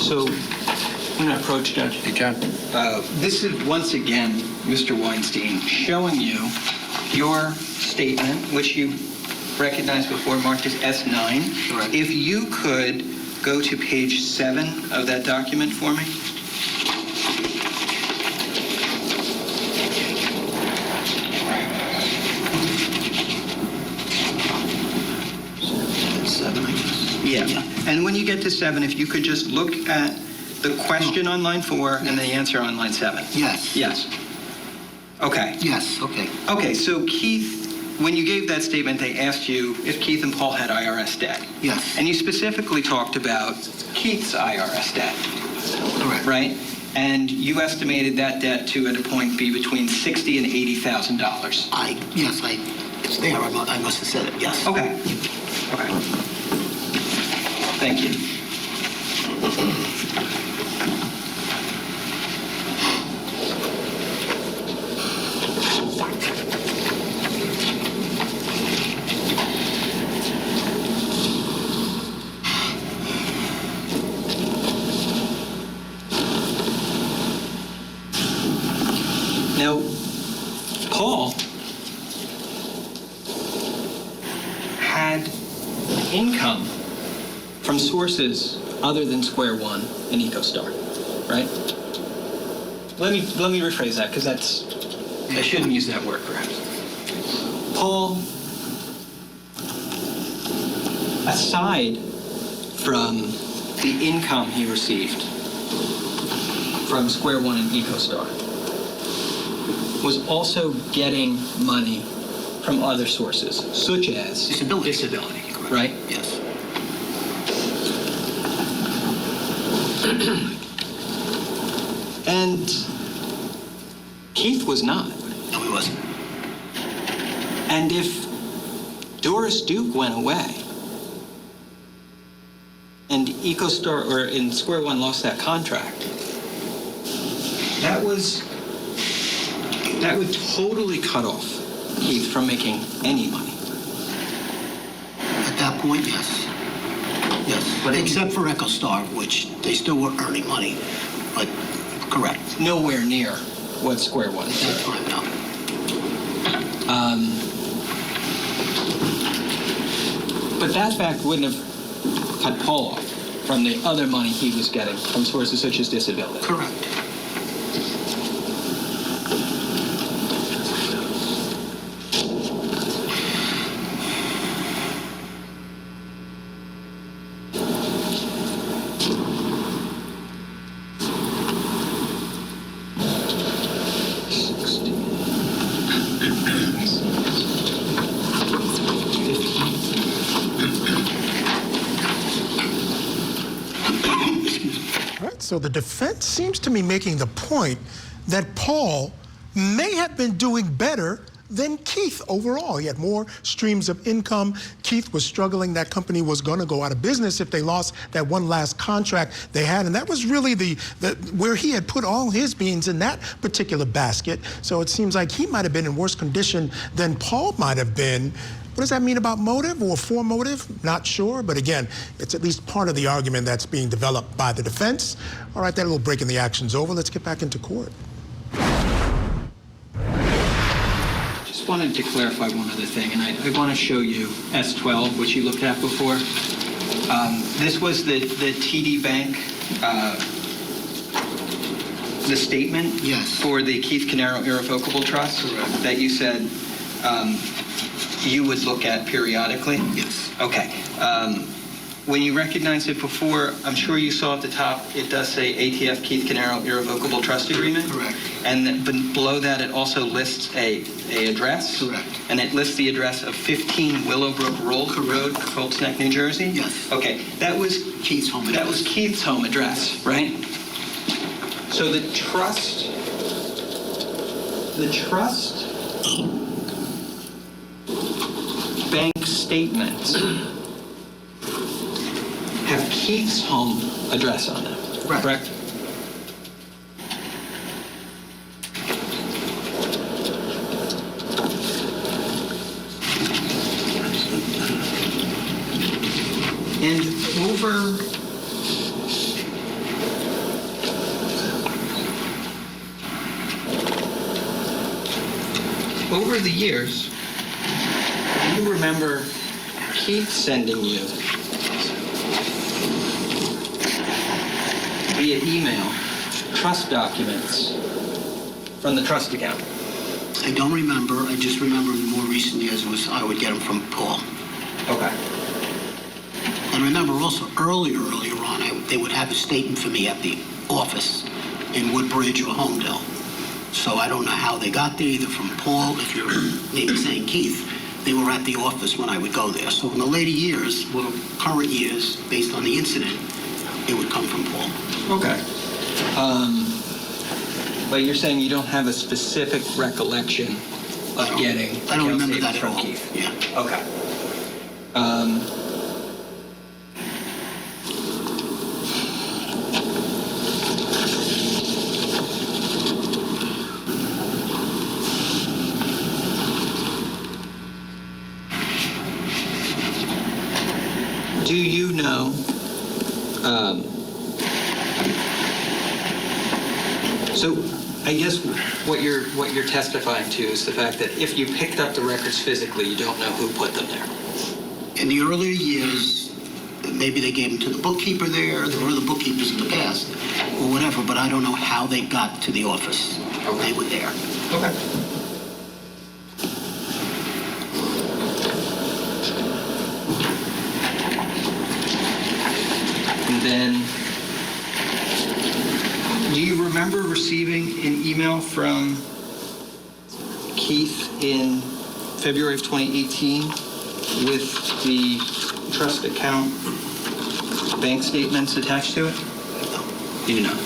So, I'm going to approach Judge. You can. This is, once again, Mr. Weinstein, showing you your statement, which you recognized before, marked as S9. Correct. If you could go to page 7 of that document for me. And when you get to 7, if you could just look at the question on line 4 and the answer on line 7. Yes. Yes. Okay. Yes, okay. Okay, so Keith, when you gave that statement, they asked you if Keith and Paul had IRS debt. Yes. And you specifically talked about Keith's IRS debt. Correct. Right? And you estimated that debt to, at a point, be between $60,000 and $80,000. Yes, it's there. I must have said it, yes. Okay. Okay. Thank you. Now, Paul had income from sources other than Square One and EcoStar, right? Let me rephrase that, because I shouldn't use that word perhaps. Paul, aside from the income he received from Square One and EcoStar, was also getting money from other sources, such as disability, right? Yes. And Keith was not. No, he wasn't. And if Doris Duke went away and EcoStar and Square One lost that contract, that would totally cut off Keith from making any money. At that point, yes. Yes, but except for EcoStar, which they still were earning money, but correct. Nowhere near what Square One did. That's fine, no. But that fact wouldn't have cut Paul off from the other money he was getting from sources such as disability. Correct. So the defense seems to be making the point that Paul may have been doing better than Keith overall. He had more streams of income. Keith was struggling. That company was going to go out of business if they lost that one last contract they had. And that was really the where he had put all his beans in that particular basket. So it seems like he might have been in worse condition than Paul might have been. What does that mean about motive or for motive? Not sure, but again, it's at least part of the argument that's being developed by the defense. All right, that little break in the action's over. Let's get back into court. Just wanted to clarify one other thing, and I want to show you S12, which you looked at before. This was the TD Bank, the statement for the Keith Caneiro Irrevocable Trust that you said you would look at periodically? Yes. Okay. When you recognized it before, I'm sure you saw at the top, it does say ATF Keith Caneiro Irrevocable Trust Agreement. Correct. And below that, it also lists a address. Correct. And it lists the address of 15 Willowbrook Road, Colts Neck, New Jersey. Yes. Okay. That was Keith's home address. That was Keith's home address, right? So the trust bank statements have Keith's home address on them, correct? And over the years, you remember Keith sending you via email trust documents from the trust account. I don't remember. I just remember in the more recent years I would get them from Paul. Okay. And remember also earlier on, they would have a statement for me at the office in Woodbridge or Homedale. So I don't know how they got there, either from Paul, if you're maybe saying Keith. They were at the office when I would go there. So in the later years, well, current years, based on the incident, it would come from Paul. Okay. But you're saying you don't have a specific recollection of getting I don't remember account that at statements from all. Keith? Yeah. Okay. Do you know, so I guess what you're testifying to is the fact that if you picked up the records physically, you don't know who put them there. In the earlier years, maybe they gave them to the bookkeeper there were other bookkeepers in the past, or whatever, but I don't know how they got to the office. They were there. Okay. And then, do you remember receiving an email from Keith in February of 2018 with the trust account bank statements attached to it? You do not.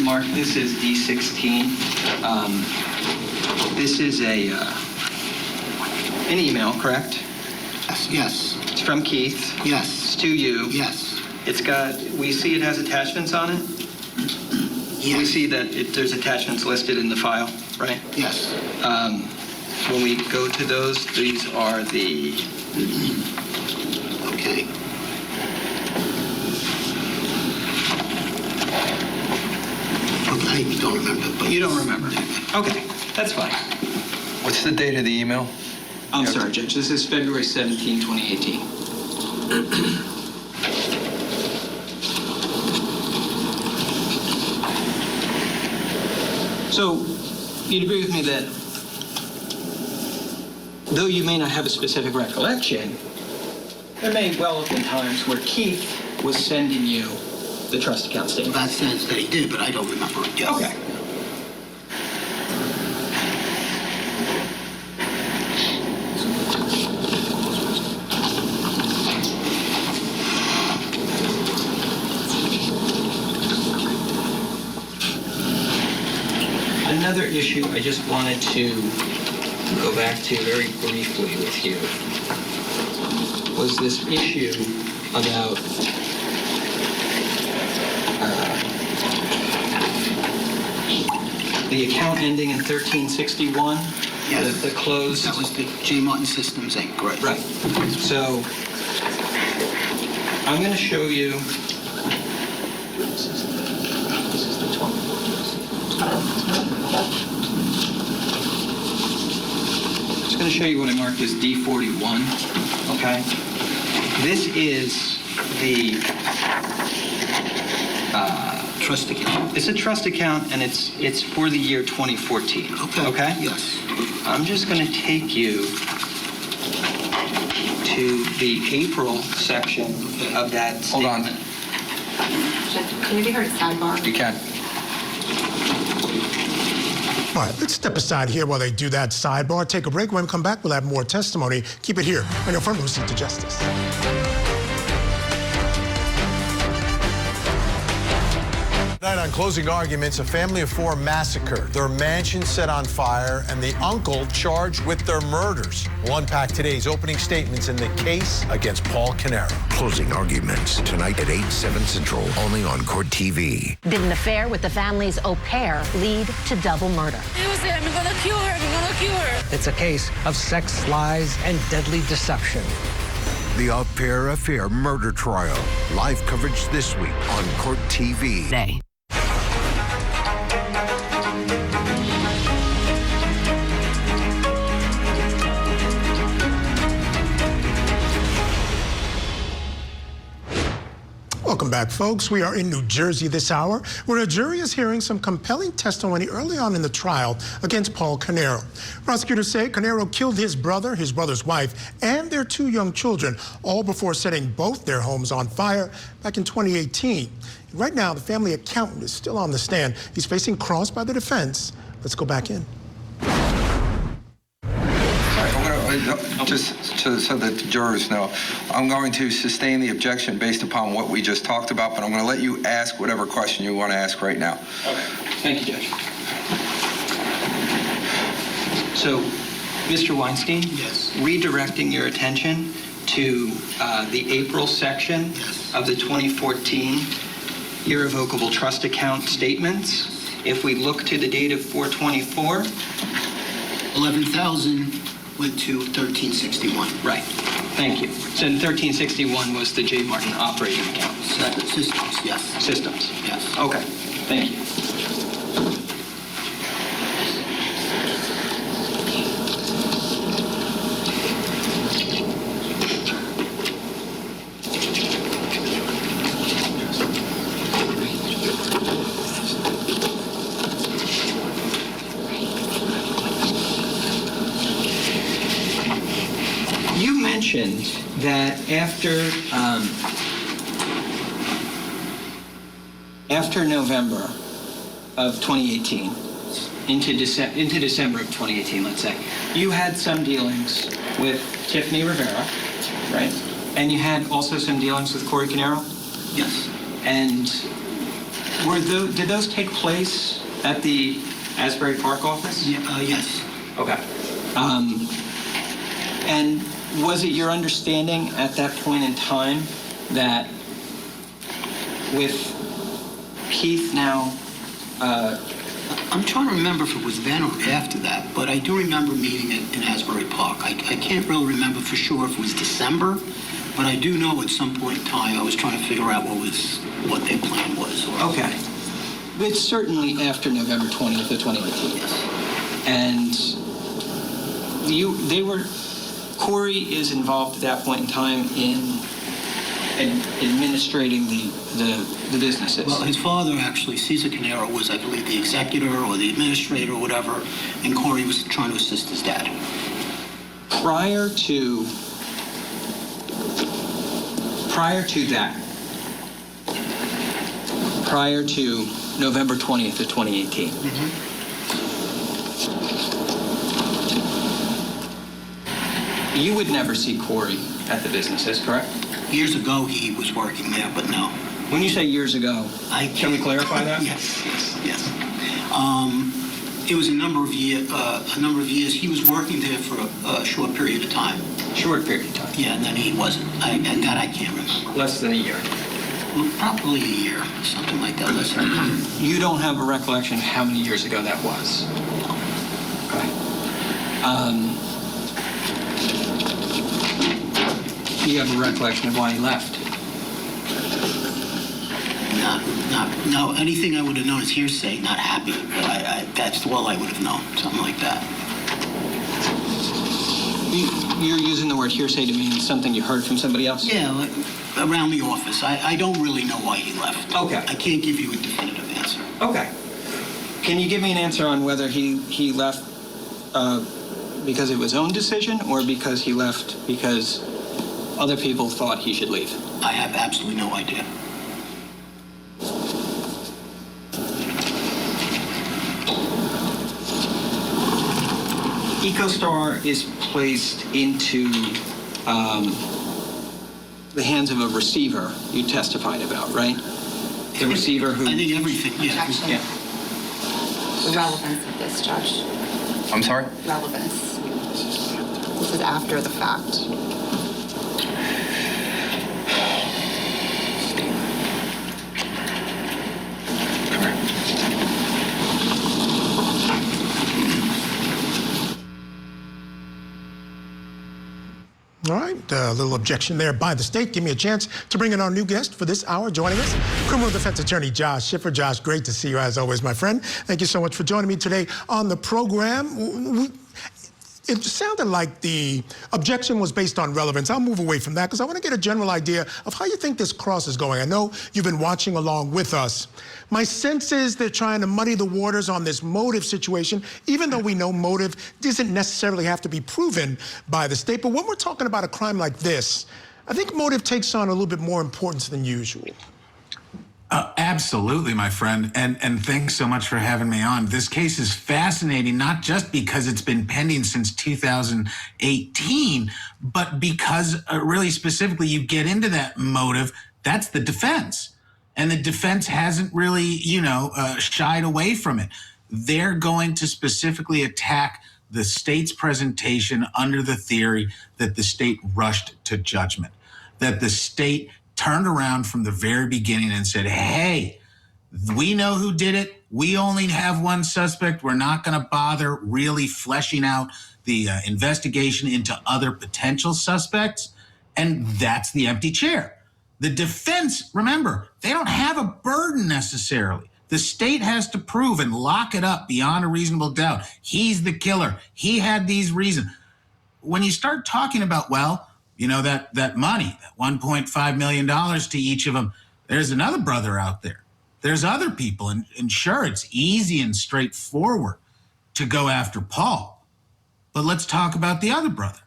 Mark, this is D16. This is an email, correct? Yes. It's from Keith. Yes. It's to you. Yes. It's got, we see it has attachments on it? Yes. We see that there's attachments listed in the file, right? Yes. When we go to those, these are the... Okay. I don't remember. But You don't remember? Okay, that's fine. What's the date of the email? I'm sorry, Judge. This is February 17, 2018. So, you'd agree with me that though you may not have a specific recollection, there may well have been times where Keith was sending you the trust account statement. That sense that he did, but I don't remember it. Yes. Okay. Another issue I just wanted to go back to very briefly with you was this issue about the account ending in 1361. Yes. The closed. That was the J. Martin Systems Inc. Right. Right. So I'm going to show you. Just going to show you what I marked as D41. Okay. This is the trust account. It's a trust account, and it's for the year 2014. Okay. Okay. Yes. I'm just going to take you to the April section of that Hold on. statement. Can we be heard at sidebar? You can. All right, let's step aside here while they do that sidebar. Take a break. When we come back, we'll have more testimony. Keep it here on your front row seat to justice. Tonight on Closing Arguments, a family of four massacre, their mansion set on fire, and the uncle charged with their murders. We'll unpack today's opening statements in the case against Paul Caneiro. Closing Arguments tonight at 8, 7 Central, only on Court TV. Did an affair with the family's au pair lead to double murder? He was saying, I'm gonna kill her, I'm gonna kill her. It's a case of sex, lies, and deadly deception. The Au Pair Affair murder trial. Live coverage this week on Court TV. Today. Welcome back, folks. We are in New Jersey this hour, where a jury is hearing some compelling testimony early on in the trial against Paul Caneiro. Prosecutors say Caneiro killed his brother, his brother's wife, and their two young children, all before setting both their homes on fire back in 2018. Right now, the family accountant is still on the stand. He's facing cross by the defense. Let's go back in. Just so that the jurors know, I'm going to sustain the objection based upon what we just talked about, but I'm going to let you ask whatever question you want to ask right now. Okay. Thank you, Judge. So, Mr. Weinstein? Yes. Redirecting your attention to the April section of the 2014 irrevocable trust account statements. If we look to the date of 4/24, 11,000 went to 1361. right. Thank you. So 1361 was the J. Martin operating account. Systems, yes. Systems. Yes. Okay. Thank you. You mentioned that after November of 2018, into December of 2018, let's say, you had some dealings with Tiffany Rivera, right? And you had also some dealings with Corey Caneiro? Yes. And did those take place at the Asbury Park office? Yes. Okay. And was it your understanding at that point in time that with Keith now... I'm trying to remember if it was then or after that, but I do remember meeting it in Asbury Park. I can't really remember for sure if it was December, but I do know at some point in time I was trying to figure out what their plan was. Okay. It's certainly after November 20th of 2018. Yes. And Corey is involved at that point in time in administrating the businesses. Well, his father, actually, Cesar Caneiro, was, I believe, the executor or the administrator or whatever, and Corey was trying to assist his dad. Prior to November 20th of 2018, you would never see Corey at the businesses, correct? Years ago, he was working there, but no. When you say years ago, can we clarify that? Yes. It was a number of years. He was working there for a short period of time. Short period of time? Yeah, and then he wasn't. That I can't remember. Less than a year? Well, probably a year, something like that. Less than a year. You don't have a recollection of how many years ago that was? Okay. Do you have a recollection of why he left? No. Anything I would have known is hearsay, not happy. But that's all I would have known, something like that. You're using the word hearsay to mean something you heard from somebody else? Yeah, like around the office. I don't really know why he left. Okay. I can't give you a definitive answer. Okay. Can you give me an answer on whether he left because of his own decision or because he left because other people thought he should leave? I have absolutely no idea. EcoStar is placed into the hands of a receiver you testified about, right? The receiver who... I think everything, yeah. Objection. Yeah. The relevance of this, Judge. I'm sorry? Relevance. This is after the fact. All right, a little objection there by the state. Give me a chance to bring in our new guest for this hour. Joining us, criminal defense attorney Josh Schiffer. Josh, great to see you as always, my friend. Thank you so much for joining me today on the program. It sounded like the objection was based on relevance. I'll move away from that because I want to get a general idea of how you think this cross is going. I know you've been watching along with us. My sense is they're trying to muddy the waters on this motive situation, even though we know motive doesn't necessarily have to be proven by the state. But when we're talking about a crime like this, I think motive takes on a little bit more importance than usual. Absolutely, my friend, and thanks so much for having me on. This case is fascinating, not just because it's been pending since 2018, but because really specifically you get into that motive, that's the defense. And the defense hasn't really, shied away from it. They're going to specifically attack the state's presentation under the theory that the state rushed to judgment, that the state turned around from the very beginning and said, hey, we know who did it. We only have one suspect. We're not going to bother really fleshing out the investigation into other potential suspects. And that's the empty chair. The defense, remember, they don't have a burden necessarily. The state has to prove and lock it up beyond a reasonable doubt. He's the killer. He had these reasons. When you start talking about, that money, that $1.5 million to each of them, there's another brother out there. There's other people. And sure, it's easy and straightforward to go after Paul. But let's talk about the other brother.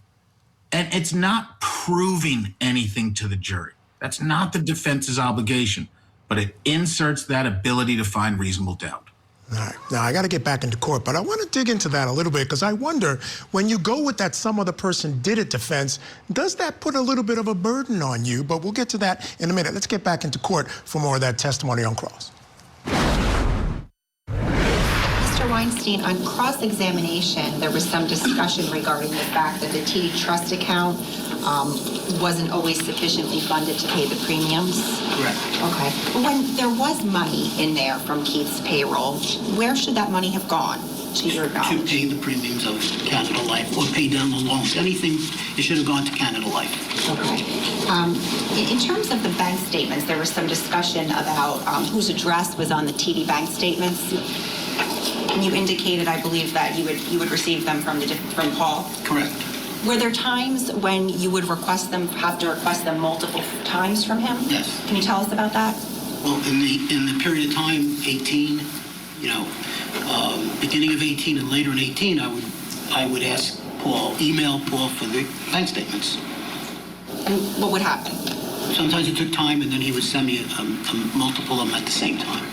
And it's not proving anything to the jury. That's not the defense's obligation. But it inserts that ability to find reasonable doubt. All right. Now, I got to get back into court, but I want to dig into that a little bit because I wonder, when you go with that some other person did it defense, does that put a little bit of a burden on you? But we'll get to that in a minute. Let's get back into court for more of that testimony on cross. Mr. Weinstein, on cross-examination, there was some discussion regarding the fact that the TD Trust account wasn't always sufficiently funded to pay the premiums. Correct. Okay. But when there was money in there from Keith's payroll, where should that money have gone, to your knowledge? To pay the premiums of Canada Life or pay down the loans. Anything, it should have gone to Canada Life. Okay. In terms of the bank statements, there was some discussion about whose address was on the TD bank statements. And you indicated, I believe, that you would receive them from Paul. Correct. Were there times when you would have to request them multiple times from him? Yes. Can you tell us about that? Well, in the period of time, 18, beginning of 18 and later in 18, I would ask Paul, email Paul for the bank statements. And what would happen? Sometimes it took time, and then he would send me multiple of them at the same time.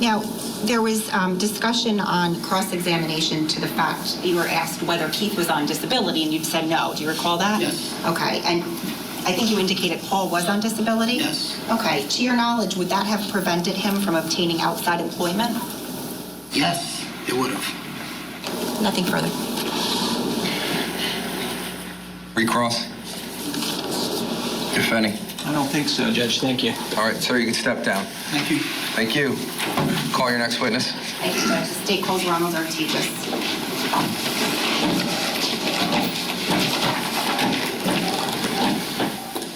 Now, there was discussion on cross-examination to the fact you were asked whether Keith was on disability, and you said no. Do you recall that? Yes. Okay. And I think you indicated Paul was on disability? Yes. Okay. To your knowledge, would that have prevented him from obtaining outside employment? Yes, it would have. Nothing further. Recross? If any. I don't think so, Judge. Thank you. All right, sir, you can step down. Thank you. Thank you. Call your next witness. Thank you, Judge. The state calls Ronald Artigas.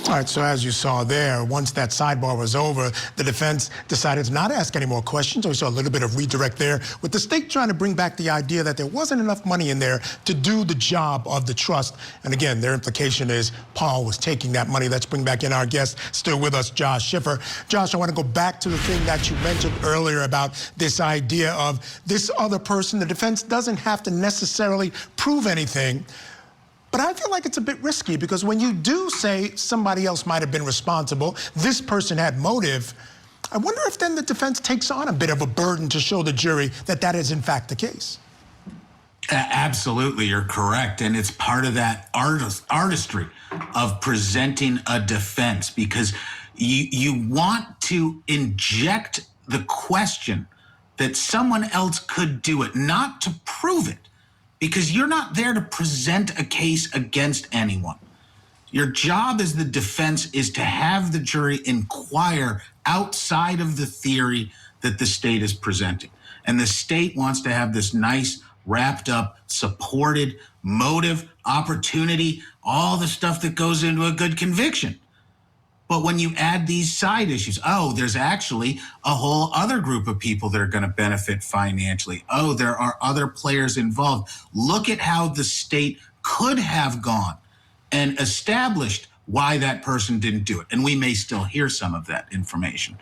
All right, so as you saw there, once that sidebar was over, the defense decided to not ask any more questions. So we saw a little bit of redirect there, with the state trying to bring back the idea that there wasn't enough money in there to do the job of the trust. And again, their implication is Paul was taking that money. Let's bring back in our guest, still with us, Josh Schiffer. Josh, I want to go back to the thing that you mentioned earlier about this idea of this other person. The defense doesn't have to necessarily prove anything. But I feel like it's a bit risky because when you do say somebody else might have been responsible, this person had motive, I wonder if then the defense takes on a bit of a burden to show the jury that that is in fact the case. Absolutely, you're correct. And it's part of that artistry of presenting a defense because You want to inject the question that someone else could do it, not to prove it, because you're not there to present a case against anyone. Your job as the defense is to have the jury inquire outside of the theory that the state is presenting. And the state wants to have this nice, wrapped up, supported motive, opportunity, all the stuff that goes into a good conviction. But when you add these side issues, oh, there's actually a whole other group of people that are going to benefit financially. Oh, there are other players involved. Look at how the state could have gone and established why that person didn't do it. And we may still hear some of that information.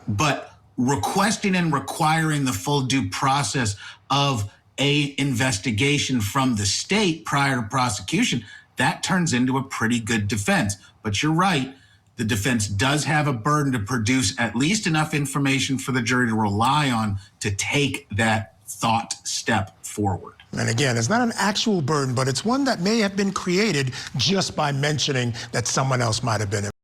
But requesting and requiring the full due process of a investigation from the state prior to prosecution, that turns into a pretty good defense. But you're right. The defense does have a burden to produce at least enough information for the jury to rely on to take that thought step forward. And again, it's not an actual burden, but it's one that may have been created just by mentioning that someone else might have been